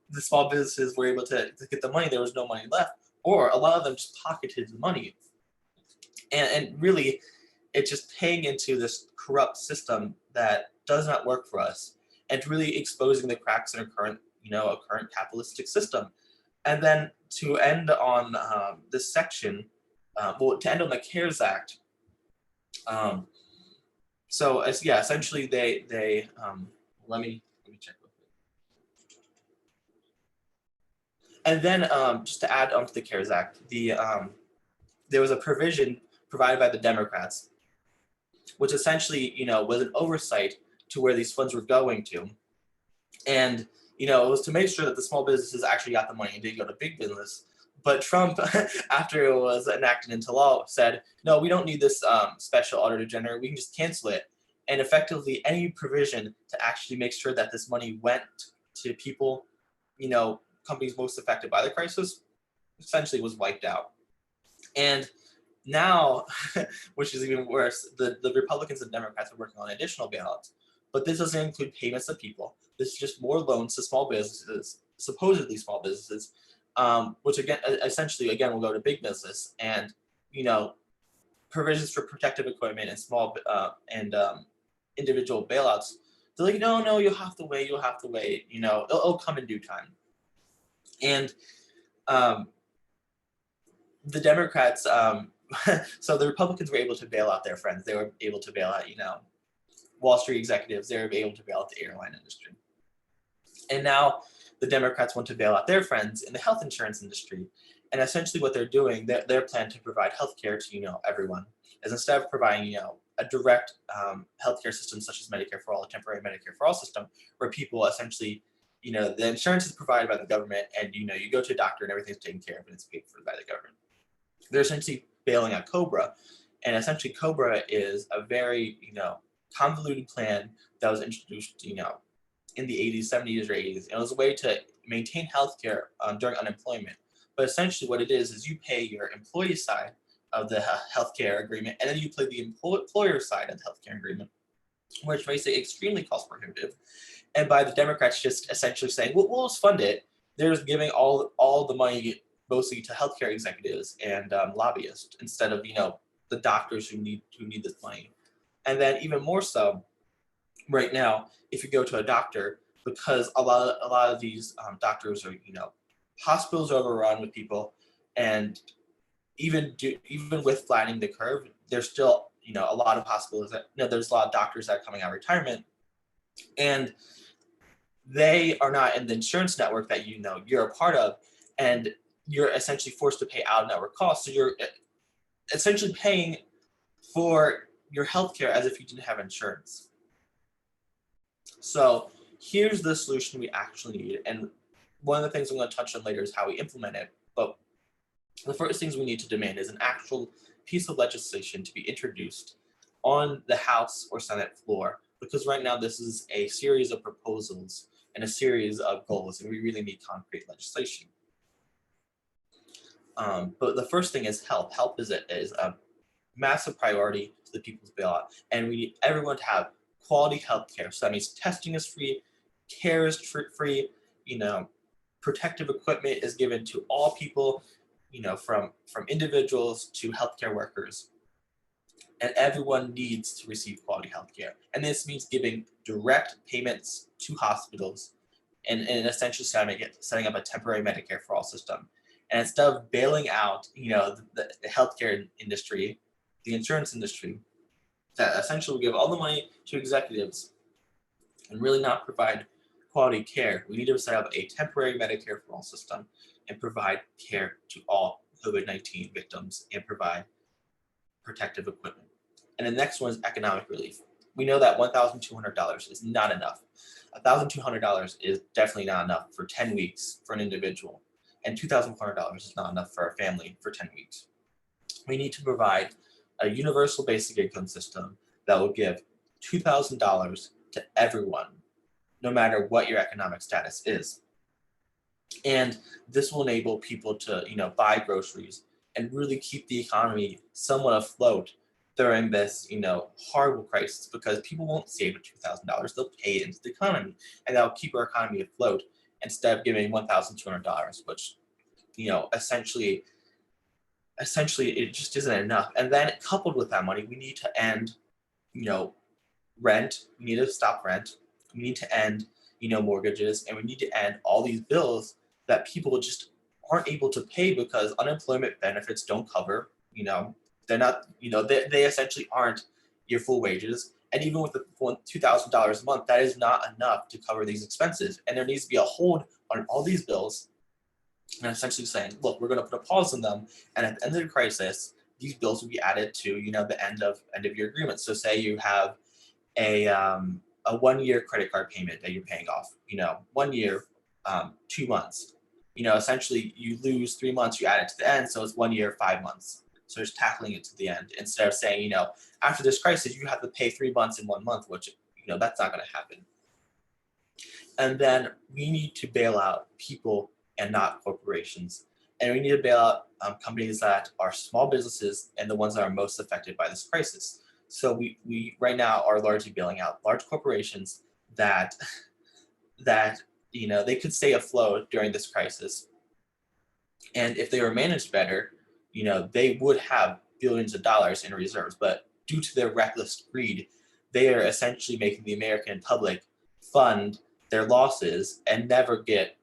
the small businesses were able to get the money, there was no money left, or a lot of them just pocketed the money. And really, it's just paying into this corrupt system that does not work for us, and really exposing the cracks in a current capitalistic system. And then to end on this section, to end on the CARES Act. Essentially they let me check real quick. And then just to add on to the CARES Act, there was a provision provided by the Democrats, which essentially, was an oversight to where these funds were going to. And, it was to make sure that the small businesses actually got the money and didn't go to big business. But Trump, after it was enacted into law, said, no, we don't need this special auditor general. We can just cancel it. And effectively, any provision to actually make sure that this money went to people, companies most affected by the crisis, essentially was wiped out. And now, which is even worse, the Republicans and Democrats are working on additional bailouts. But this doesn't include payments to people. This is just more loans to small businesses, supposedly small businesses, which essentially will go to big business, and provisions for protective equipment and small individual bailouts. They're like, no, you'll have to wait. It'll come in due time. And the Democrats, so the Republicans were able to bail out their friends. They were able to bail out, Wall Street executives. They were able to bail out the airline industry. And now the Democrats want to bail out their friends in the health insurance industry. And essentially what they're doing, their plan to provide healthcare to, everyone, is instead of providing, a direct healthcare system such as Medicare for All, a temporary Medicare for All system, where people essentially, the insurance is provided by the government, and, you go to a doctor and everything's taken care of and it's paid for by the government. They're essentially bailing out COBRA. And essentially COBRA is a very, convoluted plan that was introduced, in the 80s, 70s, or 80s. And it was a way to maintain healthcare during unemployment. But essentially what it is you pay your employee side of the healthcare agreement, and then you pay the employer side of the healthcare agreement, which makes it extremely cost prohibitive. And by the Democrats just essentially saying, well, we'll just fund it, they're just giving all the money mostly to healthcare executives and lobbyists, instead of, the doctors who need this money. And then even more so, right now, if you go to a doctor, because a lot of these doctors are, hospitals are overrun with people, and even with flattening the curve, there's still, a lot of hospitals that, there's a lot of doctors that are coming out of retirement, and they are not in the insurance network that you're a part of, and you're essentially forced to pay out-of-network costs. So you're essentially paying for your healthcare as if you didn't have insurance. So here's the solution we actually need. And one of the things I'm going to touch on later is how we implement it. But the first things we need to demand is an actual piece of legislation to be introduced on the House or Senate floor, because right now this is a series of proposals and a series of goals, and we really need concrete legislation. But the first thing is health. Health is a massive priority to the people's bailout, and we need everyone to have quality health care. So that means testing is free, care is free, protective equipment is given to all people, from individuals to healthcare workers. And everyone needs to receive quality healthcare. And this means giving direct payments to hospitals and essentially setting up a temporary Medicare for all system. And instead of bailing out, the healthcare industry, the insurance industry, that essentially will give all the money to executives and really not provide quality care, we need to set up a temporary Medicare for all system and provide care to all COVID-19 victims and provide protective equipment. And the next one is economic relief. We know that $1,200 is not enough. $1,200 is definitely not enough for 10 weeks for an individual, and $2,400 is not enough for a family for 10 weeks. We need to provide a universal basic income system that will give $2,000 to everyone, no matter what your economic status is. And this will enable people to, buy groceries and really keep the economy somewhat afloat during this, horrible crisis, because people won't save $2,000, they'll pay it into the economy, and that'll keep our economy afloat instead of giving $1,200, which, essentially it just isn't enough. And then coupled with that money, we need to end, rent, we need to stop rent, we need to end, mortgages, and we need to end all these bills that people just aren't able to pay because unemployment benefits don't cover, they're not, they essentially aren't your full wages. And even with the $2,000 a month, that is not enough to cover these expenses. And there needs to be a hold on all these bills and essentially saying, look, we're going to put a pause on them. And at the end of the crisis, these bills will be added to, the end of your agreement. So say you have a 1-year credit card payment that you're paying off, 1 year, 2 months, essentially you lose 3 months, you add it to the end. So it's 1 year, 5 months. So just tackling it to the end instead of saying, after this crisis, you have to pay 3 months in 1 month, which, that's not going to happen. And then we need to bail out people and not corporations. And we need to bail out companies that are small businesses and the ones that are most affected by this crisis. So we right now are largely bailing out large corporations that they could stay afloat during this crisis. And if they were managed better, they would have billions of dollars in reserves, but due to their reckless greed, they are essentially making the American public fund their losses and never get,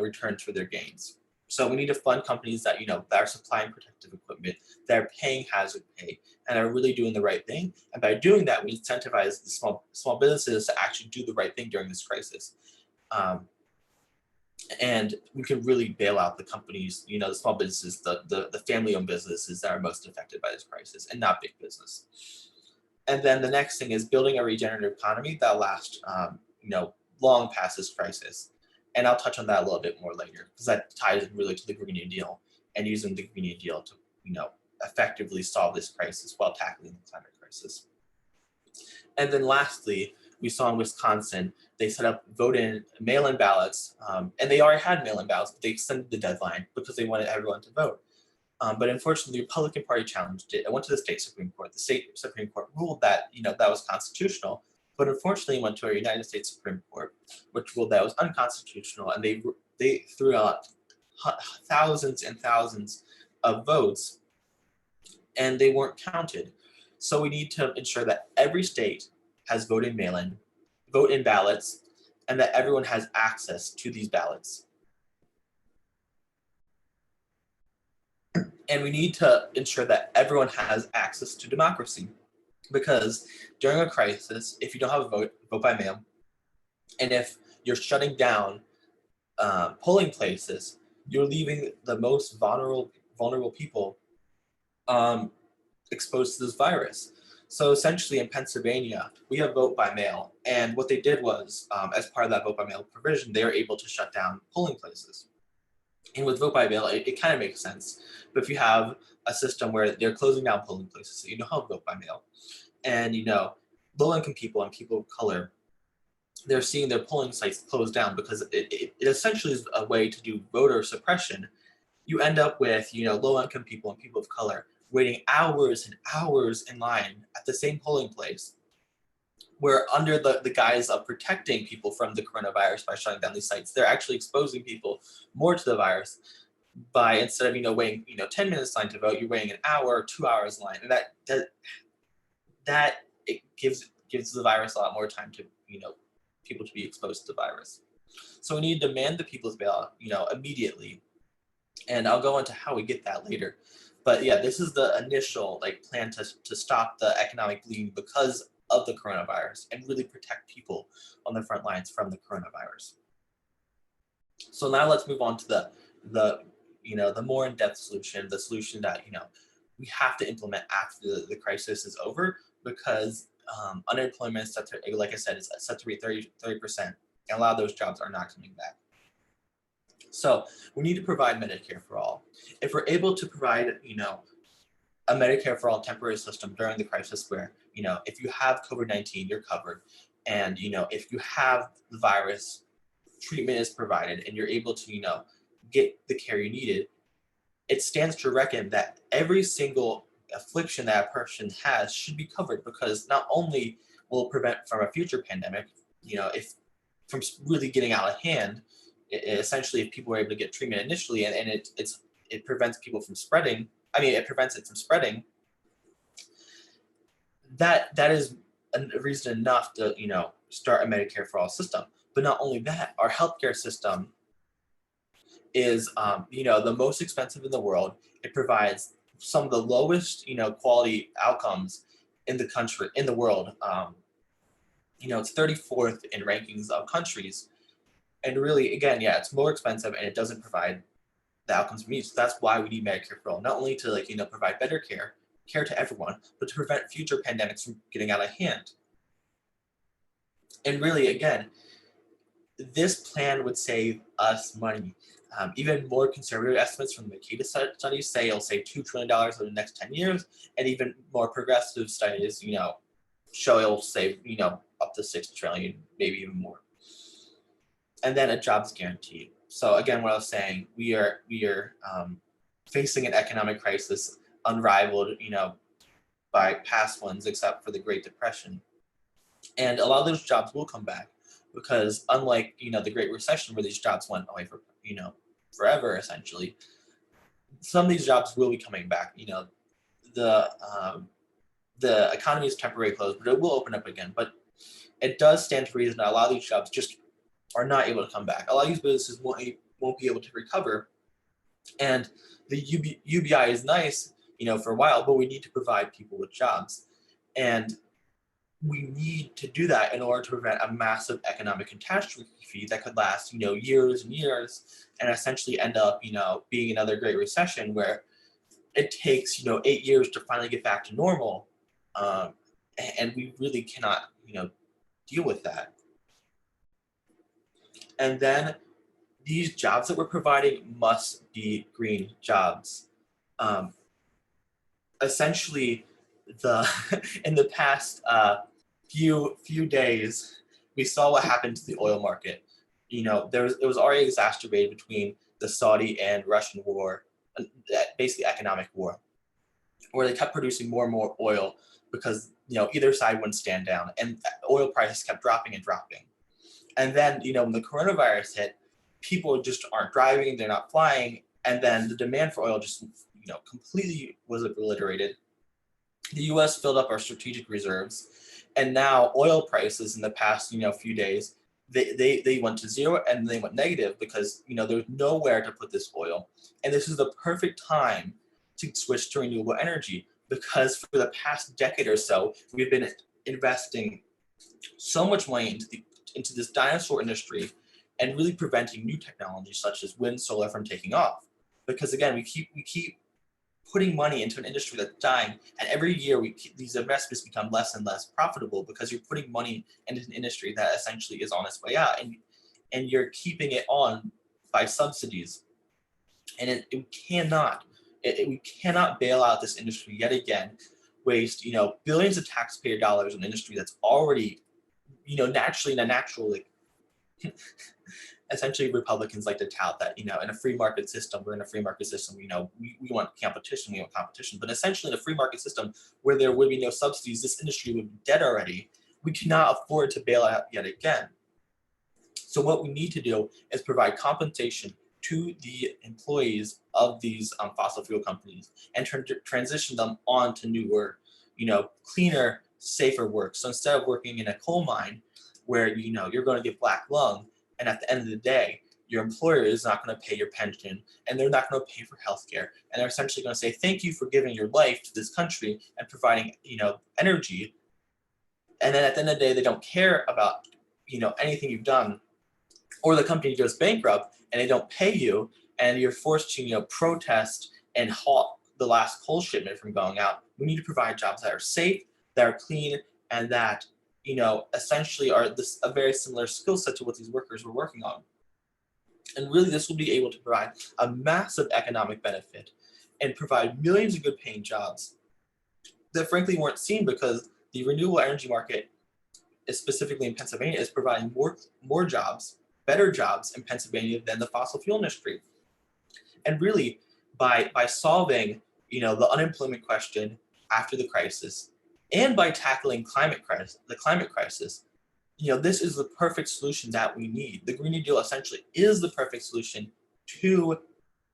returns for their gains. So we need to fund companies that, that are supplying protective equipment, that are paying hazard pay, and are really doing the right thing. And by doing that, we incentivize the small businesses to actually do the right thing during this crisis. And we can really bail out the companies, the small businesses, the family-owned businesses that are most affected by this crisis, and not big business. And then the next thing is building a regenerative economy that lasts, long past this crisis. And I'll touch on that a little bit more later, because that ties in really to the Green New Deal and using the Green New Deal to, effectively solve this crisis while tackling the climate crisis. And then lastly, we saw in Wisconsin, they set up mail-in ballots, and they already had mail-in ballots, but they extended the deadline because they wanted everyone to vote. But unfortunately, the Republican Party challenged it. It went to the state Supreme Court. The state Supreme Court ruled that, that was constitutional, but unfortunately went to our United States Supreme Court, which ruled that it was unconstitutional, and they threw out thousands and thousands of votes, and they weren't counted. So we need to ensure that every state has vote-in ballots, and that everyone has access to these ballots. And we need to ensure that everyone has access to democracy, because during a crisis, if you don't have a vote by mail, and if you're shutting down polling places, you're leaving the most vulnerable people exposed to this virus. So essentially in Pennsylvania, we have vote by mail. And what they did was, as part of that vote by mail provision, they were able to shut down polling places. And with vote by mail, it kind of makes sense. But if you have a system where they're closing down polling places, so you don't have vote by mail, and low-income people and people of color they're seeing their polling sites closed down because it essentially is a way to do voter suppression. You end up with, you know, low-income people and people of color waiting hours and hours in line at the same polling place, where under the guise of protecting people from the coronavirus by shutting down these sites, they're actually exposing people more to the virus by, instead of, you know, waiting, you know, 10 minutes line to vote, you're waiting an hour or 2 hours in line. And that it gives the virus a lot more time to, you know, people to be exposed to the virus. So we need to demand the people's bailout, you know, immediately. And I'll go into how we get that later. But yeah, this is the initial like plan to stop the economic bleeding because of the coronavirus and really protect people on the front lines from the coronavirus. So now let's move on to the you know, the more in-depth solution, the solution that, you know, we have to implement after the crisis is over, because unemployment is set to, like I said, is set to be 30%, and a lot of those jobs are not coming back. So we need to provide Medicare for all. If we're able to provide, you know, a Medicare for all temporary system during the crisis where, you know, if you have COVID-19, you're covered. And, you know, if you have the virus, treatment is provided and you're able to, you know, get the care you needed, it stands to reckon that every single affliction that a person has should be covered, because not only will it prevent from a future pandemic, you know, if from really getting out of hand, essentially if people are able to get treatment initially and it prevents people from spreading, I mean, it prevents it from spreading, that is a reason enough to, you know, start a Medicare for all system. But not only that, our healthcare system is, you know, the most expensive in the world. It provides some of the lowest, you know, quality outcomes in the country, in the world. You know, it's 34th in rankings of countries. And really, again, yeah, it's more expensive and it doesn't provide the outcomes we need. So that's why we need Medicare for all, not only to, like, you know, provide better care to everyone, but to prevent future pandemics from getting out of hand. And really, again, this plan would save us money. Even more conservative estimates from the Mercatus studies say it'll save $2 trillion over the next 10 years, and even more progressive studies, you know, show it'll save, you know, up to $6 trillion, maybe even more. And then a jobs guarantee. So again, what I was saying, we are facing an economic crisis unrivaled, you know, by past ones, except for the Great Depression. And a lot of those jobs will come back, because unlike, you know, the Great Recession where these jobs went away for, you know, forever essentially, some of these jobs will be coming back. You know, the economy is temporarily closed, but it will open up again. But it does stand to reason that a lot of these jobs just are not able to come back. A lot of these businesses won't be able to recover. And the UBI is nice, you know, for a while, but we need to provide people with jobs. And we need to do that in order to prevent a massive economic catastrophe that could last, you know, years and years, and essentially end up, you know, being another Great Recession where it takes, you know, 8 years to finally get back to normal. And we really cannot, you know, deal with that. And then these jobs that we're providing must be green jobs. Essentially, in the past few days, we saw what happened to the oil market. You know, it was already exacerbated between the Saudi and Russian war, basically economic war, where they kept producing more and more oil because, you know, either side wouldn't stand down, and oil prices kept dropping and dropping. And then, you know, when the coronavirus hit, people just aren't driving, they're not flying, and then the demand for oil just, you know, completely was obliterated. The U.S. filled up our strategic reserves, and now oil prices in the past, you know, few days, they went to zero and they went negative because, you know, there's nowhere to put this oil. And this is the perfect time to switch to renewable energy, because for the past decade or so, we've been investing so much money into this dinosaur industry and really preventing new technologies such as wind, solar from taking off. Because again, we keep putting money into an industry that's dying, and every year these investments become less and less profitable because you're putting money into an industry that essentially is on its way out, and you're keeping it on by subsidies. And we cannot bail out this industry yet again, waste, you know, billions of taxpayer dollars in an industry that's already, naturally in a natural, like, essentially Republicans like to tout that, in a free market system, we're in a free market system, we want competition, but essentially in a free market system where there would be no subsidies, this industry would be dead already. We cannot afford to bail out yet again. So what we need to do is provide compensation to the employees of these fossil fuel companies and transition them on to newer, cleaner, safer work. So instead of working in a coal mine where, you're going to get black lung, and at the end of the day, your employer is not going to pay your pension, and they're not going to pay for healthcare, and they're essentially going to say, thank you for giving your life to this country and providing, energy. And then at the end of the day, they don't care about, anything you've done, or the company goes bankrupt and they don't pay you, and you're forced to, protest and halt the last coal shipment from going out. We need to provide jobs that are safe, that are clean, and that, essentially are a very similar skill set to what these workers were working on. And really, this will be able to provide a massive economic benefit and provide millions of good paying jobs that frankly weren't seen because the renewable energy market, specifically in Pennsylvania, is providing more jobs, better jobs in Pennsylvania than the fossil fuel industry. And really, by solving, the unemployment question after the crisis, and by tackling the climate crisis, this is the perfect solution that we need. The Green New Deal essentially is the perfect solution to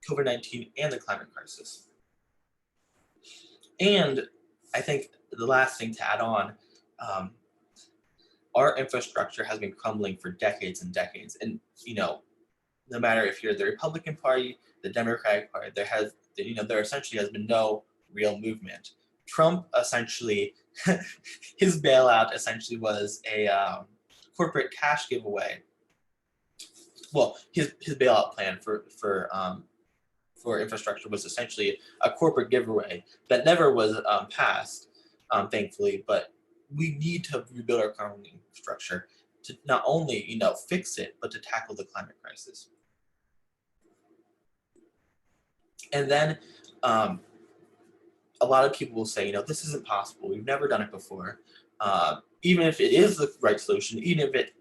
COVID-19 and the climate crisis. And I think the last thing to add on, our infrastructure has been crumbling for decades and decades. And, no matter if you're the Republican Party, the Democratic Party, there essentially has been no real movement. Trump essentially, his bailout essentially was a corporate cash giveaway. Well, his bailout plan for infrastructure was essentially a corporate giveaway that never was passed, thankfully. But we need to rebuild our current infrastructure to not only fix it, but to tackle the climate crisis. And then a lot of people will say, this isn't possible. We've never done it before. Even if it is the right solution, even if it,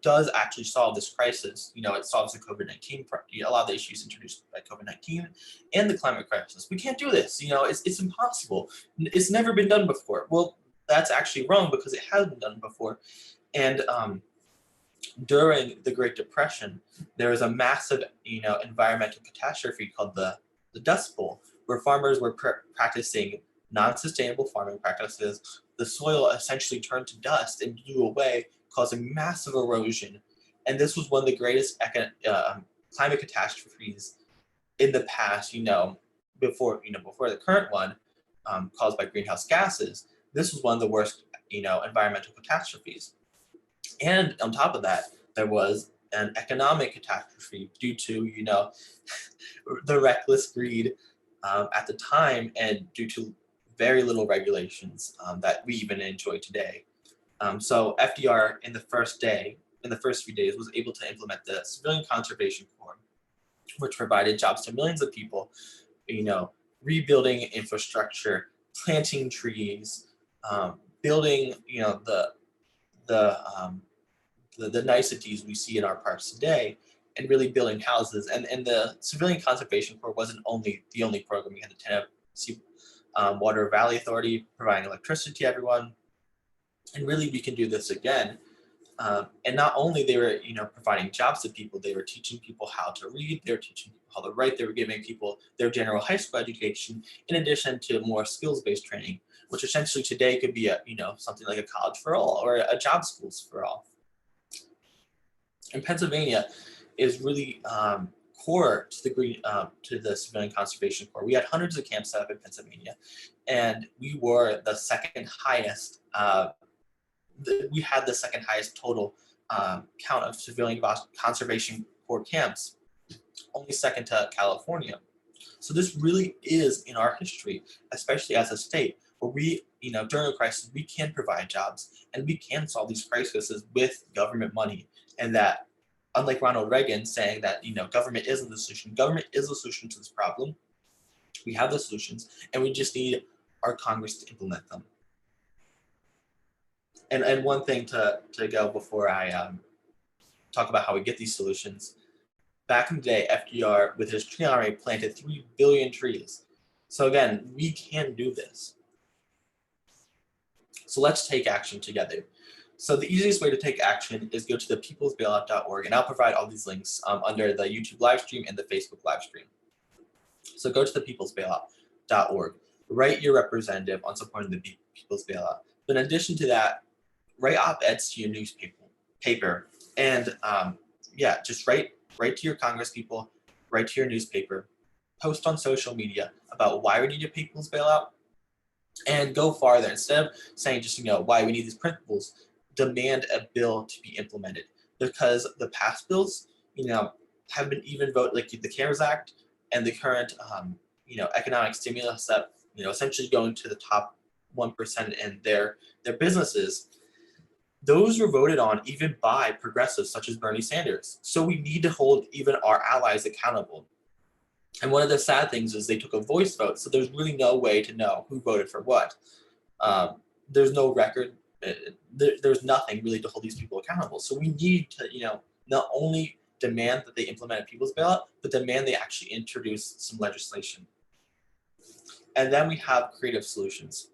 does actually solve this crisis, it solves the COVID-19, a lot of the issues introduced by COVID-19 and the climate crisis. We can't do this. It's impossible. It's never been done before. Well, that's actually wrong because it has been done before. And during the Great Depression, there was a massive, environmental catastrophe called the Dust Bowl, where farmers were practicing non-sustainable farming practices. The soil essentially turned to dust and blew away, causing massive erosion. And this was one of the greatest climate catastrophes in the past, before the current one, caused by greenhouse gases. This was one of the worst, environmental catastrophes. And on top of that, there was an economic catastrophe due to, the reckless greed at the time, and due to very little regulations that we even enjoy today. So FDR in the first few days was able to implement the Civilian Conservation Corps, which provided jobs to millions of people, rebuilding infrastructure, planting trees, building, the niceties we see in our parks today, and really building houses. And the Civilian Conservation Corps wasn't the only program. We had the Tennessee Water Valley Authority providing electricity to everyone. And really, we can do this again. And not only they were, providing jobs to people, they were teaching people how to read, they were teaching people how to write, they were giving people their general high school education, in addition to more skills-based training, which essentially today could be something like a college for all or a job schools for all. And Pennsylvania is really core to the Civilian Conservation Corps. We had hundreds of camps set up in Pennsylvania, and we were the second highest. We had the second highest total count of Civilian Conservation Corps camps, only second to California. So this really is in our history, especially as a state, where we, during a crisis, we can provide jobs and we can solve these crises with government money. And that, unlike Ronald Reagan saying that, government isn't the solution, government is the solution to this problem. We have the solutions, and we just need our Congress to implement them. And one thing to go before I talk about how we get these solutions. Back in the day, FDR, with his tree army, planted 3 billion trees. So again, we can do this. So let's take action together. So the easiest way to take action is go to the peoplesbailout.org, and I'll provide all these links under the YouTube live stream and the Facebook live stream. So go to the peoplesbailout.org, write your representative on supporting the People's Bailout. But in addition to that, write op-eds to your newspaper, and yeah, just write to your Congress people, write to your newspaper, post on social media about why we need a People's Bailout, and go farther. Instead of saying just, why we need these principles, demand a bill to be implemented, because the past bills, have been even voted, like the CARES Act and the current, economic stimulus that, essentially going to the top 1% in their businesses. Those were voted on even by progressives such as Bernie Sanders. So we need to hold even our allies accountable. And one of the sad things is they took a voice vote, so there's really no way to know who voted for what. There's no record. There's nothing really to hold these people accountable. So we need to, not only demand that they implement a People's Bailout, but demand they actually introduce some legislation. And then we have creative solutions.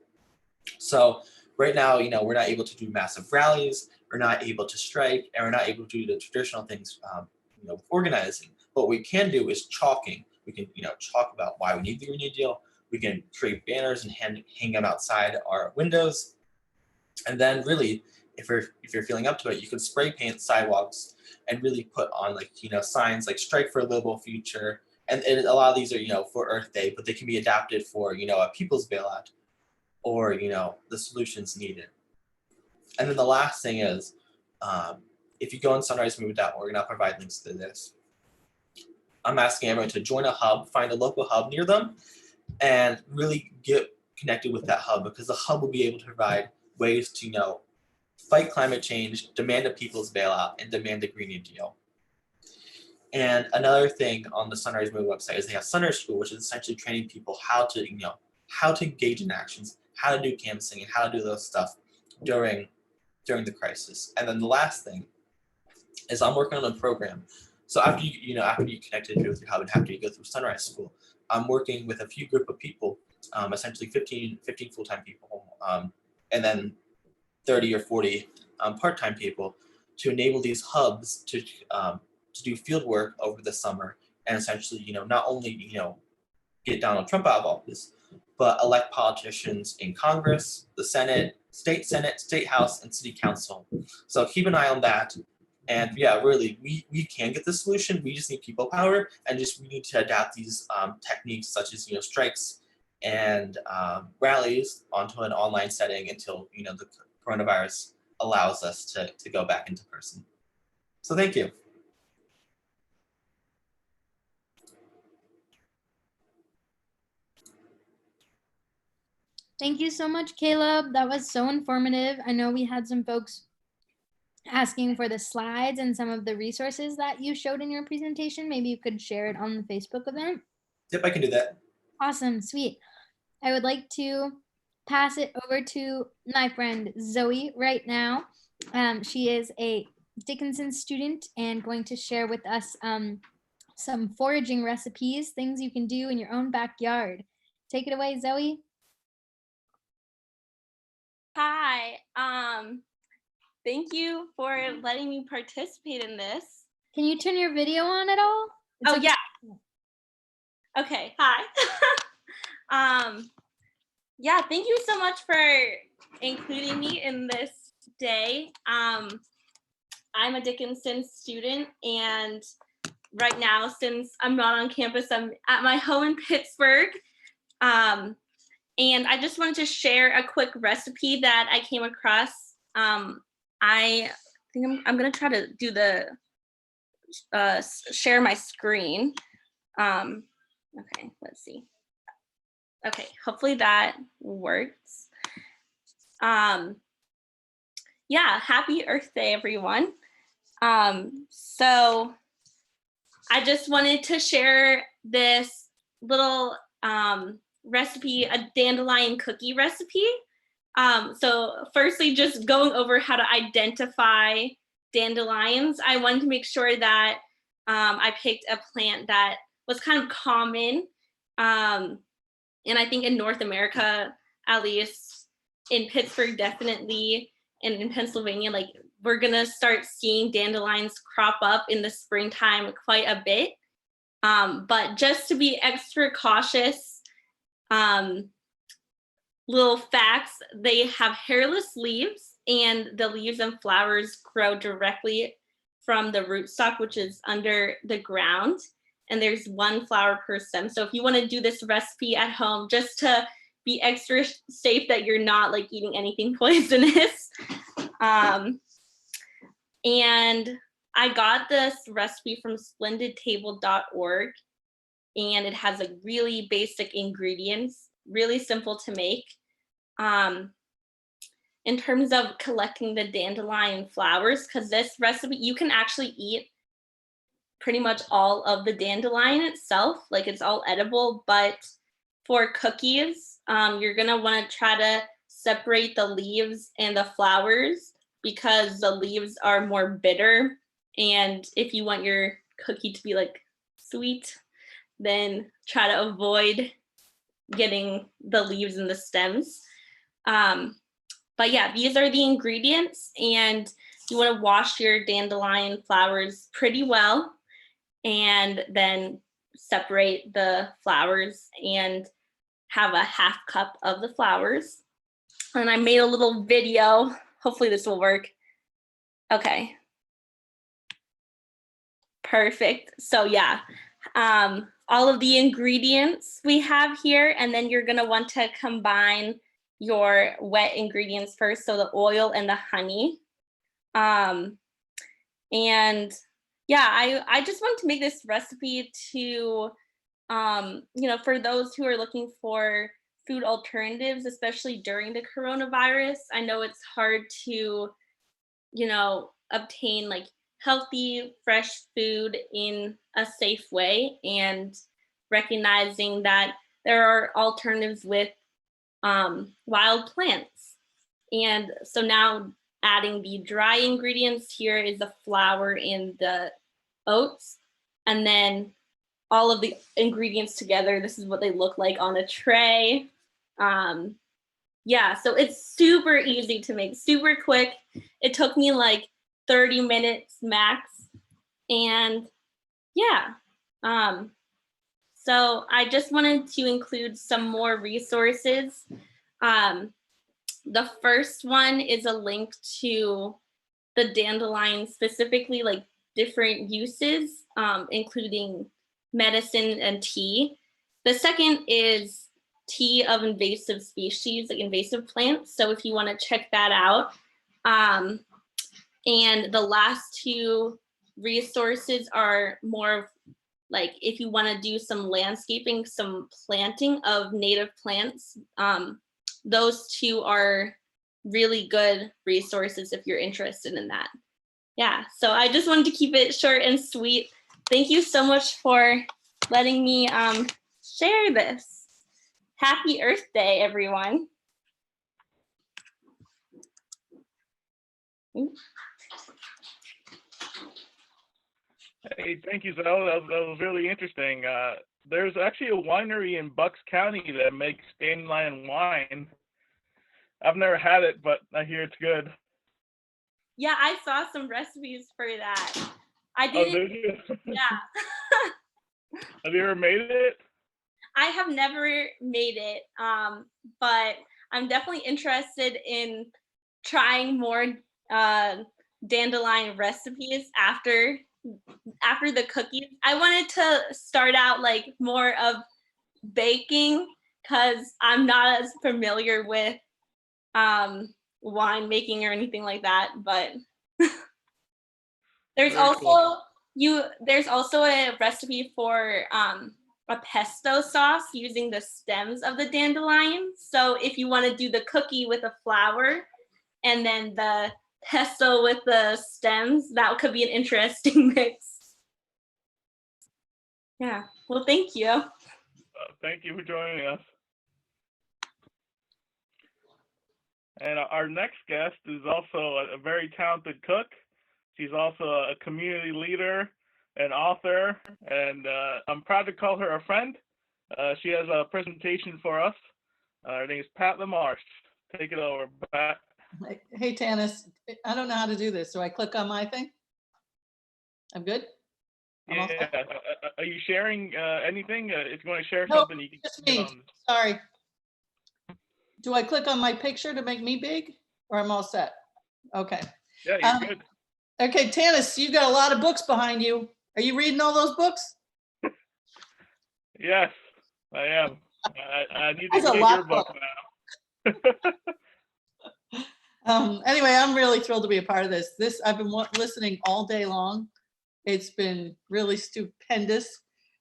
So right now, we're not able to do massive rallies, we're not able to strike, and we're not able to do the traditional things, organizing. But what we can do is chalking. We can, talk about why we need the Green New Deal. We can create banners and hang them outside our windows. And then really, if you're feeling up to it, you can spray paint sidewalks and really put on signs like "Strike for a Livable Future." And a lot of these are, for Earth Day, but they can be adapted for, a People's Bailout or, the solutions needed. And then the last thing is, if you go on sunrisemovement.org, and I'll provide links to this, I'm asking everyone to join a hub, find a local hub near them, and really get connected with that hub, because the hub will be able to provide ways to, fight climate change, demand a People's Bailout, and demand a Green New Deal. And another thing on the Sunrise Movement website is they have Sunrise School, which is essentially training people how to, how to engage in actions, how to do canvassing, and how to do those stuff during the crisis. And then the last thing is I'm working on a program. So after you connected with your hub and after you go through Sunrise School, I'm working with a few group of people, essentially 15 full-time people, and then 30 or 40 part-time people, to enable these hubs to do field work over the summer, and essentially, not only, get Donald Trump out of office, but elect politicians in Congress, the Senate, State House, and City Council. So keep an eye on that. And yeah, really, we can get the solution. We just need people power, and we need to adapt these techniques such as, strikes and rallies onto an online setting until, the coronavirus allows us to go back into person. So thank you. Thank you so much, Caleb. That was so informative. I know we had some folks asking for the slides and some of the resources that you showed in your presentation. Maybe you could share it on the Facebook event. Yep, I can do that. Awesome, sweet. I would like to pass it over to my friend Zoe right now. She is a Dickinson student and going to share with us some foraging recipes, things you can do in your own backyard. Take it away, Zoe. Hi, thank you for letting me participate in this. Can you turn your video on at all? Oh, yeah. Okay, hi. Yeah, thank you so much for including me in this day. I'm a Dickinson student, and right now, since I'm not on campus, I'm at my home in Pittsburgh. And I just wanted to share a quick recipe that I came across. I think I'm gonna try to do the share my screen. Okay, let's see. Okay, hopefully that works. Yeah, happy Earth Day, everyone. So I just wanted to share this little recipe, a dandelion cookie recipe. So firstly, just going over how to identify dandelions, I wanted to make sure that I picked a plant that was kind of common. And I think in North America, at least in Pittsburgh, definitely, and in Pennsylvania, like we're gonna start seeing dandelions crop up in the springtime quite a bit. But just to be extra cautious, little facts, they have hairless leaves, and the leaves and flowers grow directly from the rootstock, which is under the ground. And there's one flower per stem. So if you want to do this recipe at home, just to be extra safe that you're not like eating anything poisonous. And I got this recipe from splendidtable.org, and it has like really basic ingredients, really simple to make. In terms of collecting the dandelion flowers, because this recipe, you can actually eat pretty much all of the dandelion itself, like it's all edible, but for cookies, you're gonna wanna try to separate the leaves and the flowers because the leaves are more bitter. And if you want your cookie to be like sweet, then try to avoid getting the leaves and the stems. But yeah, these are the ingredients, and you want to wash your dandelion flowers pretty well and then separate the flowers and have a half cup of the flowers. And I made a little video. Hopefully this will work. Okay. Perfect. So yeah, all of the ingredients we have here, and then you're gonna want to combine your wet ingredients first, so the oil and the honey. And yeah, I just wanted to make this recipe to, you know, for those who are looking for food alternatives, especially during the coronavirus. I know it's hard to, you know, obtain like healthy, fresh food in a safe way, and recognizing that there are alternatives with wild plants. And so now adding the dry ingredients, here is the flour and the oats, and then all of the ingredients together. This is what they look like on a tray. Yeah, so it's super easy to make, super quick. It took me like 30 minutes max. And yeah, so I just wanted to include some more resources. The first one is a link to the dandelion, specifically like different uses, including medicine and tea. The second is tea of invasive species, like invasive plants. So if you want to check that out. And the last two resources are more like if you want to do some landscaping, some planting of native plants. Those two are really good resources if you're interested in that. Yeah, so I just wanted to keep it short and sweet. Thank you so much for letting me share this. Happy Earth Day, everyone. Hey, thank you, Zell. That was really interesting. There's actually a winery in Bucks County that makes dandelion wine. I've never had it, but I hear it's good. Yeah, I saw some recipes for that. I Oh, didn't. did you? Yeah. Have you ever made it? I have never made it, but I'm definitely interested in trying more dandelion recipes after the cookies. I wanted to start out like more of baking because I'm not as familiar with wine making or anything like that, but there's there's also a recipe for a pesto sauce using the stems of the dandelion. So if you want to do the cookie with the flour and then the pesto with the stems, that could be an interesting mix. Yeah, well, thank you. Thank you for joining us. And our next guest is also a very talented cook. She's also a community leader, an author, and I'm proud to call her a friend. She has a presentation for us. Her name is Pat LaMarche. Take it over, Pat. Hey, Tanis, I don't know how to do this. Do I click on my thing? I'm good? Yeah. Are you sharing anything? If you want to share No, something, you can just get me. on. Sorry. Do I click on my picture to make me big, or I'm all set? Okay. Yeah, you're good. Okay, Tanis, you've got a lot of books behind you. Are you reading all those books? Yes, I am. I need to That's a get lot your book now. Anyway, I'm really thrilled to be a part of this. I've been listening all day long. It's been really stupendous.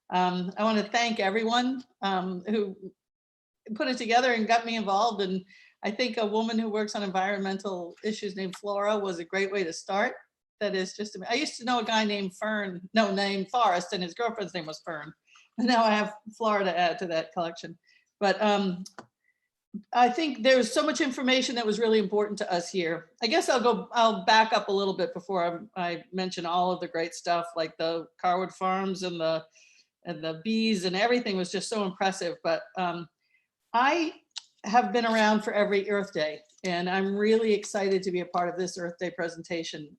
I want to thank everyone who put it together and got me involved. And I think a woman who works on environmental issues named Flora was a great way to start. That is just, I used to know a guy named named Forrest, and his girlfriend's name was Fern. And now I have Flora to add to that collection. But I think there's so much information that was really important to us here. I guess I'll back up a little bit before I mention all of the great stuff, like the Carwood Farms and the bees and everything was just so impressive. But I have been around for every Earth Day, and I'm really excited to be a part of this Earth Day presentation.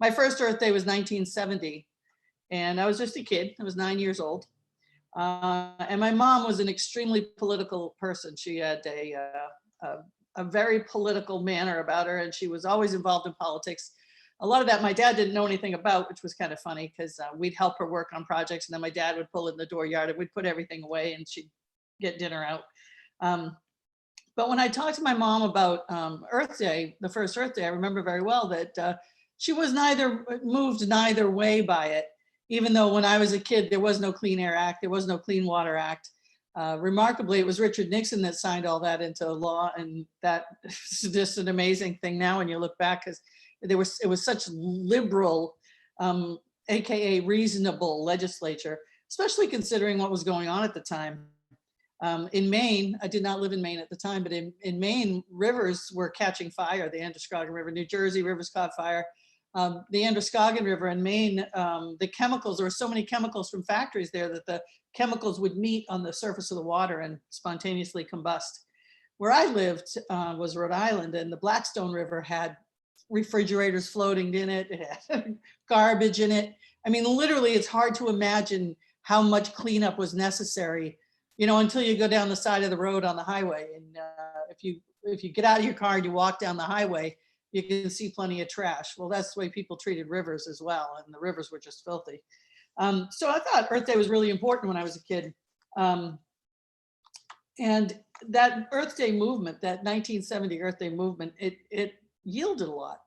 My first Earth Day was 1970, and I was just a kid. I was 9 years old. And my mom was an extremely political person. She had a very political manner about her, and she was always involved in politics. A lot of that my dad didn't know anything about, which was kind of funny because we'd help her work on projects, and then my dad would pull it in the dooryard and we'd put everything away and she'd get dinner out. But when I talked to my mom about Earth Day, the first Earth Day, I remember very well that she was moved neither way by it. Even though when I was a kid, there was no Clean Air Act, there was no Clean Water Act. Remarkably, it was Richard Nixon that signed all that into law, and that is just an amazing thing now when you look back, because it was such liberal, AKA reasonable legislature, especially considering what was going on at the time. In Maine, I did not live in Maine at the time, but in Maine, rivers were catching fire. The Androscoggin River, New Jersey rivers caught fire. The Androscoggin River in Maine, the chemicals, there were so many chemicals from factories there that the chemicals would meet on the surface of the water and spontaneously combust. Where I lived was Rhode Island, and the Blackstone River had refrigerators floating in it. It had garbage in it. I mean, literally, it's hard to imagine how much cleanup was necessary, you know, until you go down the side of the road on the highway. And if you get out of your car and you walk down the highway, you can see plenty of trash. Well, that's the way people treated rivers as well, and the rivers were just filthy. So I thought Earth Day was really important when I was a kid. And that Earth Day movement, that 1970 Earth Day movement, it yielded a lot.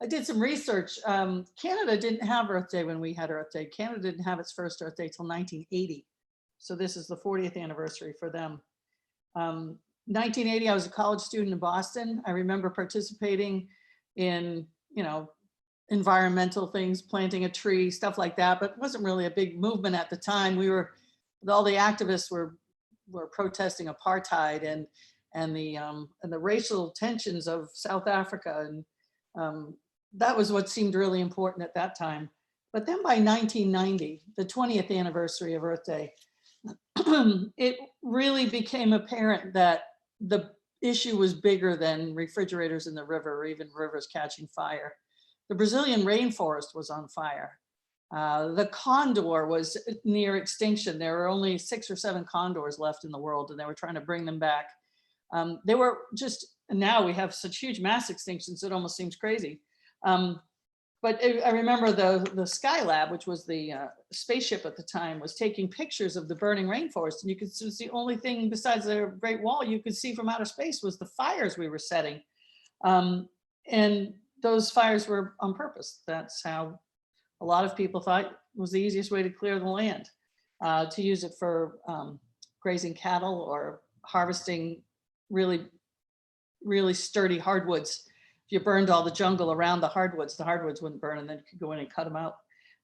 I did some research. Canada didn't have Earth Day when we had Earth Day. Canada didn't have its first Earth Day till 1980. So this is the 40th anniversary for them. 1980, I was a college student in Boston. I remember participating in, you know, environmental things, planting a tree, stuff like that, but it wasn't really a big movement at the time. All the activists were protesting apartheid and the racial tensions of South Africa. And that was what seemed really important at that time. But then by 1990, the 20th anniversary of Earth Day, it really became apparent that the issue was bigger than refrigerators in the river or even rivers catching fire. The Brazilian rainforest was on fire. The condor was near extinction. There were only 6 or 7 condors left in the world, and they were trying to bring them back. They were just, now we have such huge mass extinctions, it almost seems crazy. But I remember the Skylab, which was the spaceship at the time, was taking pictures of the burning rainforest. And you could see the only thing besides the Great Wall you could see from outer space was the fires we were setting. And those fires were on purpose. That's how a lot of people thought was the easiest way to clear the land, to use it for grazing cattle or harvesting really, really sturdy hardwoods. If you burned all the jungle around the hardwoods wouldn't burn, and then you could go in and cut them out.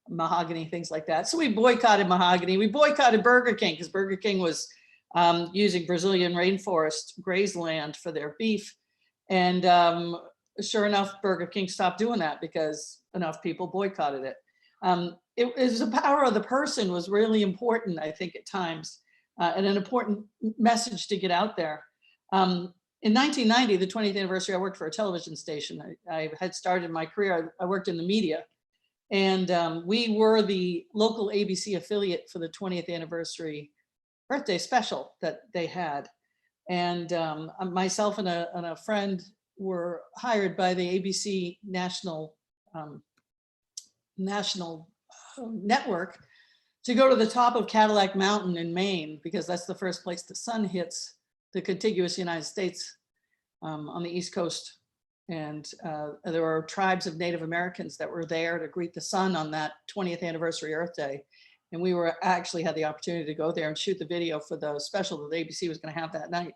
Mahogany, things like that. So we boycotted mahogany. We boycotted Burger King because Burger King was using Brazilian rainforest grazeland for their beef. And sure enough, Burger King stopped doing that because enough people boycotted it. It was the power of the person was really important, I think, at times, and an important message to get out there. In 1990, the 20th anniversary, I worked for a television station. I had started my career, I worked in the media, and we were the local ABC affiliate for the 20th anniversary birthday special that they had. And myself and a friend were hired by the ABC national network to go to the top of Cadillac Mountain in Maine, because that's the first place the sun hits the contiguous United States on the East Coast. And there were tribes of Native Americans that were there to greet the sun on that 20th anniversary Earth Day. And we were actually had the opportunity to go there and shoot the video for the special that the ABC was going to have that night.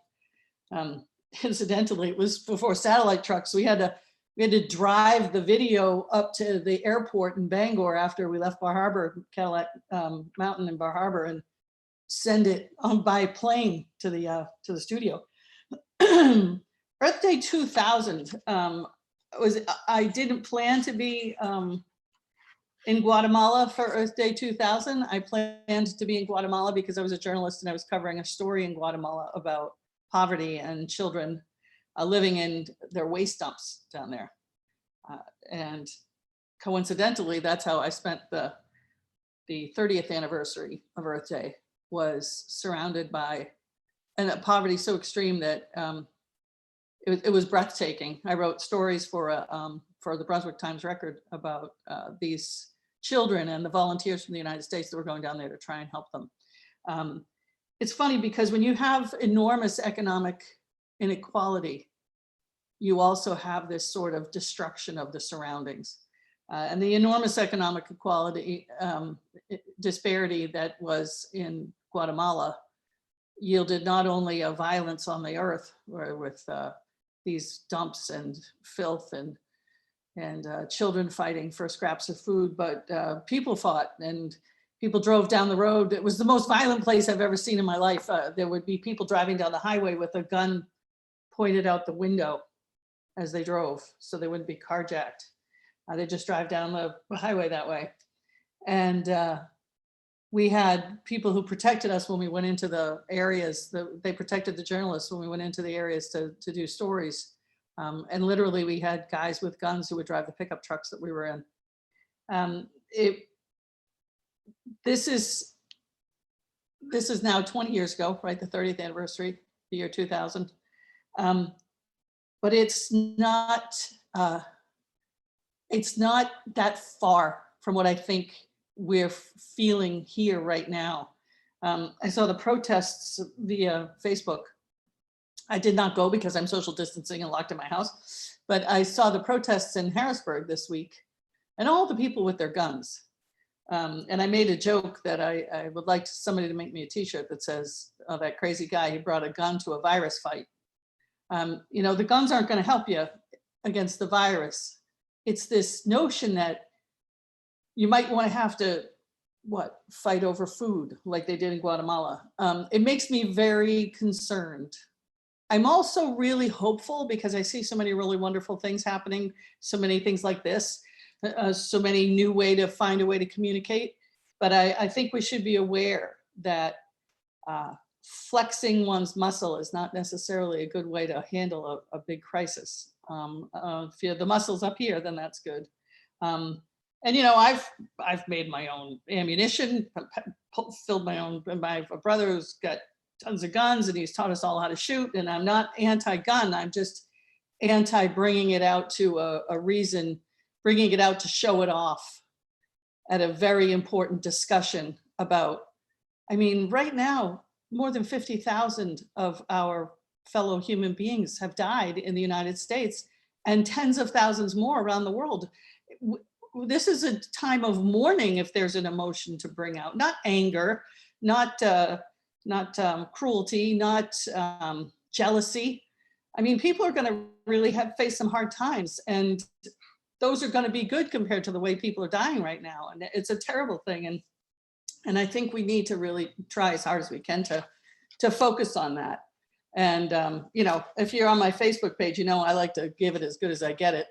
Incidentally, it was before satellite trucks. We had to drive the video up to the airport in Bangor after we left Bar Harbor, Cadillac Mountain in Bar Harbor, and send it on by plane to the studio. Earth Day 2000 I didn't plan to be in Guatemala for Earth Day 2000. I planned to be in Guatemala because I was a journalist and I was covering a story in Guatemala about poverty and children living in their waste dumps down there. And coincidentally, that's how I spent the 30th anniversary of Earth Day, was surrounded by a poverty so extreme that it was breathtaking. I wrote stories for the Brunswick Times Record about these children and the volunteers from the United States that were going down there to try and help them. It's funny because when you have enormous economic inequality, you also have this sort of destruction of the surroundings. And the enormous economic equality disparity that was in Guatemala yielded not only a violence on the earth with these dumps and filth and children fighting for scraps of food, but people fought and people drove down the road. It was the most violent place I've ever seen in my life. There would be people driving down the highway with a gun pointed out the window as they drove, so they wouldn't be carjacked. They just drive down the highway that way. And we had people who protected us when we went into the areas. They protected the journalists when we went into the areas to do stories. And literally we had guys with guns who would drive the pickup trucks that we were in. This is now 20 years ago, right? The 30th anniversary, the year 2000. But it's not that far from what I think we're feeling here right now. I saw the protests via Facebook. I did not go because I'm social distancing and locked in my house, but I saw the protests in Harrisburg this week and all the people with their guns. And I made a joke that I would like somebody to make me a t-shirt that says, oh, that crazy guy, he brought a gun to a virus fight. You know, the guns aren't going to help you against the virus. It's this notion that you might want to have to, fight over food like they did in Guatemala. It makes me very concerned. I'm also really hopeful because I see so many really wonderful things happening, so many things like this, so many new way to find a way to communicate. But I think we should be aware that flexing one's muscle is not necessarily a good way to handle a big crisis. If you have the muscles up here, then that's good. And you know, I've made my own ammunition, filled my own. My brother who's got tons of guns, and he's taught us all how to shoot. And I'm not anti-gun. I'm just anti bringing it out to a reason, bringing it out to show it off at a very important discussion about. I mean, right now, more than 50,000 of our fellow human beings have died in the United States, and tens of thousands more around the world. This is a time of mourning if there's an emotion to bring out, not anger, not cruelty, not jealousy. I mean, people are going to really face some hard times, and those are going to be good compared to the way people are dying right now. And it's a terrible thing. And I think we need to really try as hard as we can to focus on that. And, you know, if you're on my Facebook page, you know, I like to give it as good as I get it.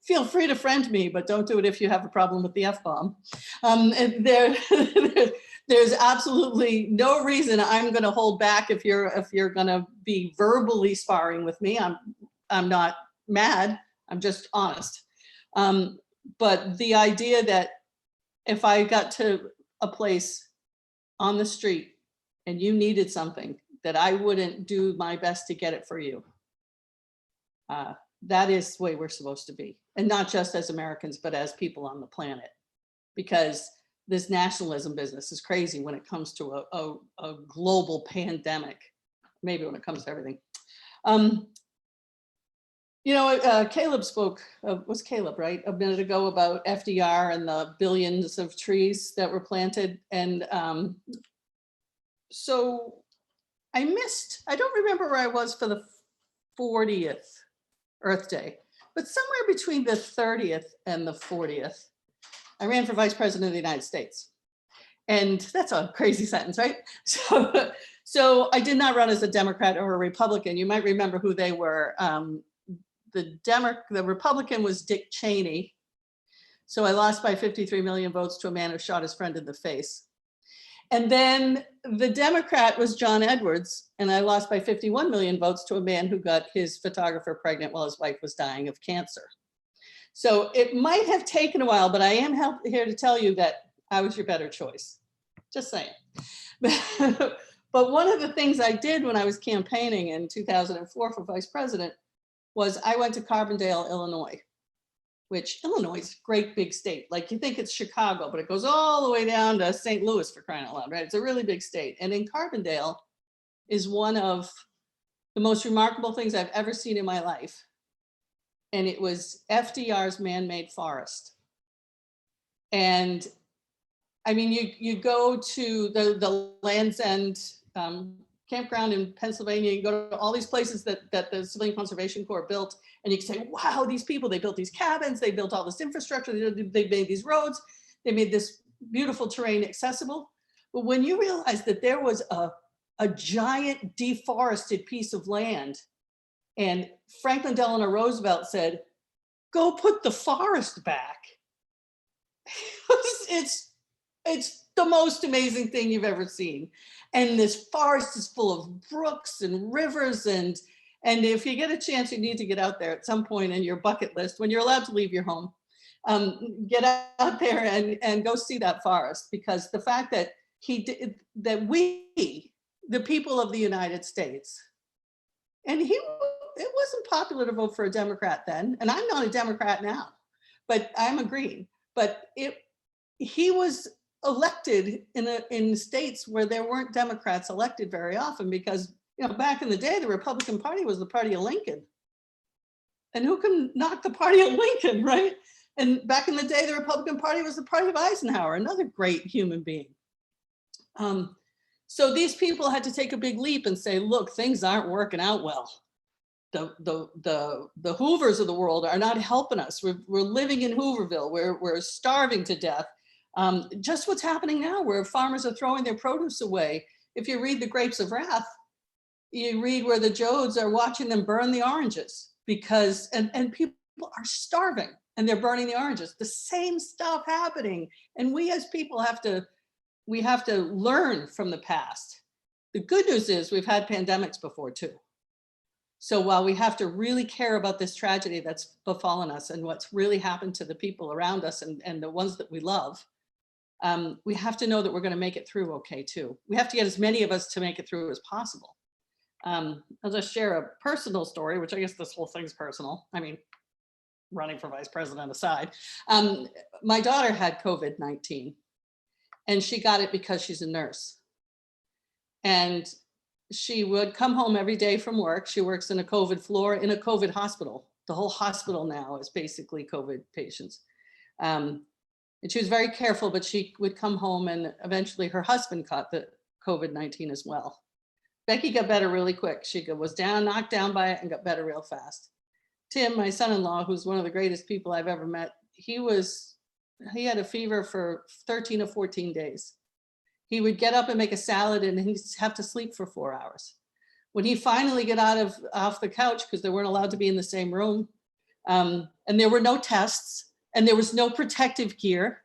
Feel free to friend me, but don't do it if you have a problem with the F-bomb. There's absolutely no reason I'm going to hold back if you're going to be verbally sparring with me. I'm not mad. I'm just honest. But the idea that if I got to a place on the street and you needed something, that I wouldn't do my best to get it for you. That is the way we're supposed to be. And not just as Americans, but as people on the planet. Because this nationalism business is crazy when it comes to a global pandemic, maybe when it comes to everything. You know, Caleb spoke, was Caleb, right? A minute ago about FDR and the billions of trees that were planted. And so I don't remember where I was for the 40th Earth Day, but somewhere between the 30th and the 40th, I ran for vice president of the United States. And that's a crazy sentence, right? So I did not run as a Democrat or a Republican. You might remember who they were. The Republican was Dick Cheney. So I lost by 53 million votes to a man who shot his friend in the face. And then the Democrat was John Edwards, and I lost by 51 million votes to a man who got his photographer pregnant while his wife was dying of cancer. So it might have taken a while, but I am here to tell you that I was your better choice. Just saying. But one of the things I did when I was campaigning in 2004 for vice president was I went to Carbondale, Illinois, which Illinois is a great big state. Like you think it's Chicago, but it goes all the way down to St. Louis, for crying out loud, right? It's a really big state. And in Carbondale is one of the most remarkable things I've ever seen in my life. And it was FDR's man-made forest. And I mean, you go to the Land's End campground in Pennsylvania, you go to all these places that the Civilian Conservation Corps built, and you can say, wow, these people, they built these cabins, they built all this infrastructure, they made these roads, they made this beautiful terrain accessible. But when you realize that there was a giant deforested piece of land, and Franklin Delano Roosevelt said, go put the forest back. It's the most amazing thing you've ever seen. And this forest is full of brooks and rivers. And if you get a chance, you need to get out there at some point in your bucket list, when you're allowed to leave your home, get out there and go see that forest. Because the fact that we, the people of the United States, and it wasn't popular to vote for a Democrat then, and I'm not a Democrat now, but I'm a Green. But he was elected in states where there weren't Democrats elected very often, because back in the day, the Republican Party was the party of Lincoln. And who can knock the party of Lincoln, right? And back in the day, the Republican Party was the party of Eisenhower, another great human being. So these people had to take a big leap and say, look, things aren't working out well. The Hoovers of the world are not helping us. We're living in Hooverville. We're starving to death. Just what's happening now, where farmers are throwing their produce away. If you read The Grapes of Wrath, you read where the Jodes are watching them burn the oranges because, and people are starving and they're burning the oranges. The same stuff happening. And we as people have to learn from the past. The good news is we've had pandemics before too. So while we have to really care about this tragedy that's befallen us and what's really happened to the people around us and the ones that we love, we have to know that we're going to make it through okay too. We have to get as many of us to make it through as possible. I'll just share a personal story, which I guess this whole thing's personal. I mean, running for vice president aside. My daughter had COVID-19 and she got it because she's a nurse. And she would come home every day from work. She works in a COVID floor in a COVID hospital. The whole hospital now is basically COVID patients. And she was very careful, but she would come home and eventually her husband caught the COVID-19 as well. Becky got better really quick. She was knocked down by it and got better real fast. Tim, my son-in-law, who's one of the greatest people I've ever met, he had a fever for 13 or 14 days. he would get up and make a salad and he'd have to sleep for 4 hours. When he finally got off the couch, because they weren't allowed to be in the same room, and there were no tests and there was no protective gear.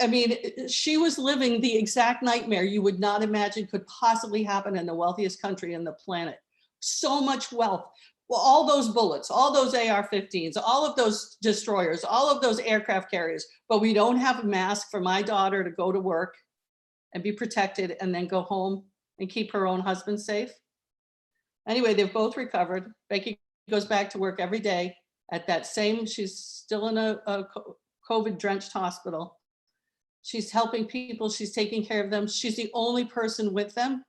I mean, she was living the exact nightmare you would not imagine could possibly happen in the wealthiest country on the planet. So much wealth. Well, all those bullets, all those AR-15s, all of those destroyers, all of those aircraft carriers, but we don't have a mask for my daughter to go to work and be protected and then go home and keep her own husband safe. Anyway, they've both recovered. Becky goes back to work every day at that same, she's still in a COVID-drenched hospital. She's helping people, she's taking care of them. She's the only person with them.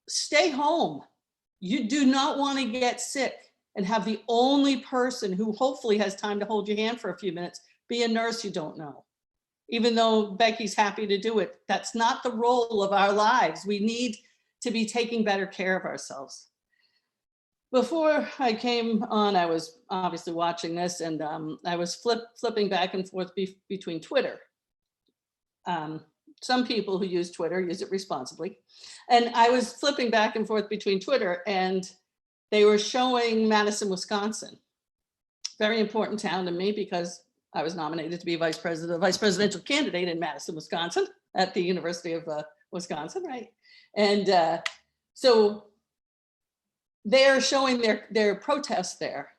Stay home. You do not want to get sick and have the only person who hopefully has time to hold your hand for a few minutes be a nurse you don't know. Even though Becky's happy to do it, that's not the role of our lives. We need to be taking better care of ourselves. Before I came on, I was obviously watching this, and I was flipping back and forth between Twitter. Some people who use Twitter use it responsibly. And I was flipping back and forth between Twitter, and they were showing Madison, Wisconsin. Very important town to me because I was nominated to be vice presidential candidate in Madison, Wisconsin at the University of Wisconsin, right? And so they're showing their protests there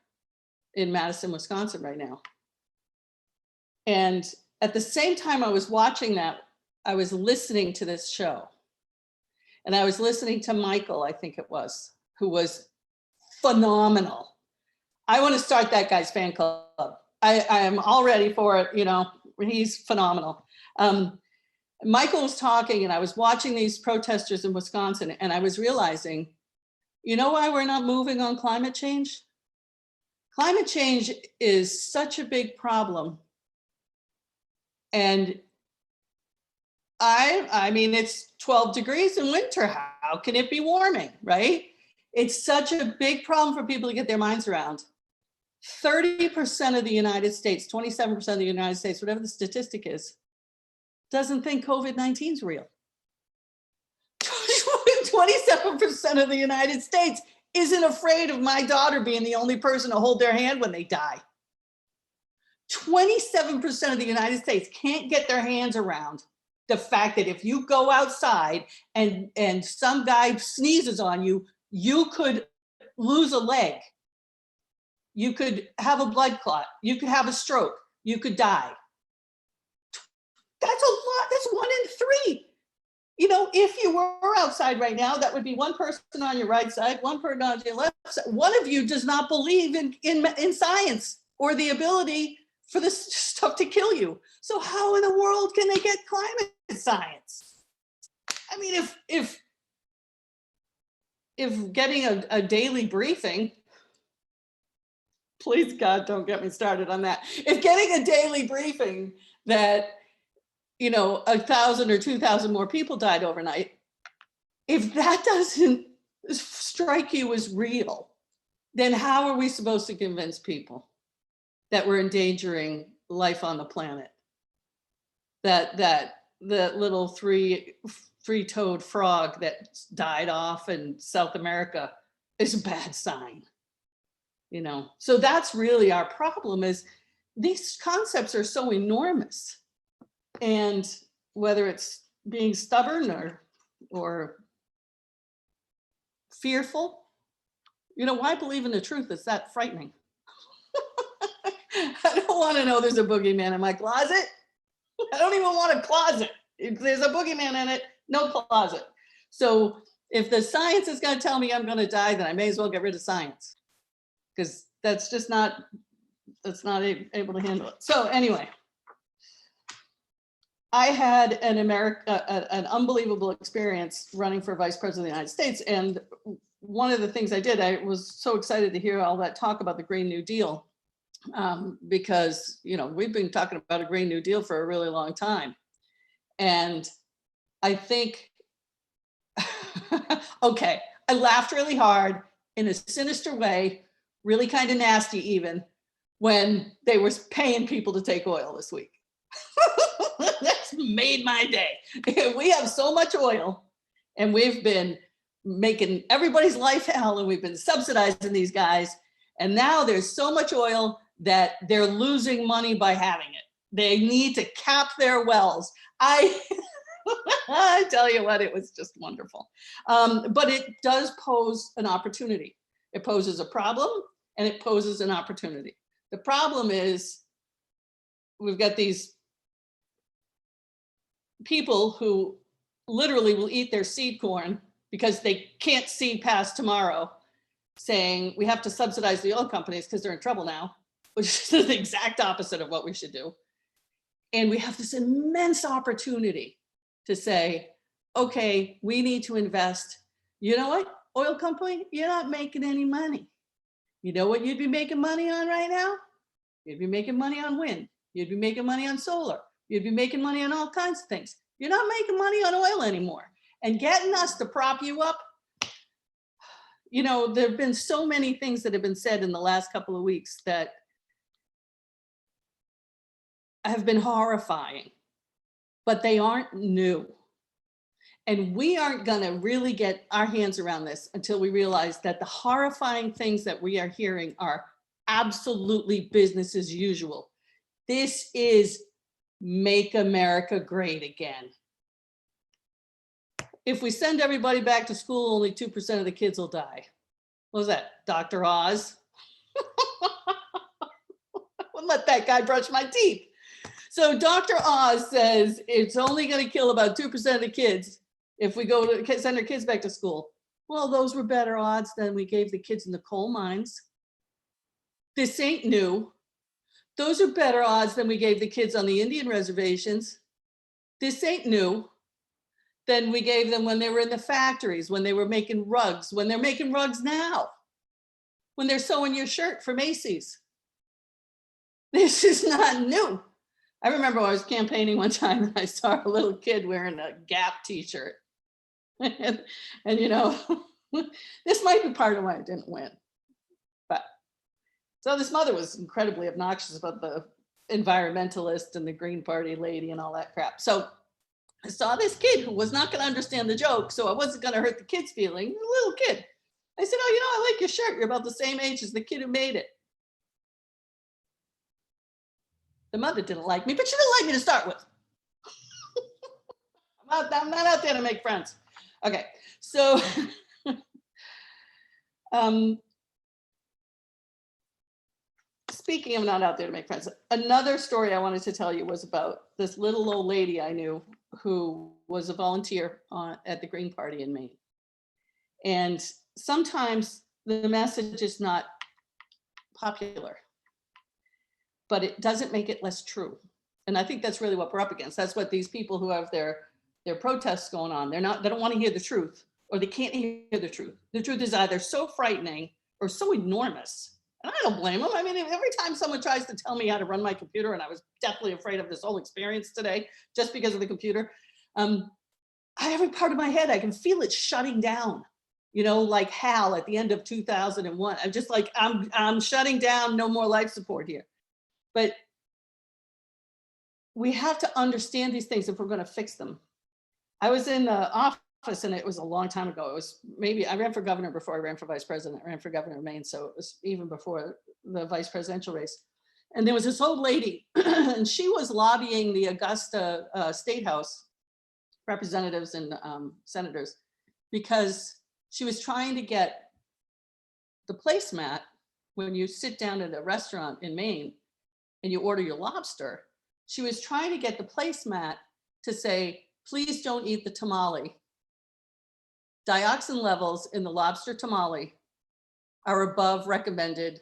in Madison, Wisconsin right now. And at the same time I was watching that, I was listening to this show. And I was listening to Michael, I think it was, who was phenomenal. I want to start that guy's fan club. I am all ready for it, you know, he's phenomenal. Michael was talking and I was watching these protesters in Wisconsin and I was realizing, you know why we're not moving on climate change? Climate change is such a big problem. And I mean, it's 12 degrees in winter. How can it be warming, right? It's such a big problem for people to get their minds around. 30% of the United States, 27% of the United States, whatever the statistic is, doesn't think COVID-19 is real. 27% of the United States isn't afraid of my daughter being the only person to hold their hand when they die. 27% of the United States can't get their hands around the fact that if you go outside and some guy sneezes on you, you could lose a leg. You could have a blood clot. You could have a stroke. You could die. That's a lot. That's 1 in 3. You know, if you were outside right now, that would be one person on your right side, one person on your left side. One of you does not believe in science or the ability for this stuff to kill you. So how in the world can they get climate science? I mean, if getting a daily briefing, please God, don't get me started on that. If getting a daily briefing that, you know, 1,000 or 2,000 more people died overnight, if that doesn't strike you as real, then how are we supposed to convince people that we're endangering life on the planet? That the little three-toed frog that died off in South America is a bad sign, you know? So that's really our problem, is these concepts are so enormous. And whether it's being stubborn or fearful, you know, why believe in the truth? It's that frightening. I don't want to know there's a boogeyman in my closet. I don't even want a closet. If there's a boogeyman in it, no closet. So if the science is going to tell me I'm going to die, then I may as well get rid of science, because that's just not, that's not able to handle it. So anyway, I had an unbelievable experience running for vice president of the United States. And one of the things I did, I was so excited to hear all that talk about the Green New Deal, because, you know, we've been talking about a Green New Deal for a really long time. And I think, okay, I laughed really hard in a sinister way, really kind of nasty even, when they were paying people to take oil this week. made my day. We have so much oil and we've been making everybody's life hell and we've been subsidizing these guys. And now there's so much oil that they're losing money by having it. They need to cap their wells. I tell you what, it was just wonderful. But it does pose an opportunity. It poses a problem and it poses an opportunity. The problem is we've got these people who literally will eat their seed corn because they can't see past tomorrow, saying we have to subsidize the oil companies because they're in trouble now, which is the exact opposite of what we should do. And we have this immense opportunity to say, okay, we need to invest. You know what, oil company, you're not making any money. You know what you'd be making money on right now? You'd be making money on wind. You'd be making money on solar. You'd be making money on all kinds of things. You're not making money on oil anymore. And getting us to prop you up, you know, there have been so many things that have been said in the last couple of weeks that have been horrifying, but they aren't new. And we aren't gonna really get our hands around this until we realize that the horrifying things that we are hearing are absolutely business as usual. This is make America great again. If we send everybody back to school, only 2% of the kids will die. What was that, Dr. Oz? Wouldn't let that guy brush my teeth. So Dr. Oz says it's only going to kill about 2% of the kids if we go to send our kids back to school. Well, those were better odds than we gave the kids in the coal mines. This ain't new. Those are better odds than we gave the kids on the Indian reservations. This ain't new than we gave them when they were in the factories, when they were making rugs, when they're making rugs now, when they're sewing your shirt for Macy's. This is not new. I remember when I was campaigning one time and I saw a little kid wearing a Gap t-shirt. and you know, this might be part of why I didn't win. But so this mother was incredibly obnoxious about the environmentalist and the Green Party lady and all that crap. So I saw this kid who was not going to understand the joke, so I wasn't going to hurt the kid's feelings. A little kid. I said, oh, you know, I like your shirt. You're about the same age as the kid who made it. The mother didn't like me, but she didn't like me to start with. I'm not out there to make friends. Okay, so speaking of not out there to make friends, another story I wanted to tell you was about this little old lady I knew who was a volunteer at the Green Party in Maine. And sometimes the message is not popular, but it doesn't make it less true. And I think that's really what we're up against. That's what these people who have their protests going on, they don't want to hear the truth, or they can't hear the truth. The truth is either so frightening or so enormous. And I don't blame them. I mean, every time someone tries to tell me how to run my computer, and I was definitely afraid of this whole experience today, just because of the computer, every part of my head, I can feel it shutting down, you know, like Hal at the end of 2001. I'm just like, I'm shutting down, no more life support here. But we have to understand these things if we're going to fix them. I was in the office, and it was a long time ago. It was maybe, I ran for governor before I ran for vice president. I ran for governor of Maine, so it was even before the vice presidential race. And there was this old lady, and she was lobbying the Augusta State House representatives and senators because she was trying to get the placemat when you sit down at a restaurant in Maine and you order your lobster. She was trying to get the placemat to say, please don't eat the tamale. Dioxin levels in the lobster tamale are above recommended.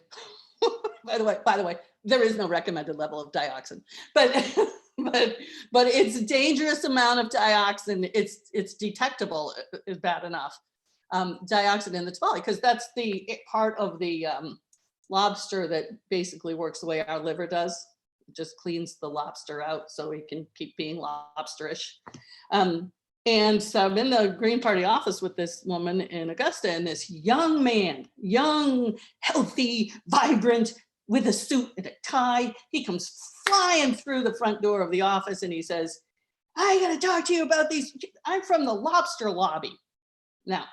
By the way, there is no recommended level of dioxin, but it's a dangerous amount of dioxin. It's detectable is bad enough. Dioxin in the tamale, because that's the part of the lobster that basically works the way our liver does. It just cleans the lobster out so we can keep being lobsterish. And so I'm in the Green Party office with this woman in Augusta, and this young man, young, healthy, vibrant, with a suit and a tie, he comes flying through the front door of the office and he says, I gotta talk to you about these. I'm from the lobster lobby. Now,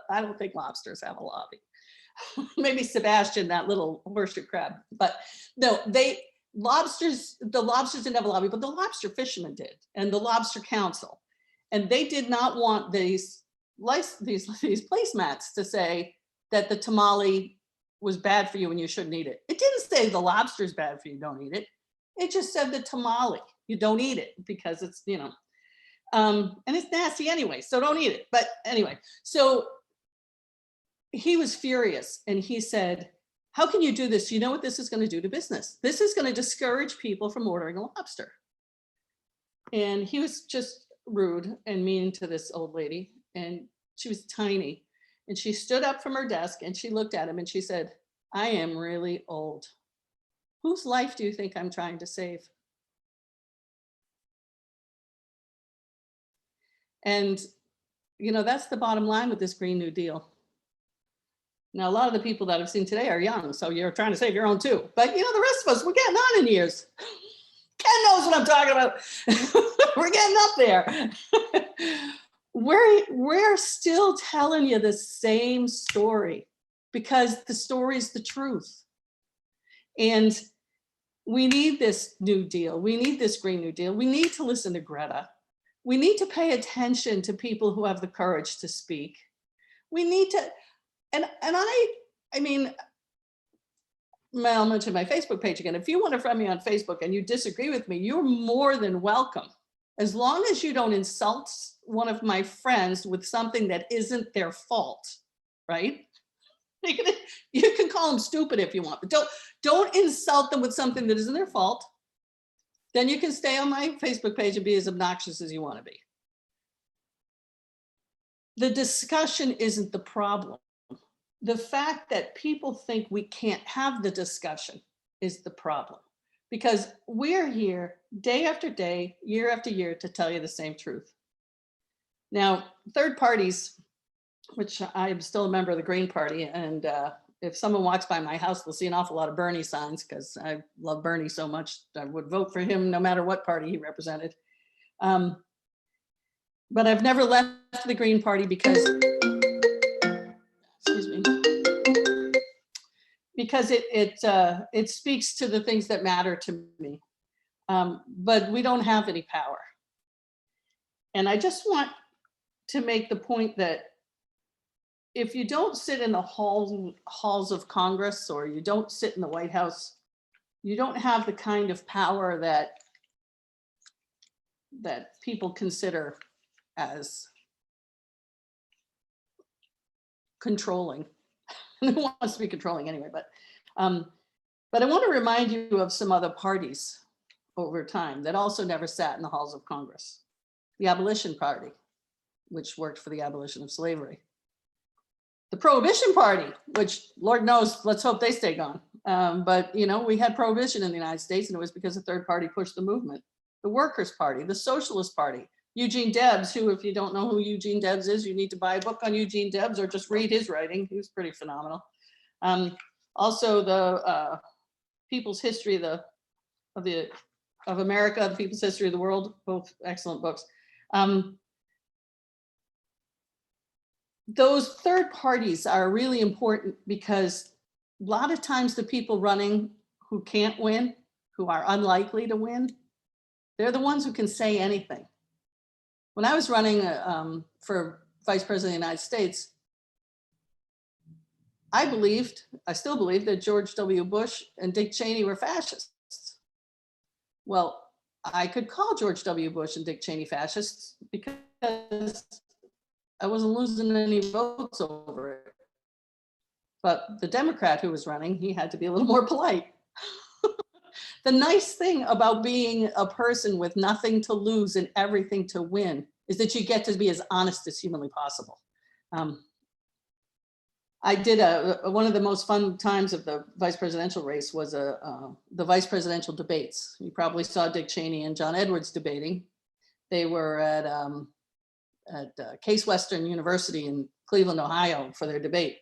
I don't think lobsters have a lobby. Maybe Sebastian, that little horseshoe crab, but no, the lobsters didn't have a lobby, but the lobster fishermen did, and the lobster council. And they did not want these placemats to say that the tamale was bad for you and you shouldn't eat it. It didn't say the lobster is bad for you, don't eat it. It just said the tamale, you don't eat it because it's, you know, and it's nasty anyway, so don't eat it. But anyway, so he was furious and he said, how can you do this? You know what this is going to do to business? This is going to discourage people from ordering a lobster. And he was just rude and mean to this old lady. And she was tiny. And she stood up from her desk and she looked at him and she said, I am really old. Whose life do you think I'm trying to save? And, you know, that's the bottom line with this Green New Deal. Now, a lot of the people that I've seen today are young, so you're trying to save your own too. But, you know, the rest of us, we're getting on in years. Ken knows what I'm talking about. We're getting up there. We're still telling you the same story because the story is the truth. And we need this New Deal. We need this Green New Deal. We need to listen to Greta. We need to pay attention to people who have the courage to speak. We need to, and I mean, I'll mention my Facebook page again. If you want to friend me on Facebook and you disagree with me, you're more than welcome. As long as you don't insult one of my friends with something that isn't their fault, right? You can call them stupid if you want, but don't insult them with something that isn't their fault. Then you can stay on my Facebook page and be as obnoxious as you want to be. The discussion isn't the problem. The fact that people think we can't have the discussion is the problem, because we're here day after day, year after year to tell you the same truth. Now, third parties, which I am still a member of the Green Party, and if someone walks by my house, they'll see an awful lot of Bernie signs because I love Bernie so much. I would vote for him no matter what party he represented. But I've never left the Green Party because, excuse me, because it speaks to the things that matter to me. But we don't have any power. And I just want to make the point that if you don't sit in the halls of Congress, or you don't sit in the White House, you don't have the kind of power that people consider as controlling. Who wants to be controlling anyway? But I want to remind you of some other parties over time that also never sat in the halls of Congress. The Abolition Party, which worked for the abolition of slavery. The Prohibition Party, which Lord knows, let's hope they stay gone. But you know, we had prohibition in the United States and it was because a third party pushed the movement. The Workers' Party, the Socialist Party, Eugene Debs, who, if you don't know who Eugene Debs is, you need to buy a book on Eugene Debs or just read his writing. He was pretty phenomenal. Also the People's History of America, the People's History of the World, both excellent books. Those third parties are really important because a lot of times the people running who can't win, who are unlikely to win, they're the ones who can say anything. When I was running for Vice President of the United States, I still believe that George W. Bush and Dick Cheney were fascists. Well, I could call George W. Bush and Dick Cheney fascists because I wasn't losing any votes over it. But the Democrat who was running, he had to be a little more polite. The nice thing about being a person with nothing to lose and everything to win is that you get to be as honest as humanly possible. I did one of the most fun times of the vice presidential race was the vice presidential debates. You probably saw Dick Cheney and John Edwards debating. They were at Case Western University in Cleveland, Ohio for their debate.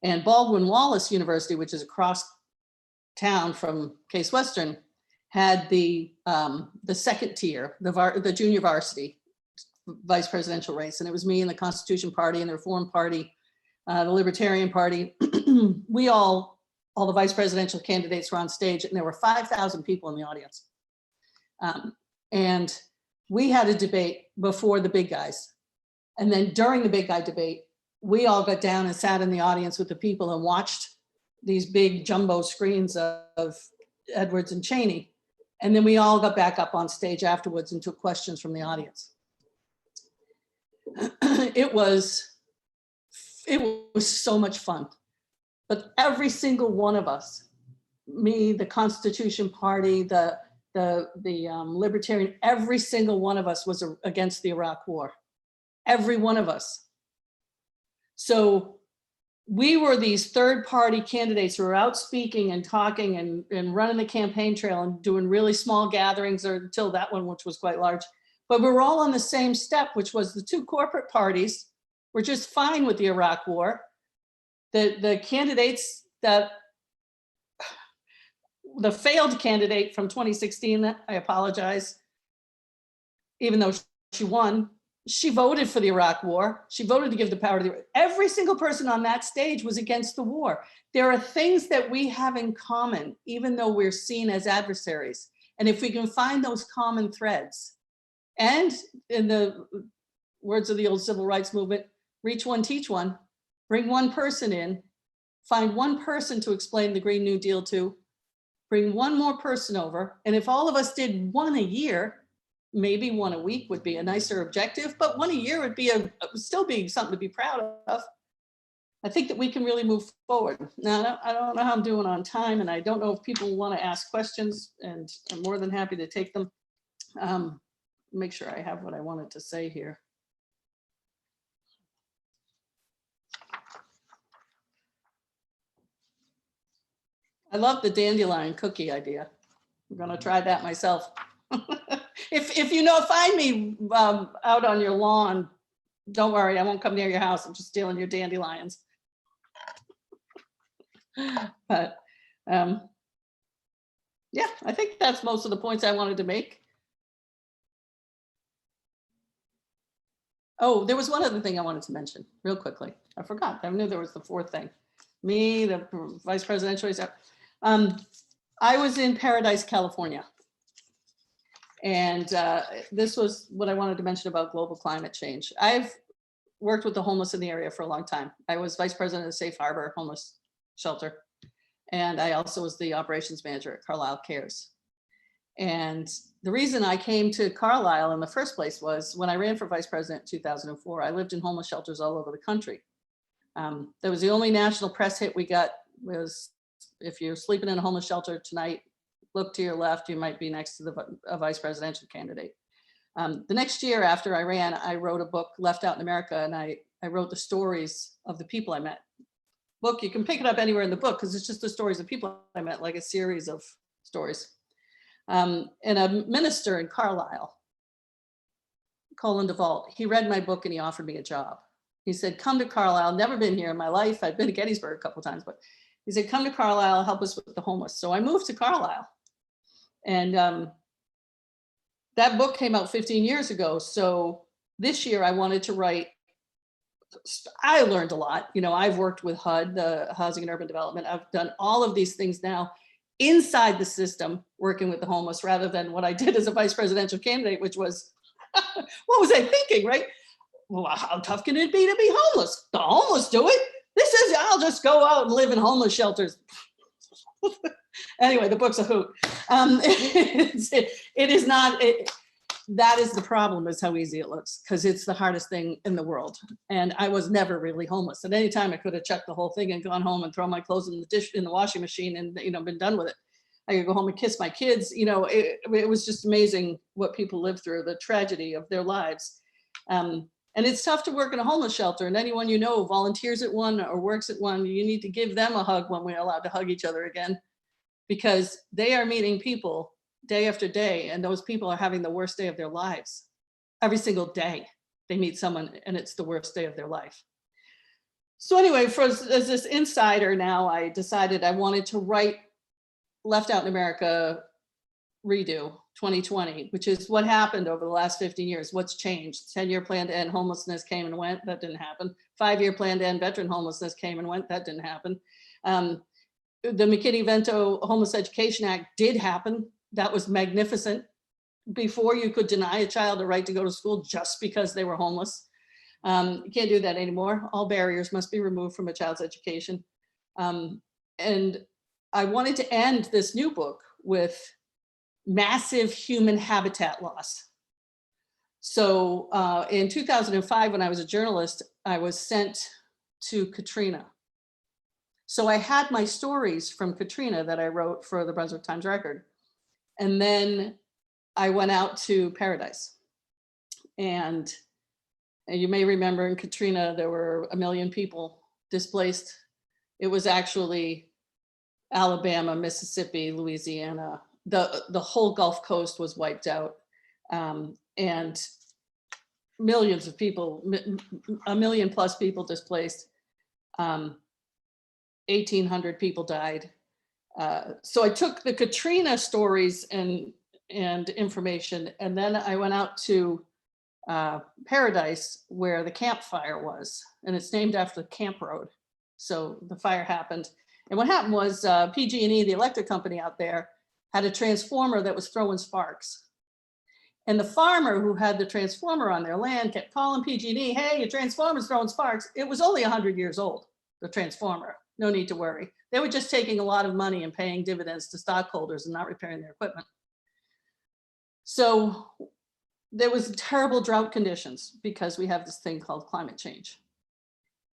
And Baldwin Wallace University, which is across town from Case Western, had the second tier, the junior varsity vice presidential race. And it was me and the Constitution Party and the Reform Party, the Libertarian Party. We all the vice presidential candidates were on stage, and there were 5,000 people in the audience. And we had a debate before the big guys. And then during the big guy debate, we all got down and sat in the audience with the people and watched these big jumbo screens of Edwards and Cheney. And then we all got back up on stage afterwards and took questions from the audience. It was so much fun. But every single one of us, me, the Constitution Party, the Libertarian, every single one of us was against the Iraq War. Every one of us. So we were these third-party candidates who were out speaking and talking and running the campaign trail and doing really small gatherings, or until that one, which was quite large. But we were all on the same step, which was the two corporate parties were just fine with the Iraq War. The candidates the failed candidate from 2016, I apologize, even though she won, she voted for the Iraq War. She voted to give the power to every single person on that stage was against the war. There are things that we have in common, even though we're seen as adversaries. And if we can find those common threads, and in the words of the old civil rights movement, reach one, teach one, bring one person in, find one person to explain the Green New Deal to, bring one more person over. And if all of us did one a year, maybe one a week would be a nicer objective, but one a year would be still be something to be proud of. I think that we can really move forward. Now, I don't know how I'm doing on time, and I don't know if people want to ask questions, and I'm more than happy to take them. Make sure I have what I wanted to say here. I love the dandelion cookie idea. I'm gonna try that myself. If you find me out on your lawn, don't worry, I won't come near your house. I'm just stealing your dandelions. But yeah, I think that's most of the points I wanted to make. Oh, there was one other thing I wanted to mention real quickly. I forgot. I knew there was the fourth thing. Me, the vice presidential. I was in Paradise, California. And this was what I wanted to mention about global climate change. I've worked with the homeless in the area for a long time. I was vice president of the Safe Harbor homeless shelter. And I also was the operations manager at Carlisle Cares. And the reason I came to Carlisle in the first place was when I ran for vice president in 2004, I lived in homeless shelters all over the country. That was the only national press hit we got was, if you're sleeping in a homeless shelter tonight, look to your left, you might be next to a vice presidential candidate. The next year after I ran, I wrote a book, Left Out in America, and I wrote the stories of the people I met. Book, you can pick it up anywhere in the book because it's just the stories of people I met, like a series of stories. And a minister in Carlisle, Colin DeVault, he read my book and he offered me a job. He said, come to Carlisle, never been here in my life. I've been to Gettysburg a couple of times, but he said, come to Carlisle, help us with the homeless. So I moved to Carlisle. And that book came out 15 years ago. So this year I wanted to write, I learned a lot. I've worked with HUD, the Housing and Urban Development. I've done all of these things now inside the system, working with the homeless, rather than what I did as a vice presidential candidate, which was, what was I thinking, right? Well, how tough can it be to be homeless? The homeless do it. This is, I'll just go out and live in homeless shelters. Anyway, the book's a hoot. It is not, that is the problem, is how easy it looks, because it's the hardest thing in the world. And I was never really homeless. At any time I could have checked the whole thing and gone home and thrown my clothes in the washing machine and been done with it. I could go home and kiss my kids. It was just amazing what people live through, the tragedy of their lives. And it's tough to work in a homeless shelter, and anyone volunteers at one or works at one, you need to give them a hug when we're allowed to hug each other again, because they are meeting people day after day, and those people are having the worst day of their lives. Every single day they meet someone and it's the worst day of their life. So anyway, as this insider now, I decided I wanted to write Left Out in America redo 2020, which is what happened over the last 15 years. What's changed? 10-year plan to end homelessness came and went. That didn't happen. 5-year plan to end veteran homelessness came and went. That didn't happen. The McKinney-Vento Homeless Education Act did happen. That was magnificent. Before, you could deny a child the right to go to school just because they were homeless. You can't do that anymore. All barriers must be removed from a child's education. And I wanted to end this new book with massive human habitat loss. So in 2005, when I was a journalist, I was sent to Katrina. So I had my stories from Katrina that I wrote for the Brunswick Times Record. And then I went out to Paradise. And you may remember in Katrina, there were 1 million people displaced. It was actually Alabama, Mississippi, Louisiana. The whole Gulf Coast was wiped out. And millions of people, 1 million plus people displaced. 1,800 people died. So I took the Katrina stories and information, and then I went out to Paradise, where the campfire was, and it's named after the camp road. So the fire happened. And what happened was PG&E, the electric company out there, had a transformer that was throwing sparks. And the farmer who had the transformer on their land kept calling PG&E, hey, your transformer's throwing sparks. It was only 100 years old, the transformer. No need to worry. They were just taking a lot of money and paying dividends to stockholders and not repairing their equipment. So there was terrible drought conditions because we have this thing called climate change.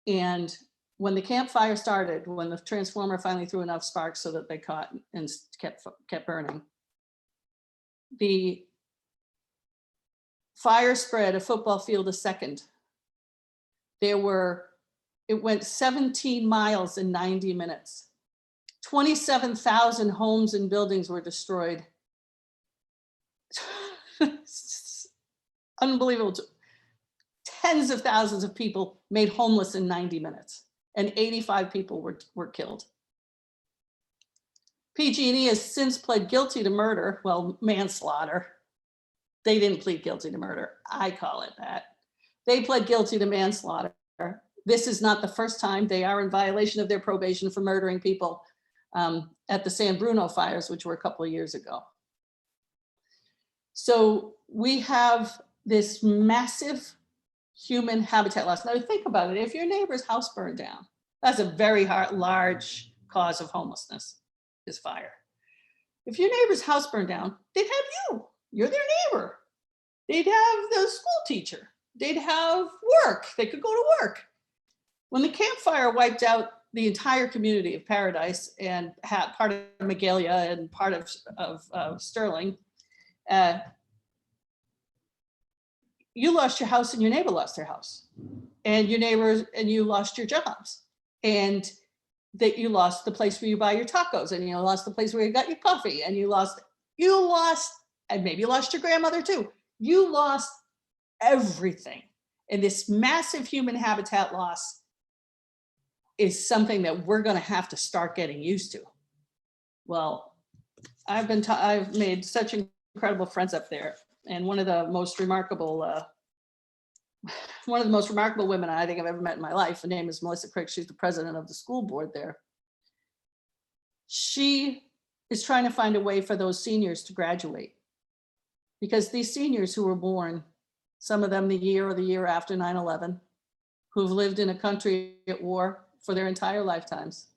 And when the campfire started, when the transformer finally threw enough sparks so that they caught and kept burning, the fire spread a football field a second. It went 17 miles in 90 minutes. 27,000 homes and buildings were destroyed. Unbelievable. Tens of thousands of people made homeless in 90 minutes, and 85 people were killed. PG&E has since pled guilty to murder, well, manslaughter. They didn't plead guilty to murder. I call it that. They pled guilty to manslaughter. This is not the first time. They are in violation of their probation for murdering people at the San Bruno fires, which were a couple of years ago. So we have this massive human habitat loss. Now think about it, if your neighbor's house burned down, that's a very large cause of homelessness, is fire. If your neighbor's house burned down, they'd have you, you're their neighbor. They'd have the school teacher, they'd have work, they could go to work. When the campfire wiped out the entire community of Paradise and part of Magalia and part of Sterling, you lost your house and your neighbor lost their house, and your neighbors, and you lost your jobs, and that you lost the place where you buy your tacos, and you lost the place where you got your coffee, and you lost, and maybe you lost your grandmother too. You lost everything. And this massive human habitat loss is something that we're going to have to start getting used to. Well, I've made such incredible friends up there, and one of the most remarkable women I think I've ever met in my life. Her name is Melissa Crick. She's the president of the school board there. She is trying to find a way for those seniors to graduate, because these seniors who were born, some of them the year or the year after 9/11, who've lived in a country at war for their entire lifetimes,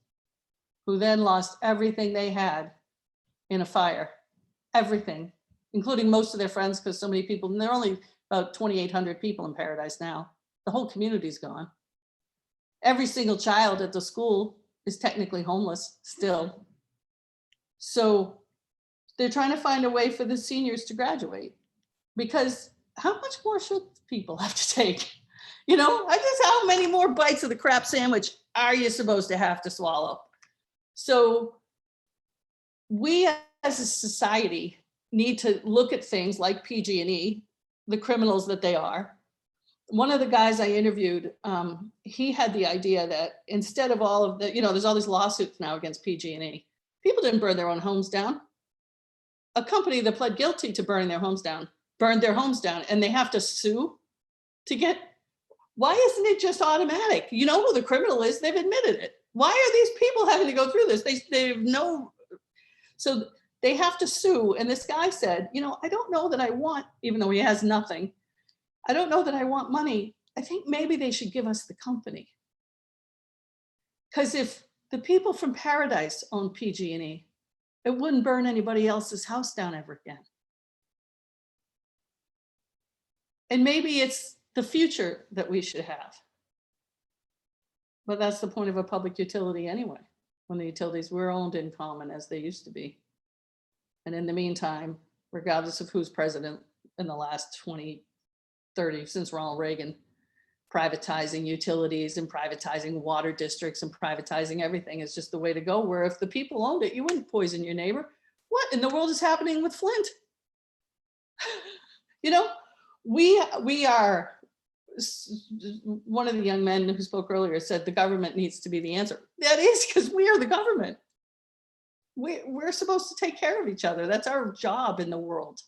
who then lost everything they had in a fire, everything, including most of their friends, because so many people, and there are only about 2,800 people in Paradise now. The whole community's gone. Every single child at the school is technically homeless still. So they're trying to find a way for the seniors to graduate, because how much more should people have to take? You know, how many more bites of the crap sandwich are you supposed to have to swallow? So we as a society need to look at things like PG&E, the criminals that they are. One of the guys I interviewed, he had the idea that instead of all of the, there's all these lawsuits now against PG&E. People didn't burn their own homes down. a company that pled guilty to burning their homes down, burned their homes down, and they have to sue to get, why isn't it just automatic? You know who the criminal is, they've admitted it. Why are these people having to go through this? They have no, so they have to sue. And this guy said, you know, I don't know that I want, even though he has nothing, I don't know that I want money. I think maybe they should give us the company. Because if the people from Paradise own PG&E, it wouldn't burn anybody else's house down ever again. And maybe it's the future that we should have. But that's the point of a public utility anyway, when the utilities were owned in common as they used to be. And in the meantime, regardless of who's president in the last 20, 30, since Ronald Reagan, privatizing utilities and privatizing water districts and privatizing everything is just the way to go, where if the people owned it, you wouldn't poison your neighbor. What in the world is happening with Flint? You know, we are, one of the young men who spoke earlier said the government needs to be the answer. That is because we are the government. We're supposed to take care of each other. That's our job in the world.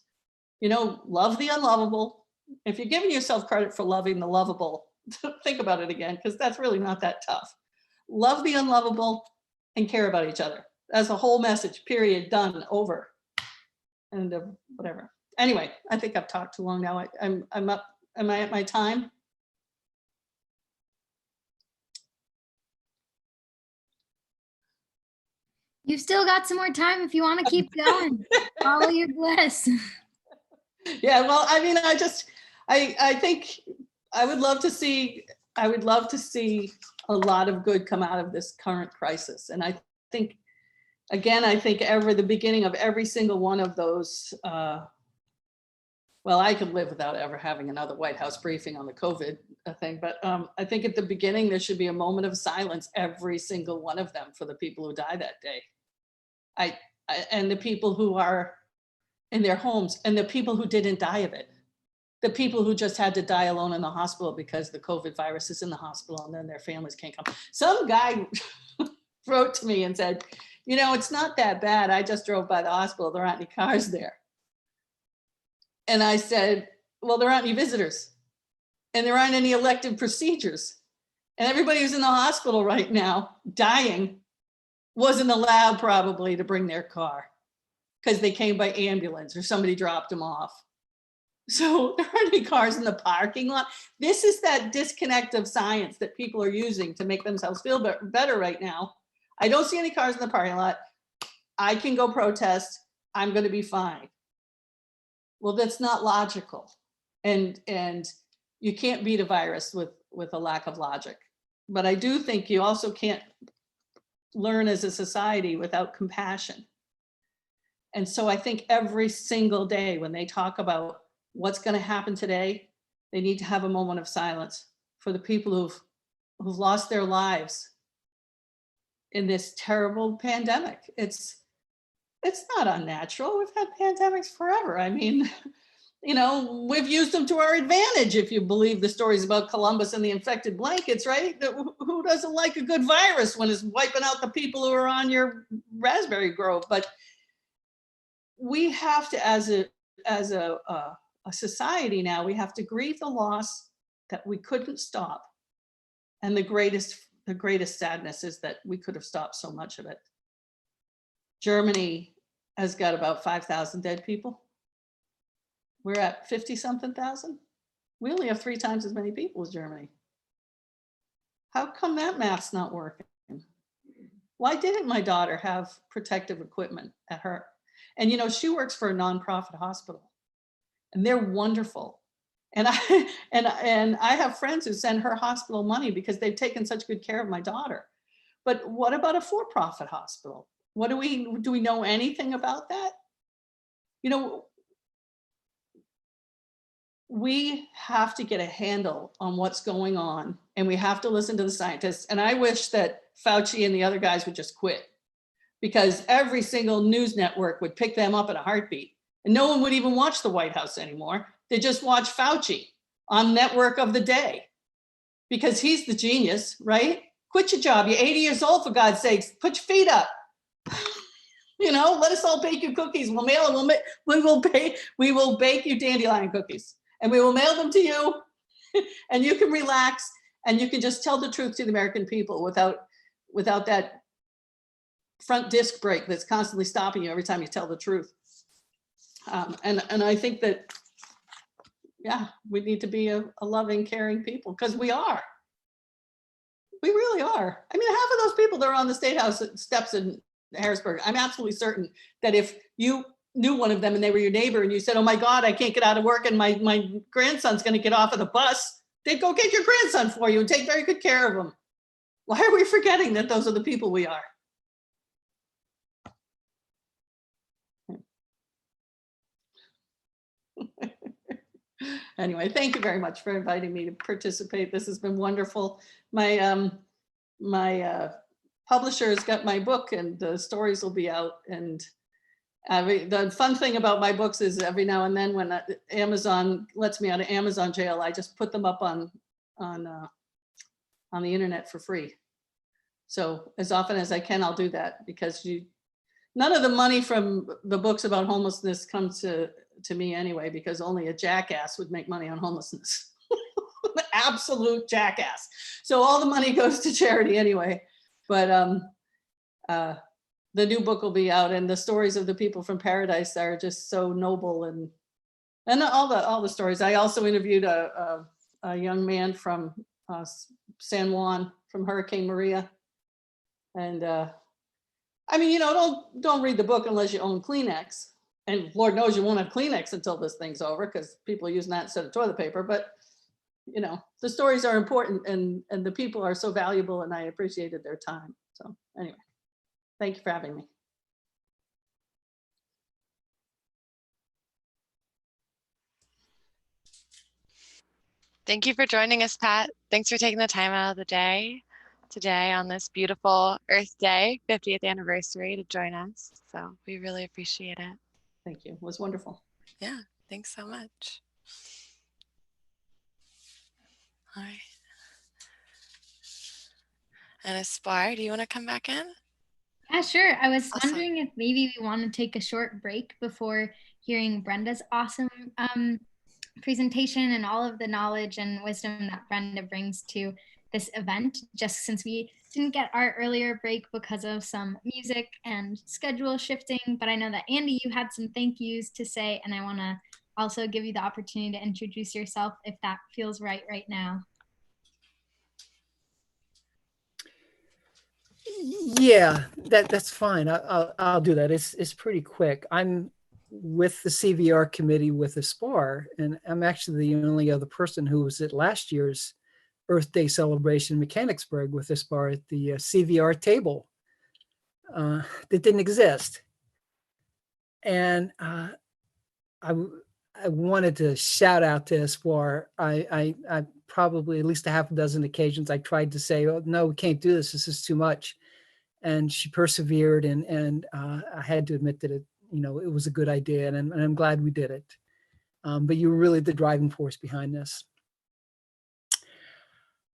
You know, love the unlovable. If you're giving yourself credit for loving the lovable, think about it again, because that's really not that tough. Love the unlovable and care about each other. That's the whole message, period, done, over. And whatever. Anyway, I think I've talked too long now. I'm up. Am I at my time? You've still got some more time if you want to keep going. Follow your bliss. Yeah, well, I mean, I think I would love to see a lot of good come out of this current crisis. And I think, again, the beginning of every single one of those, well, I could live without ever having another White House briefing on the COVID thing, but I think at the beginning, there should be a moment of silence, every single one of them, for the people who died that day. And the people who are in their homes, and the people who didn't die of it. The people who just had to die alone in the hospital because the COVID virus is in the hospital and then their families can't come. Some guy wrote to me and said, you know, it's not that bad. I just drove by the hospital. There aren't any cars there. And I said, well, there aren't any visitors and there aren't any elective procedures. And everybody who's in the hospital right now dying wasn't allowed probably to bring their car because they came by ambulance or somebody dropped them off. So there aren't any cars in the parking lot. This is that disconnect of science that people are using to make themselves feel better right now. I don't see any cars in the parking lot. I can go protest. I'm going to be fine. Well, that's not logical. And you can't beat a virus with a lack of logic. But I do think you also can't learn as a society without compassion. And so I think every single day when they talk about what's going to happen today, they need to have a moment of silence for the people who've lost their lives in this terrible pandemic. It's not unnatural. We've had pandemics forever. I mean, you know, we've used them to our advantage, if you believe the stories about Columbus and the infected blankets, right? Who doesn't like a good virus when it's wiping out the people who are on your raspberry grove? But we have to, as a society now, we have to grieve the loss that we couldn't stop. And the greatest sadness is that we could have stopped so much of it. Germany has got about 5,000 dead people. We're at 50-something thousand. We only have 3 times as many people as Germany. How come that math's not working? Why didn't my daughter have protective equipment at her? And you know, she works for a nonprofit hospital and they're wonderful. And I have friends who send her hospital money because they've taken such good care of my daughter. But what about a for-profit hospital? Do we know anything about that? You know, we have to get a handle on what's going on and we have to listen to the scientists. And I wish that Fauci and the other guys would just quit, because every single news network would pick them up in a heartbeat and no one would even watch the White House anymore. They just watch Fauci on Network of the Day because he's the genius, right? Quit your job. You're 80 years old, for God's sakes. Put your feet up. You know, let us all bake you cookies. We'll mail them. We will bake you dandelion cookies, and we will mail them to you, and you can relax and you can just tell the truth to the American people without that front disc brake that's constantly stopping you every time you tell the truth. And I think that, yeah, we need to be a loving, caring people, because we are. We really are. I mean, half of those people that are on the State House steps in Harrisburg, I'm absolutely certain that if you knew one of them and they were your neighbor and you said, oh my God, I can't get out of work and my grandson's going to get off of the bus, they'd go get your grandson for you and take very good care of him. Why are we forgetting that those are the people we are? Anyway, thank you very much for inviting me to participate. This has been wonderful. My publisher has got my book and the stories will be out. And the fun thing about my books is every now and then when Amazon lets me out of Amazon jail, I just put them up on the internet for free. So as often as I can, I'll do that, because none of the money from the books about homelessness comes to me anyway, because only a jackass would make money on homelessness. Absolute jackass. So all the money goes to charity anyway. But the new book will be out, and the stories of the people from Paradise are just so noble, and all the stories. I also interviewed a young man from San Juan from Hurricane Maria, and I mean, you know, don't read the book unless you own Kleenex, and Lord knows you won't have Kleenex until this thing's over, because people are using that instead of toilet paper. But you know, the stories are important, and the people are so valuable, and I appreciated their time. So anyway, thank you for having me. Thank you for joining us, Pat. Thanks for taking the time out of the day today on this beautiful Earth Day, 50th anniversary, to join us. So we really appreciate it. Thank you. It was wonderful. Yeah, thanks so much. All right. And Aspar, do you want to come back in? Yeah, sure. I was Awesome. wondering if maybe we want to take a short break before hearing Brenda's awesome presentation and all of the knowledge and wisdom that Brenda brings to this event, just since we didn't get our earlier break because of some music and schedule shifting. But I know that Andy, you had some thank yous to say, and I want to also give you the opportunity to introduce yourself if that feels right now. Yeah, that's fine. I'll do that. It's pretty quick. I'm with the CVR committee with Aspar, and I'm actually the only other person who was at last year's Earth Day celebration in Mechanicsburg with Aspar at the CVR table that didn't exist. And I wanted to shout out to Aspar. I probably at least a half a dozen occasions I tried to say, oh, no, we can't do this. This is too much. And she persevered, and I had to admit that it was a good idea, and I'm glad we did it. But you were really the driving force behind this.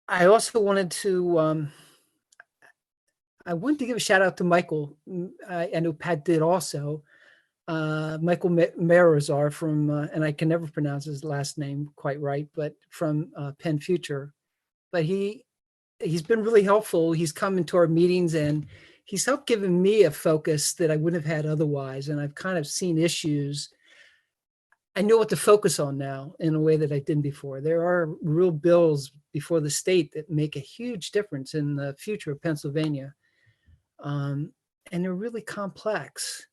I also wanted to give a shout out to Michael. I know Pat did also. Michael Marazar from, and I can never pronounce his last name quite right, but from Penn Future. But he's been really helpful. He's come into our meetings and he's helped giving me a focus that I wouldn't have had otherwise. And I've kind of seen issues. I know what to focus on now in a way that I didn't before. There are real bills before the state that make a huge difference in the future of Pennsylvania. And they're really complex.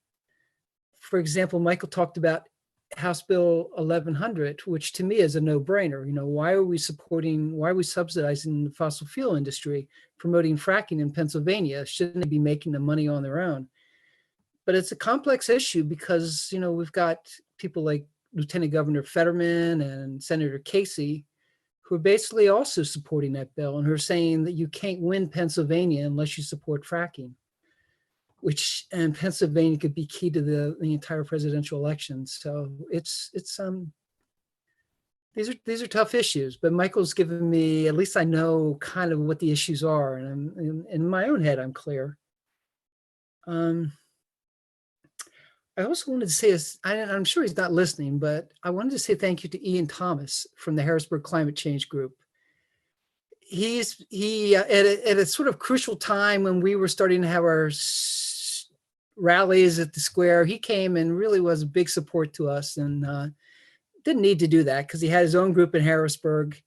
For example, Michael talked about House Bill 1100, which to me is a no-brainer. Why are we subsidizing the fossil fuel industry, promoting fracking in Pennsylvania? Shouldn't they be making the money on their own? But it's a complex issue because, we've got people like Lieutenant Governor Fetterman and Senator Casey, who are basically also supporting that bill and who are saying that you can't win Pennsylvania unless you support fracking, and Pennsylvania could be key to the entire presidential election. So these are tough issues, but Michael's given me, at least I know kind of what the issues are, and in my own head, I'm clear. I also wanted to say, I'm sure he's not listening, but I wanted to say thank you to Ian Thomas from the Harrisburg Climate Change Group. He at a sort of crucial time when we were starting to have our rallies at the square, he came and really was a big support to us, and didn't need to do that because he had his own group in Harrisburg.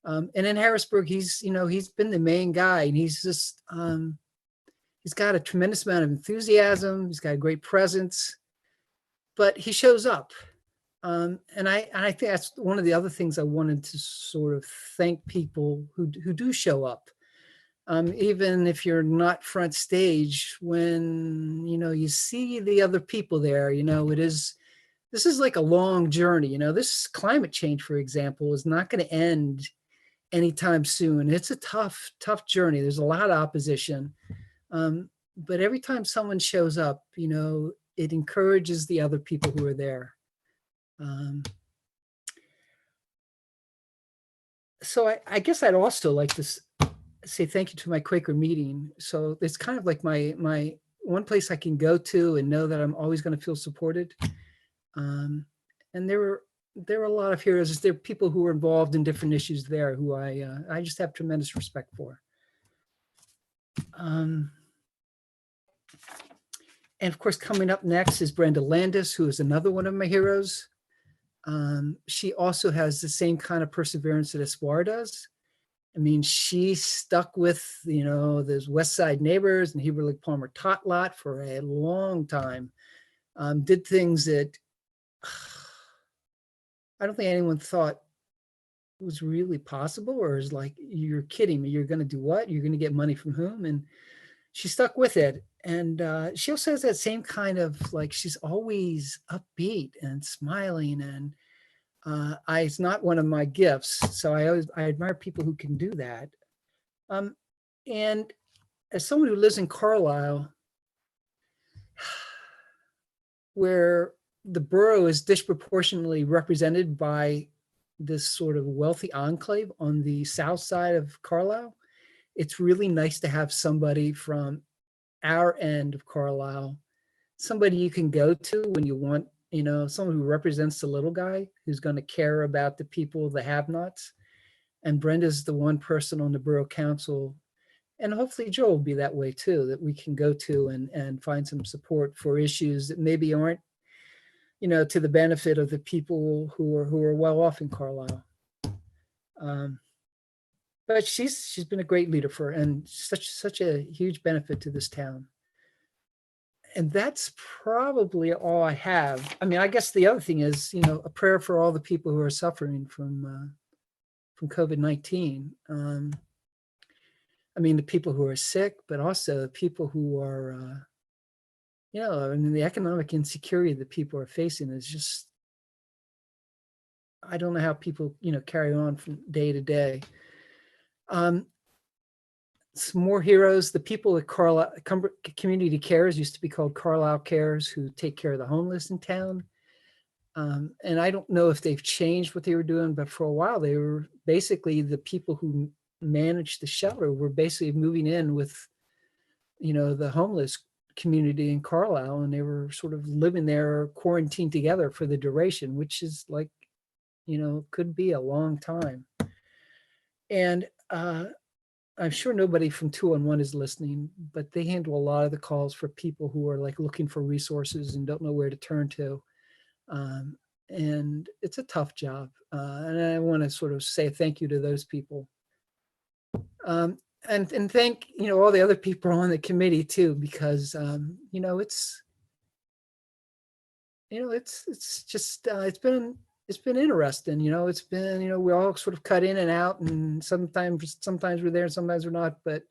And in Harrisburg, he's been the main guy, and he's just, he's got a tremendous amount of enthusiasm. He's got a great presence, but he shows up. And I think that's one of the other things I wanted to sort of thank people who do show up. Even if you're not front stage, when, you see the other people there, this is like a long journey. This climate change, for example, is not going to end anytime soon. It's a tough journey. There's a lot of opposition. But every time someone shows up, it encourages the other people who are there. So I guess I'd also like to say thank you to my Quaker meeting. So it's kind of like my one place I can go to and know that I'm always going to feel supported. And there were a lot of heroes. There are people who were involved in different issues there who I just have tremendous respect for. And of course, coming up next is Brenda Landis, who is another one of my heroes. She also has the same kind of perseverance that Espoir does. I mean, she stuck with, those West Side neighbors and Heber Lake Palmer tot lot for a long time. Did things that I don't think anyone thought was really possible, or is like, you're kidding me, you're going to do what? You're going to get money from whom? And she stuck with it. And she also has that same kind of, like, she's always upbeat and smiling. And it's not one of my gifts. So I admire people who can do that. And as someone who lives in Carlisle, where the borough is disproportionately represented by this sort of wealthy enclave on the south side of Carlisle, it's really nice to have somebody from our end of Carlisle, somebody you can go to when you want, someone who represents the little guy, who's going to care about the people, the have-nots. And Brenda's the one person on the borough council, and hopefully Joe will be that way too, that we can go to and find some support for issues that maybe aren't, to the benefit of the people who are well off in Carlisle. But she's been a great leader and such a huge benefit to this town. And that's probably all I have. I mean, I guess the other thing is, a prayer for all the people who are suffering from COVID-19. I mean, the people who are sick, but also the people who are, the economic insecurity that people are facing is just, I don't know how people, carry on from day to day. Some more heroes, the people at Carlisle Community Cares, used to be called Carlisle Cares, who take care of the homeless in town. And I don't know if they've changed what they were doing, but for a while they were basically the people who managed the shelter were basically moving in with, the homeless community in Carlisle, and they were sort of living there quarantined together for the duration, which is like, could be a long time. And I'm sure nobody from 211 is listening, but they handle a lot of the calls for people who are like looking for resources and don't know where to turn to. And it's a tough job. And I want to sort of say thank you to those people. And thank, all the other people on the committee too, because, it's just, it's been interesting, it's been, we all sort of cut in and out, and sometimes we're there and sometimes we're not, but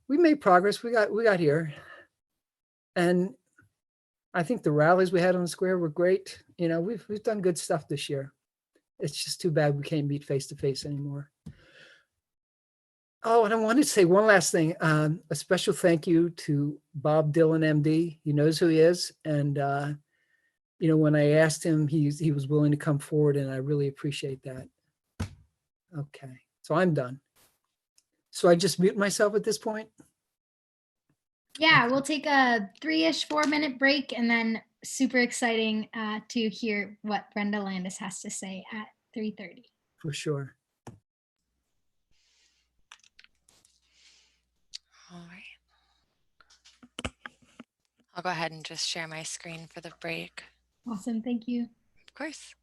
we made progress. We got here. And I think the rallies we had on the square were great. We've done good stuff this year. It's just too bad we can't meet face to face anymore. Oh, and I wanted to say one last thing. A special thank you to Bob Dillon, MD. He knows who he is. And, when I asked him, he was willing to come forward, and I really appreciate that. Okay, so I'm done. So I just mute myself at this point? Yeah, we'll take a 3-ish, 4-minute break, and then super exciting to hear what Brenda Landis has to say at 3:30. For sure. All right. I'll go ahead and just share my screen for the break. Awesome, thank you. Of course.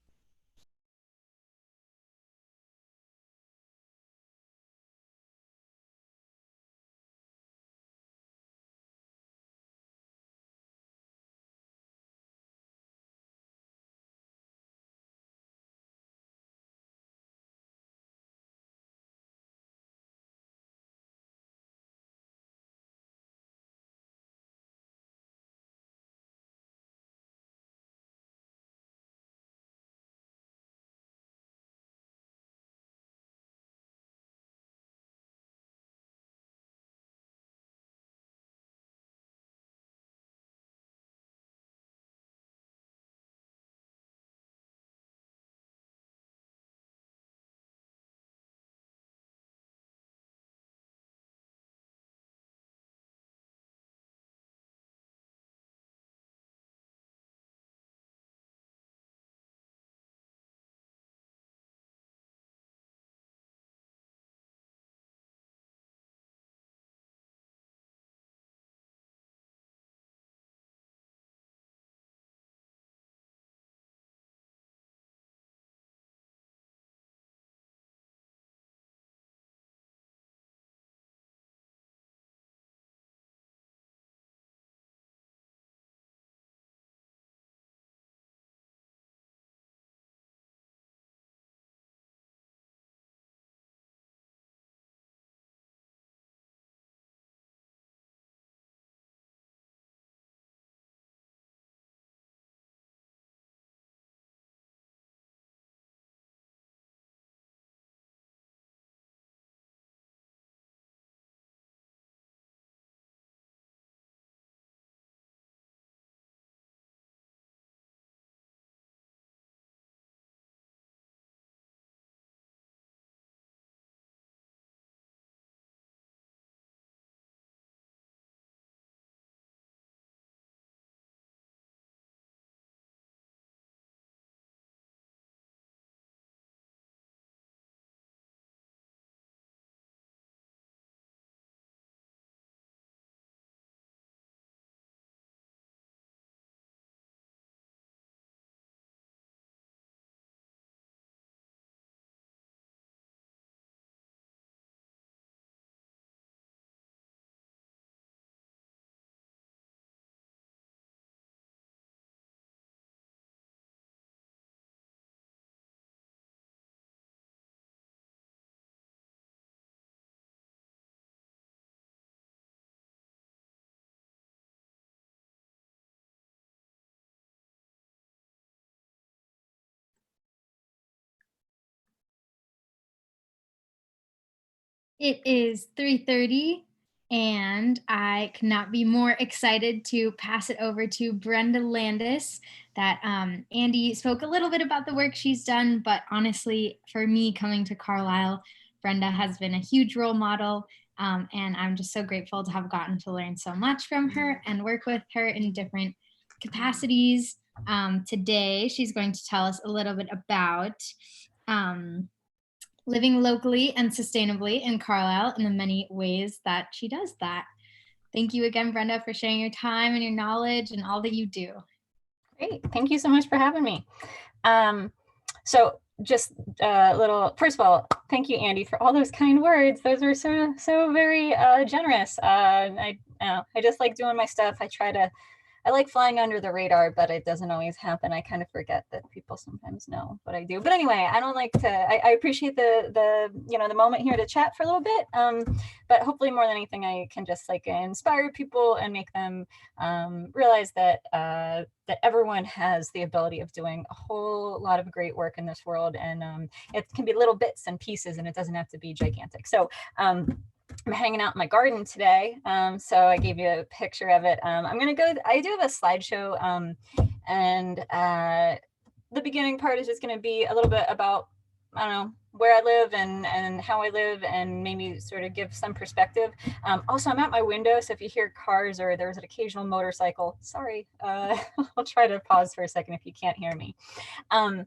It is 3:30, and I cannot be more excited to pass it over to Brenda Landis. That Andy spoke a little bit about the work she's done, but honestly, for me coming to Carlisle, Brenda has been a huge role model, and I'm just so grateful to have gotten to learn so much from her and work with her in different capacities. Today, she's going to tell us a little bit about living locally and sustainably in Carlisle in the many ways that she does that. Thank you again, Brenda, for sharing your time and your knowledge and all that you do. Great. Thank you so much for having me. So just a little, first of all, thank you, Andy, for all those kind words. Those were so very generous. I just like doing my stuff. I like flying under the radar, but it doesn't always happen. I kind of forget that people sometimes know what I do. But anyway, I don't like to, I appreciate the moment here to chat for a little bit. But hopefully more than anything, I can just like inspire people and make them realize that that everyone has the ability of doing a whole lot of great work in this world. And it can be little bits and pieces, and it doesn't have to be gigantic. So I'm hanging out in my garden today, so I gave you a picture of it. I do have a slideshow, and the beginning part is just going to be a little bit about I don't know, where I live and how I live, and maybe sort of give some perspective. Also, I'm at my window, so if you hear cars or there's an occasional motorcycle, sorry, I'll try to pause for a second if you can't hear me. And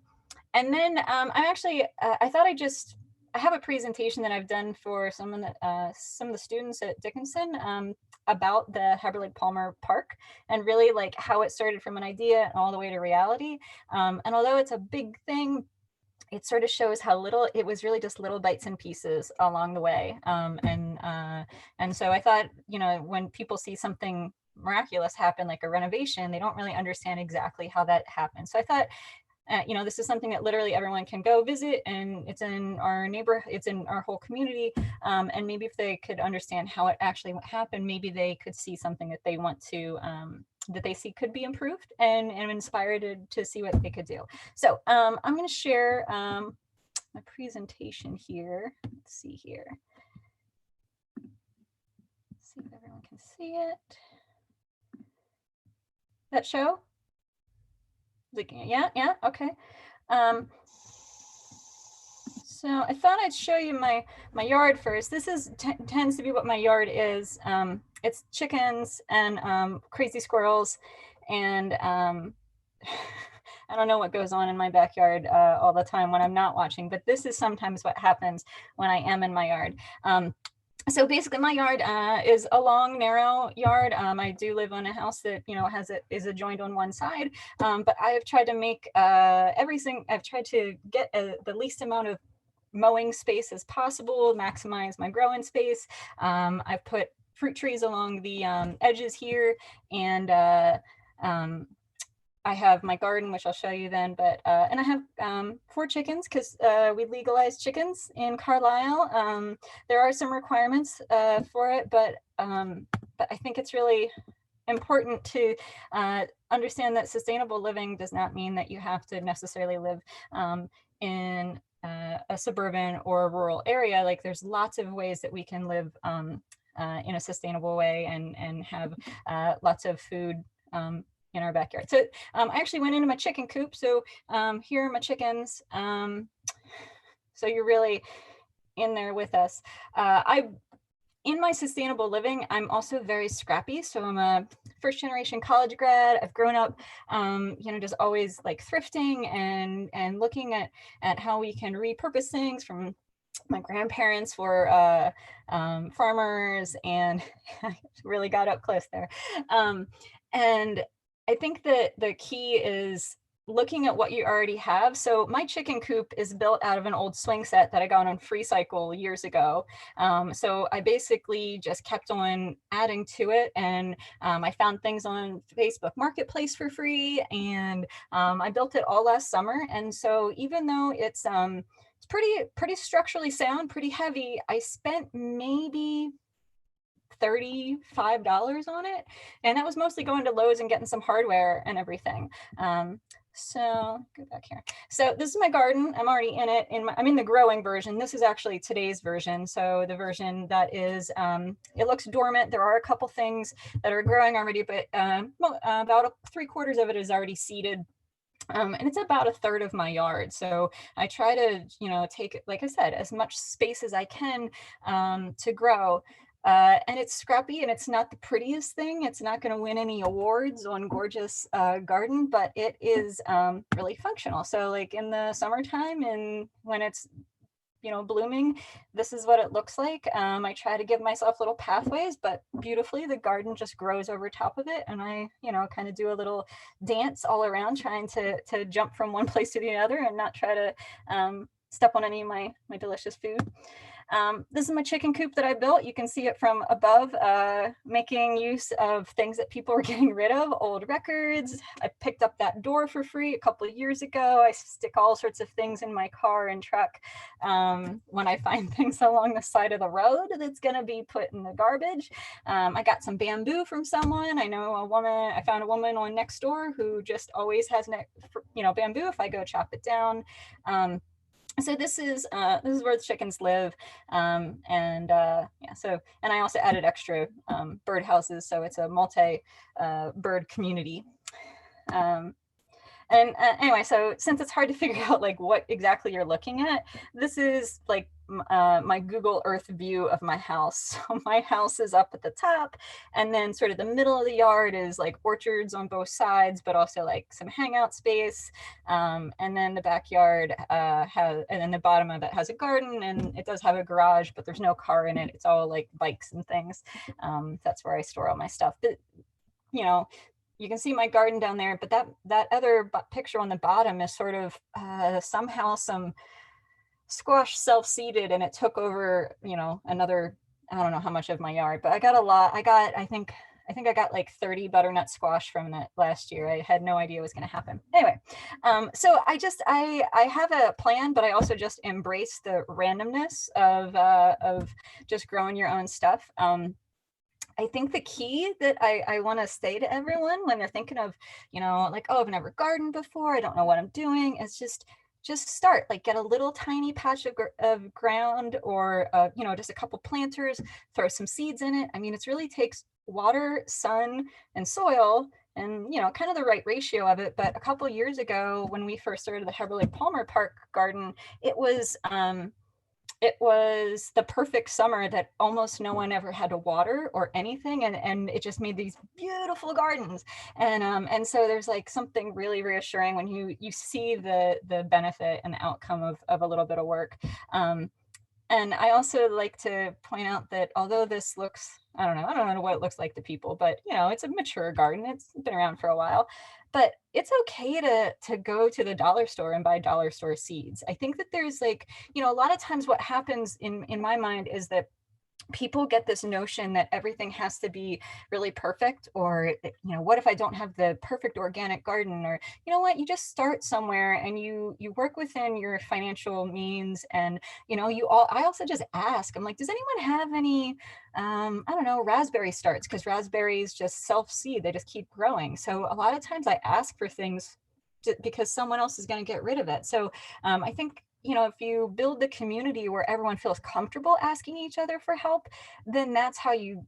then I'm actually, I thought I have a presentation that I've done for some of the students at Dickinson about the Haberle Palmer Park, and really like how it started from an idea and all the way to reality. And although it's a big thing, it sort of shows how little it was, really just little bites and pieces along the way. And so I thought, you know, when people see something miraculous happen, like a renovation, they don't really understand exactly how that happened. So I thought, you know, this is something that literally everyone can go visit, and it's in our neighborhood, it's in our whole community. And maybe if they could understand how it actually happened, maybe they could see something that they want to, that they see could be improved, and inspired to see what they could do. So I'm going to share my presentation here. Let's see here. Let's see if everyone can see it. That show? Yeah, okay. So I thought I'd show you my yard first. This is tends to be what my yard is. It's chickens and crazy squirrels, and I don't know what goes on in my backyard all the time when I'm not watching, but this is sometimes what happens when I am in my yard. So basically my yard is a long, narrow yard. I do live on a house that, you know, is adjoined on one side, but I have tried to make everything, I've tried to get the least amount of mowing space as possible, maximize my growing space. I've put fruit trees along the edges here, and I have my garden, which I'll show you then, but and I have 4 chickens, because we legalized chickens in Carlisle. There are some requirements for it, but I think it's really important to understand that sustainable living does not mean that you have to necessarily live in a suburban or a rural area. Like, there's lots of ways that we can live in a sustainable way and have lots of food in our backyard. So I actually went into my chicken coop. So here are my chickens. So you're really in there with us. In my sustainable living, I'm also very scrappy. So I'm a first generation college grad. I've grown up, you know, just always like thrifting and looking at how we can repurpose things. From my grandparents were farmers, and I really got up close there. And I think that the key is looking at what you already have. So my chicken coop is built out of an old swing set that I got on Free Cycle years ago. So I basically just kept on adding to it, and I found things on Facebook Marketplace for free, and I built it all last summer. And so even though it's pretty structurally sound, pretty heavy, I spent maybe $35 on it, and that was mostly going to Lowe's and getting some hardware and everything. So go back here. So this is my garden. I'm already in it. I'm in the growing version. This is actually today's version. So the version that is, it looks dormant. There are a couple things that are growing already, but about 3/4 of it is already seeded. And it's about 1/3 of my yard. So I try to, you know, take, like I said, as much space as I can to grow. And it's scrappy, and it's not the prettiest thing. It's not going to win any awards on gorgeous garden, but it is really functional. So like in the summertime, and when it's, you know, blooming, this is what it looks like. I try to give myself little pathways, but beautifully the garden just grows over top of it. And I, you know, kind of do a little dance all around, trying to jump from one place to the other and not try to step on any of my delicious food. This is my chicken coop that I built. You can see it from above, making use of things that people were getting rid of, old records. I picked up that door for free a couple of years ago. I stick all sorts of things in my car and truck when I find things along the side of the road that's going to be put in the garbage. I got some bamboo from someone. I know a woman, I found a woman on Nextdoor who just always has, you know, bamboo if I go chop it down. So this is where the chickens live, yeah. So, and I also added extra bird houses, so it's a multi bird community. And anyway, so since it's hard to figure out like what exactly you're looking at, this is like my Google Earth view of my house. So my house is up at the top, and then sort of the middle of the yard is like orchards on both sides, but also like some hangout space. And then the backyard and then the bottom of it has a garden, and it does have a garage, but there's no car in it. It's all like bikes and things. That's where I store all my stuff. But you know, you can see my garden down there, but that other picture on the bottom is sort of somehow some squash self-seeded, and it took over, you know, another, I don't know how much of my yard, but I got a lot. I think I got like 30 butternut squash from that last year. I had no idea it was going to happen. Anyway, so I have a plan, but I also just embrace the randomness of just growing your own stuff. I think the key that I want to say to everyone when they're thinking of, you know, like, oh, I've never gardened before, I don't know what I'm doing, is just start, like get a little tiny patch of ground, or you know, just a couple planters, throw some seeds in it. I mean, it really takes water, sun, and soil, and you know, kind of the right ratio of it. But a couple of years ago, when we first started the Heberlig Palmer Park garden, it was the perfect summer that almost no one ever had to water or anything, and it just made these beautiful gardens. And so there's like something really reassuring when you see the benefit and the outcome of a little bit of work. And I also like to point out that although this looks, I don't know what it looks like to people, but you know, it's a mature garden. It's been around for a while, but it's okay to go to the dollar store and buy dollar store seeds. I think that there's like, you know, a lot of times what happens in my mind is that people get this notion that everything has to be really perfect, or, you know, what if I don't have the perfect organic garden? Or, you know what, you just start somewhere and you work within your financial means. And, you know, I also just ask, I'm like, does anyone have any, I don't know, raspberry starts? Because raspberries just self-seed, they just keep growing. So a lot of times I ask for things because someone else is going to get rid of it. So I think, you know, if you build the community where everyone feels comfortable asking each other for help, then that's how you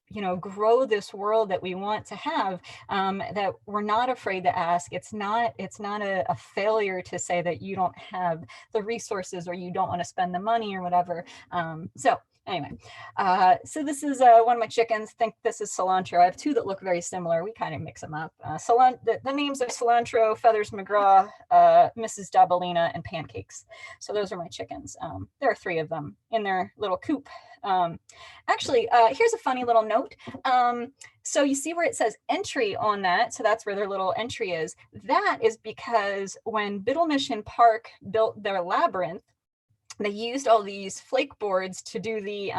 know, grow this world that we want to have, that we're not afraid to ask. It's not a failure to say that you don't have the resources or you don't want to spend the money or whatever. So anyway, so this is one of my chickens. Think this is cilantro. I have two that look very similar. We kind of mix them up. The names are Cilantro, Feathers McGraw, Mrs. Dabalina, and Pancakes. So those are my chickens. There are 3 of them in their little coop. Actually, here's a funny little note. So you see where it says entry on that. So that's where their little entry is. That is because when Biddle Mission Park built their labyrinth, they used all these flake boards to do the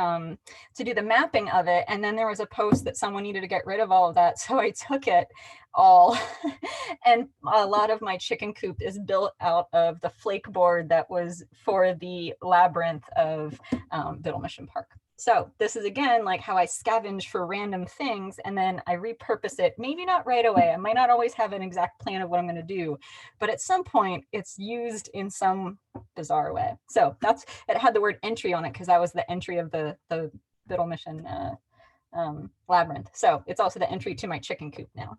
mapping of it. And then there was a post that someone needed to get rid of all of that. So I took it all and a lot of my chicken coop is built out of the flake board that was for the labyrinth of Biddle Mission Park. So this is again like how I scavenge for random things and then I repurpose it, maybe not right away. I might not always have an exact plan of what I'm going to do, but at some point it's used in some bizarre way. So it had the word entry on it because that was the entry of the Biddle Mission labyrinth. So it's also the entry to my chicken coop now.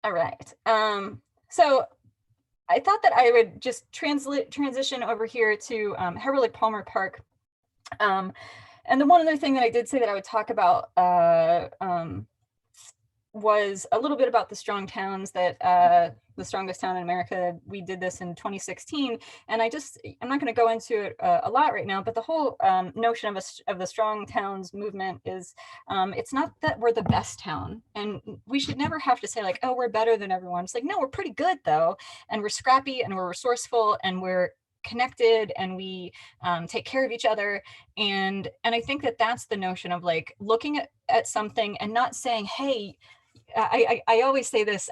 All right. So I thought that I would just transition over here to Heberlig Palmer Park. And the one other thing that I did say that I would talk about was a little bit about the strong towns that the strongest town in America. We did this in 2016, and I'm not going to go into it a lot right now, but the whole notion of the strong towns movement is it's not that we're the best town, and we should never have to say like, oh, we're better than everyone. It's like, no, we're pretty good though, and we're scrappy and we're resourceful and we're connected and we take care of each other. And I think that that's the notion of like looking at something and not saying, hey, I always say this,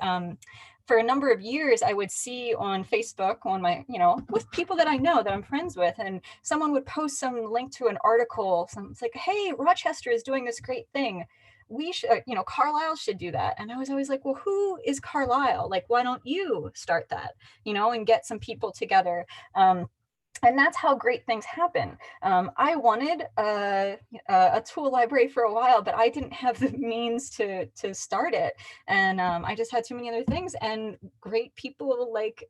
for a number of years, I would see on Facebook on my, with people that I know that I'm friends with, and someone would post some link to an article. It's like, hey, Rochester is doing this great thing. We should, Carlisle should do that. And I was always like, well, who is Carlisle? Like, why don't you start that, and get some people together? And that's how great things happen. I wanted a tool library for a while, but I didn't have the means to start it. And I just had too many other things, and great people like,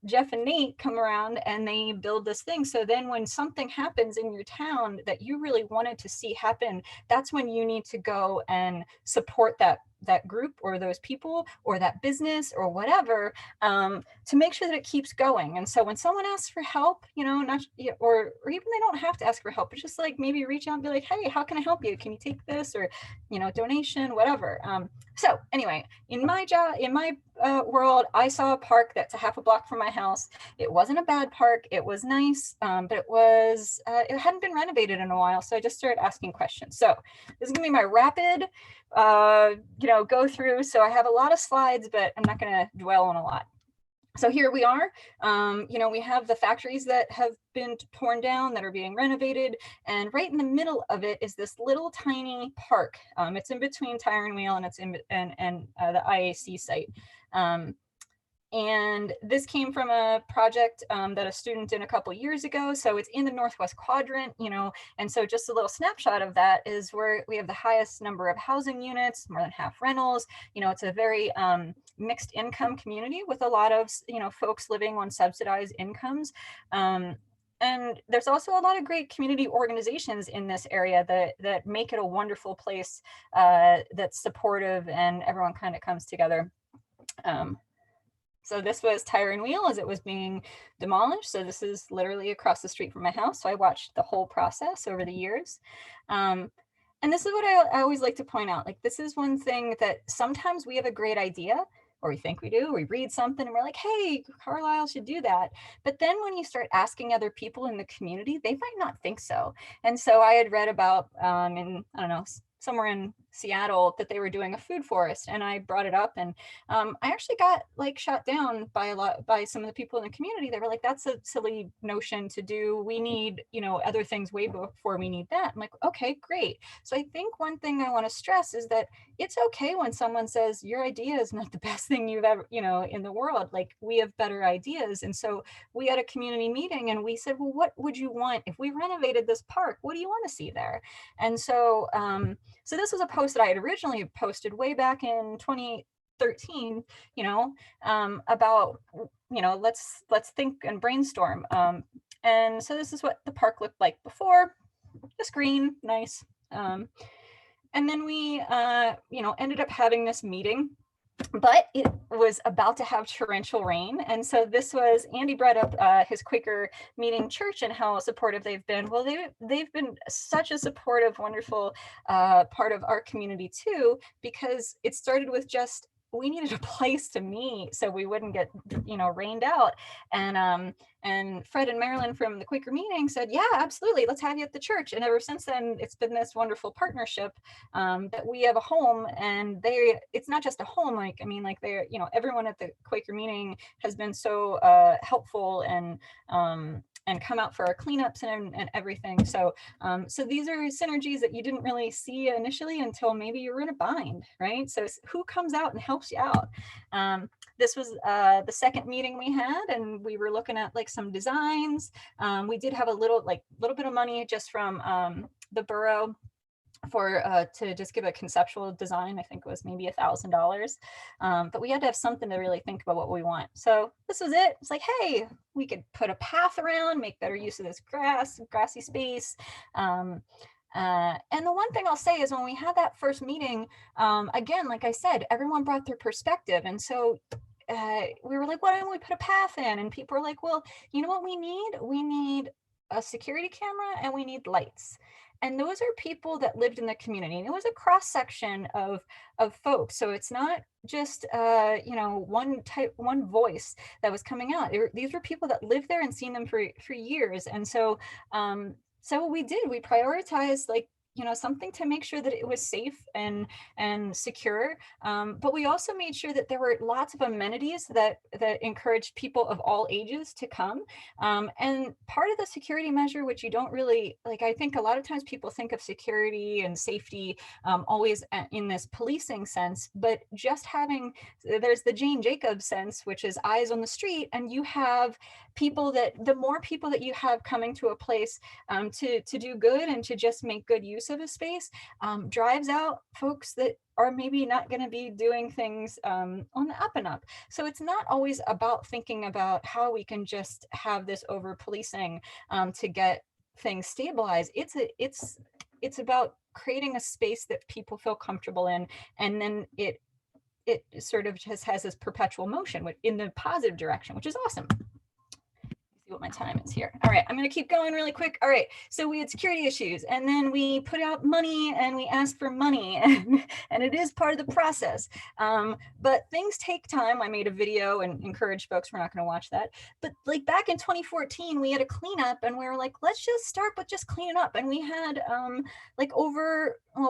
Jeff and Nate come around and they build this thing. So then when something happens in your town that you really wanted to see happen, that's when you need to go and support that group or those people or that business or whatever, to make sure that it keeps going. And so when someone asks for help, or even they don't have to ask for help, it's just like maybe reach out and be like, hey, how can I help you? Can you take this? Or, donation, whatever. So anyway, in my world, I saw a park that's a half a block from my house. It wasn't a bad park. It was nice, but it hadn't been renovated in a while. So I just started asking questions. So this is gonna be my rapid, go through. So I have a lot of slides, but I'm not gonna dwell on a lot. So here we are, we have the factories that have been torn down that are being renovated. And right in the middle of it is this little tiny park. It's in between Tire and Wheel and it's in the IAC site. And this came from a project that a student did a couple years ago. So it's in the Northwest quadrant, and so just a little snapshot of that is where we have the highest number of housing units, more than half rentals. It's a very mixed income community with a lot of, folks living on subsidized incomes. And there's also a lot of great community organizations in this area that make it a wonderful place that's supportive and everyone kind of comes together. So this was Tire and Wheel as it was being demolished. So this is literally across the street from my house. So I watched the whole process over the years. And this is what I always like to point out. Like, this is one thing that sometimes we have a great idea, or we think we do. We read something and we're like, hey, Carlisle should do that. But then when you start asking other people in the community, they might not think so. And so I had read about somewhere in Seattle that they were doing a food forest, and I brought it up, and I actually got shot down by some of the people in the community. They were like, that's a silly notion to do. We need, other things way before we need that. I'm like, okay, great. So I think one thing I want to stress is that it's okay when someone says your idea is not the best thing you've ever, in the world. Like, we have better ideas. And so we had a community meeting and we said, well, what would you want if we renovated this park? What do you want to see there? And so so this was a post that I had originally posted way back in 2013, about, let's think and brainstorm. And so this is what the park looked like before, just green, nice. And then we, ended up having this meeting, but it was about to have torrential rain. And so this was, Andy brought up his Quaker meeting church and how supportive they've been. Well, they've been such a supportive, wonderful part of our community too, because it started with just, we needed a place to meet so we wouldn't get, rained out. And Fred and Marilyn from the Quaker meeting said, yeah, absolutely, let's have you at the church. And ever since then, it's been this wonderful partnership that we have a home, and it's not just a home, they're, everyone at the Quaker meeting has been so helpful and come out for our cleanups and everything. So so these are synergies that you didn't really see initially until maybe you're in a bind, right? So who comes out and helps you out? This was the second meeting we had, and we were looking at some designs. We did have a little bit of money just from the borough for to just give a conceptual design. I think it was maybe $1,000, but we had to have something to really think about what we want. So this was it. It's like, hey, we could put a path around, make better use of this grassy space. And the one thing I'll say is when we had that first meeting, again, like I said, everyone brought their perspective. And so we were like, why don't we put a path in? And people were like, well, you know what we need? We need a security camera and we need lights. And those are people that lived in the community. And it was a cross section of folks. So it's not just one voice that was coming out. These were people that lived there and seen them for years. And so so what we did, we prioritized you know, something to make sure that it was safe and secure. But we also made sure that there were lots of amenities that encouraged people of all ages to come. And part of the security measure, which you don't really, like, I think a lot of times people think of security and safety always in this policing sense, but just having, there's the Jane Jacobs sense, which is eyes on the street, and you have people that, the more people that you have coming to a place to do good and to just make good use of a space, drives out folks that are maybe not going to be doing things on the up and up. So it's not always about thinking about how we can just have this over policing to get things stabilized. It's about creating a space that people feel comfortable in, and then it sort of just has this perpetual motion in the positive direction, which is awesome. See what my time is here. All right, I'm going to keep going really quick. All right, so we had security issues, and then we put out money and we asked for money, and it is part of the process. But things take time. I made a video and encouraged folks, we're not going to watch that. But like back in 2014, we had a cleanup, and we were like, let's just start with just cleaning up. And we had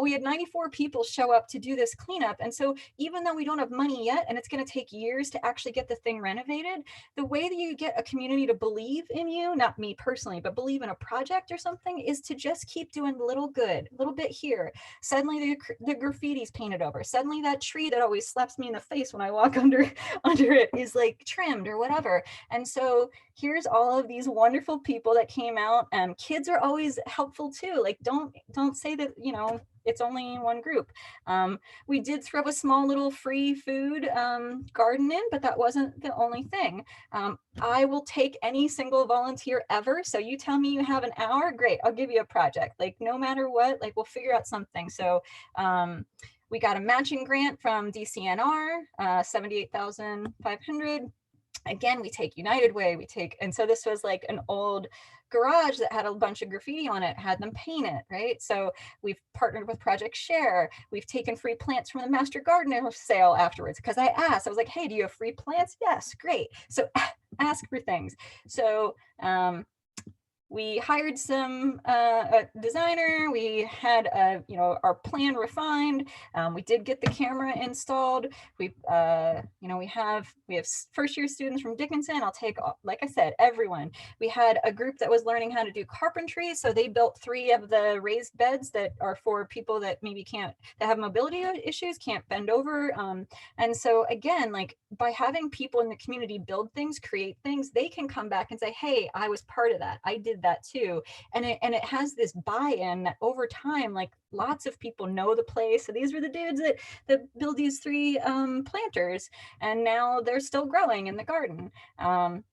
we had 94 people show up to do this cleanup. And so even though we don't have money yet, and it's going to take years to actually get the thing renovated, the way that you get a community to believe in you, not me personally, but believe in a project or something, is to just keep doing a little good, a little bit here. Suddenly the graffiti's painted over. Suddenly that tree that always slaps me in the face when I walk under it is like trimmed or whatever. And so here's all of these wonderful people that came out. Kids are always helpful too. Like don't say that, you know, it's only one group. We did throw a small little free food garden in, but that wasn't the only thing. I will take any single volunteer ever. So you tell me you have an hour, great, I'll give you a project. Like no matter what, like we'll figure out something. So we got a matching grant from DCNR, 78,500. Again, we take United Way, and so this was like an old garage that had a bunch of graffiti on it, had them paint it, right? So we've partnered with Project Share. We've taken free plants from the Master Gardener sale afterwards, because I asked, I was like, hey, do you have free plants? Yes, great. So ask for things. So we hired a designer. We had our plan refined. We did get the camera installed. We have first year students from Dickinson. I'll take, like I said, everyone. We had a group that was learning how to do carpentry, so they built 3 of the raised beds that are for people that maybe that have mobility issues, can't bend over. And so again, like by having people in the community build things, create things, they can come back and say, hey, I was part of that. I did that too. And it has this buy-in that over time, like lots of people know the place. So these were the dudes that build these 3 planters, and now they're still growing in the garden.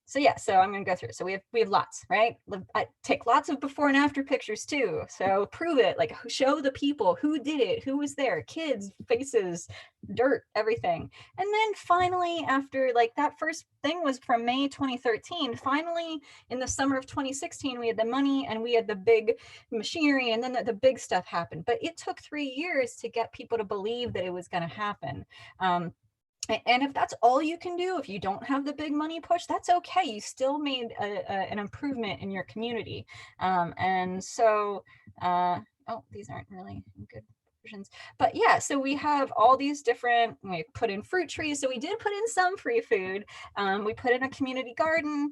So yeah, so I'm gonna go through. So we have lots, right? I take lots of before and after pictures too. So prove it, like show the people who did it, who was there, kids, faces, dirt, everything. And then finally, after like that first thing was from May 2013, finally in the summer of 2016, we had the money and we had the big machinery, and then the big stuff happened. But it took 3 years to get people to believe that it was going to happen. And if that's all you can do, if you don't have the big money push, that's okay. You still made an improvement in your community. And so, oh, these aren't really good versions. But yeah, so we have all these different, we put in fruit trees. So we did put in some free food. We put in a community garden.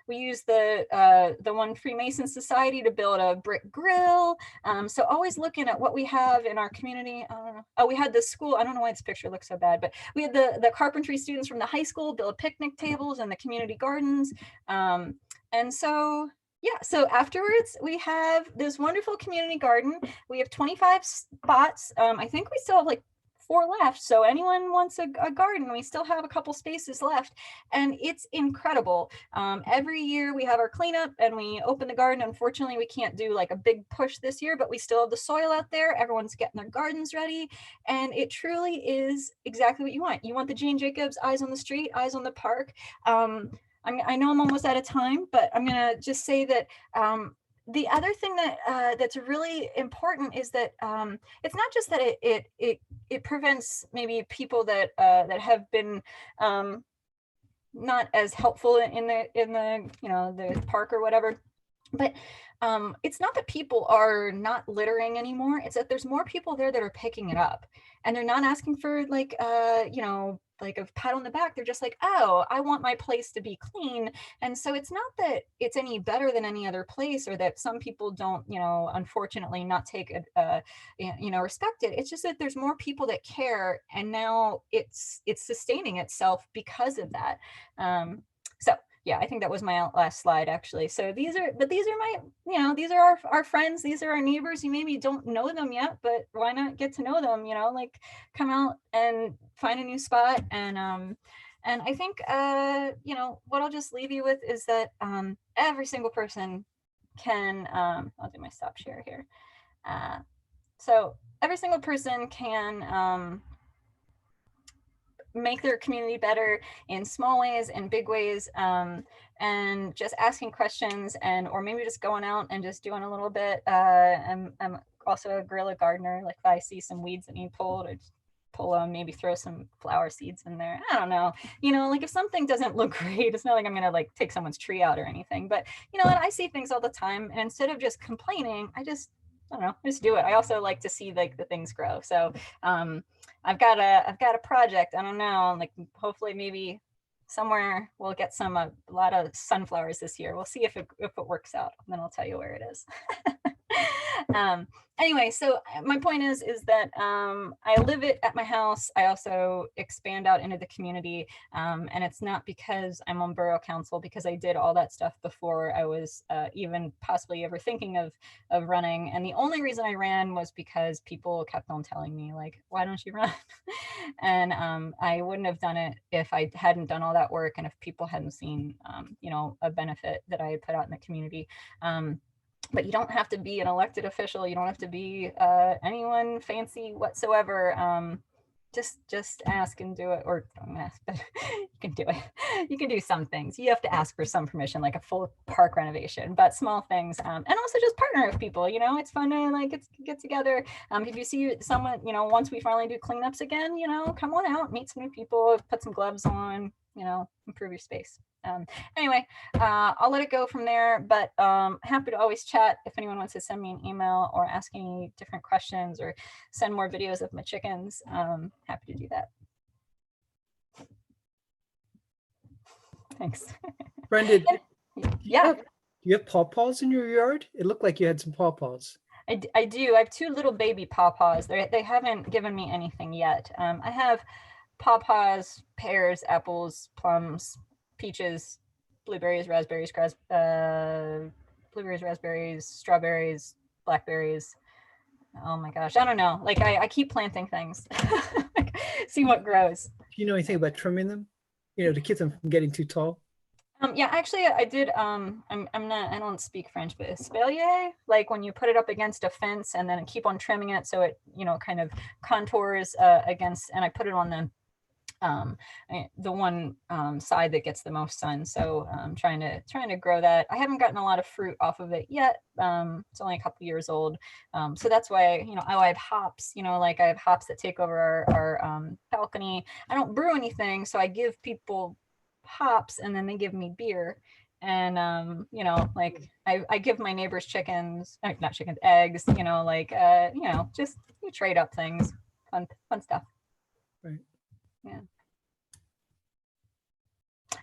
We used the one Freemason Society to build a brick grill. So always looking at what we have in our community. Oh, we had the school. I don't know why this picture looks so bad, but we had the carpentry students from the high school build picnic tables and the community gardens. And so yeah, so afterwards we have this wonderful community garden. We have 25 spots. I think we still have like 4 left. So anyone wants a garden, we still have a couple spaces left, and it's incredible. Every year we have our cleanup and we open the garden. Unfortunately, we can't do like a big push this year, but we still have the soil out there. Everyone's getting their gardens ready, and it truly is exactly what you want. You want the Jane Jacobs eyes on the street, eyes on the park. I know I'm almost out of time, but I'm gonna just say that the other thing that that's really important is that it's not just that it prevents maybe people that that have been not as helpful in the the park or whatever, but it's not that people are not littering anymore. It's that there's more people there that are picking it up, and they're not asking for like, you know, like a pat on the back. They're just like, oh, I want my place to be clean. And so it's not that it's any better than any other place, or that some people don't, you know, unfortunately not take it, you know, respect it. It's just that there's more people that care, and now it's sustaining itself because of that. So yeah, I think that was my last slide actually. So these are my, you know, these are our friends, these are our neighbors. You maybe don't know them yet, but why not get to know them, you know, like come out and find a new spot. And I think, you know, what I'll just leave you with is that every single person can, I'll do my stop share here. So every single person can make their community better in small ways and big ways, and just asking questions, and or maybe just going out and just doing a little bit. I'm also a guerrilla gardener. Like if I see some weeds that need pulled, I just pull them, maybe throw some flower seeds in there. I don't know, you know, like if something doesn't look great, it's not like I'm gonna like take someone's tree out or anything, but you know, and I see things all the time, and instead of just complaining, I don't know, just do it. I also like to see like the things grow. So I've got a project. I don't know, like hopefully maybe somewhere we'll get a lot of sunflowers this year. We'll see if it works out, and then I'll tell you where it is. Anyway, so my point is that I live it at my house. I also expand out into the community, and it's not because I'm on borough council, because I did all that stuff before I was even possibly ever thinking of running. And the only reason I ran was because people kept on telling me like, why don't you run? And I wouldn't have done it if I hadn't done all that work, and if people hadn't seen you know, a benefit that I had put out in the community. But you don't have to be an elected official. You don't have to be anyone fancy whatsoever. Just ask and do it, or don't ask, but you can do it. You can do some things. You have to ask for some permission, like a full park renovation, but small things. And also just partner with people. You know, it's fun to like get together. If you see someone, you know, once we finally do cleanups again, you know, come on out, meet some new people, put some gloves on, you know, improve your space. Anyway, I'll let it go from there, but happy to always chat if anyone wants to send me an email or ask any different questions or send more videos of my chickens. Happy to do that. Thanks. Brenda, yeah. Do you have pawpaws in your yard? It looked like you had some pawpaws. I do. I have two little baby pawpaws. They haven't given me anything yet. I have pawpaws, pears, apples, plums, peaches, blueberries, raspberries, strawberries, blackberries. Oh my gosh, I don't know. Like I keep planting things, see what grows. Do you know anything about trimming them? You know, to keep them from getting too tall? Yeah, actually I did. I don't speak French, but espalier, like when you put it up against a fence and then keep on trimming it so it, you know, kind of contours against, and I put it on the one side that gets the most sun. So I'm trying to grow that. I haven't gotten a lot of fruit off of it yet. It's only a couple years old. So that's why, you know, I have hops, you know, like I have hops that take over our balcony. I don't brew anything, so I give people hops and then they give me beer. And you know, like I give my neighbors chickens, not chickens, eggs, you know, like you know, just you trade up things, fun stuff. Right. Yeah.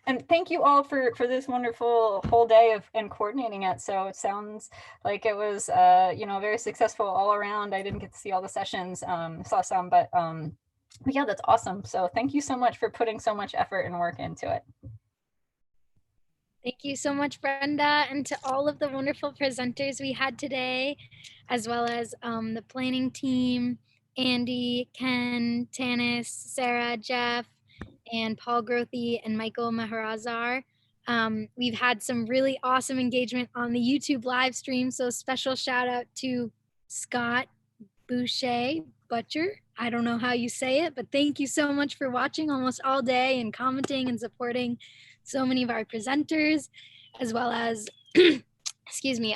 And thank you all for this wonderful whole day of and coordinating it. So it sounds like it was you know, very successful all around. I didn't get to see all the sessions, saw some, but yeah, that's awesome. So thank you so much for putting so much effort and work into it. Thank you so much, Brenda, and to all of the wonderful presenters we had today, as well as the planning team, Andy, Ken, Tanis, Sarah, Jeff, and Paul Grothy and Michael Maharazar. We've had some really awesome engagement on the YouTube live stream, so special shout out to Scott Butcher. I don't know how you say it, but thank you so much for watching almost all day and commenting and supporting so many of our presenters, as well as, excuse me,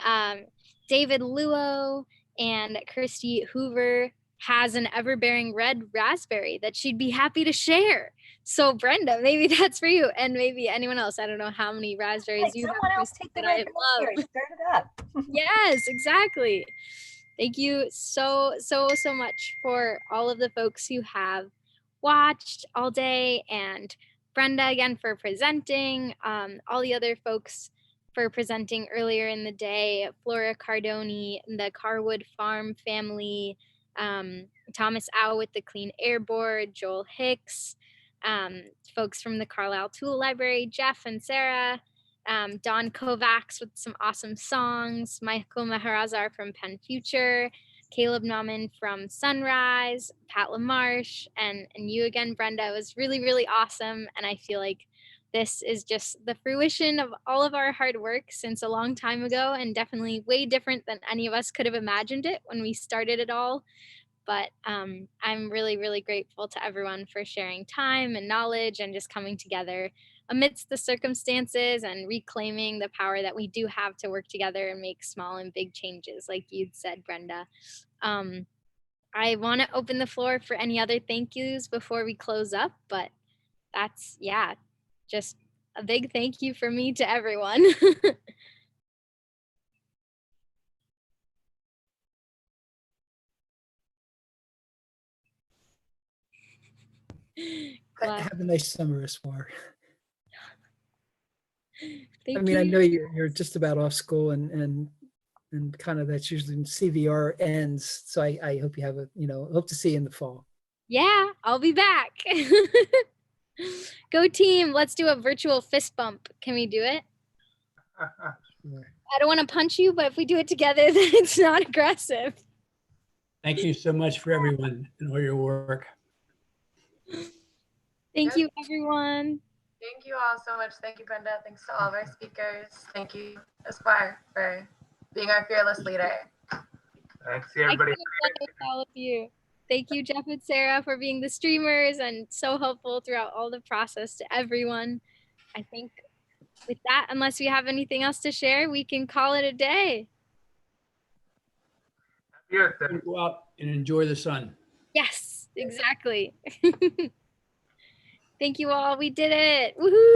David Luo and Christy Hoover has an ever-bearing red raspberry that she'd be happy to share. So Brenda, maybe that's for you, and maybe anyone else. I don't know how many raspberries you have, someone else Christy, take the but I red love. raspberry, stir it up. Yes, exactly. Thank you so much for all of the folks who have watched all day, and Brenda again for presenting, all the other folks for presenting earlier in the day, Flora Cardoni, the Carwood Farm family, Thomas Au with the Clean Air Board, Joel Hicks, folks from the Carlisle Tool Library, Jeff and Sarah, Don Kovacs with some awesome songs, Michael Maharazar from Penn Future, Caleb Nauman from Sunrise, Pat LaMarche, and you again, Brenda. It was really, really awesome. And I feel like this is just the fruition of all of our hard work since a long time ago, and definitely way different than any of us could have imagined it when we started it all. But I'm really, really grateful to everyone for sharing time and knowledge and just coming together amidst the circumstances and reclaiming the power that we do have to work together and make small and big changes, like you'd said, Brenda. I want to open the floor for any other thank yous before we close up, but that's, yeah, just a big thank you from me to everyone. Have a nice summer as far. Thank I mean, you. I know you're just about off school and kind of that's usually when CVR ends. So I hope you have hope to see you in the fall. Yeah, I'll be back. Go team. Let's do a virtual fist bump. Can we do it? I don't want to punch you, but if we do it together, then it's not aggressive. Thank you so much for everyone and all your work. Thank you, everyone. Thank you all so much. Thank you, Brenda. Thanks to all of our speakers. Thank you, Esquire, for being our fearless leader. Thanks, everybody. I couldn't have done it with all of you. Thank you, Jeff and Sarah, for being the streamers and so helpful throughout all the process to everyone. I think with that, unless we have anything else to share, we can call it a day. Go out and enjoy the sun. Yes, exactly. Thank you all. We did it. Woohoo!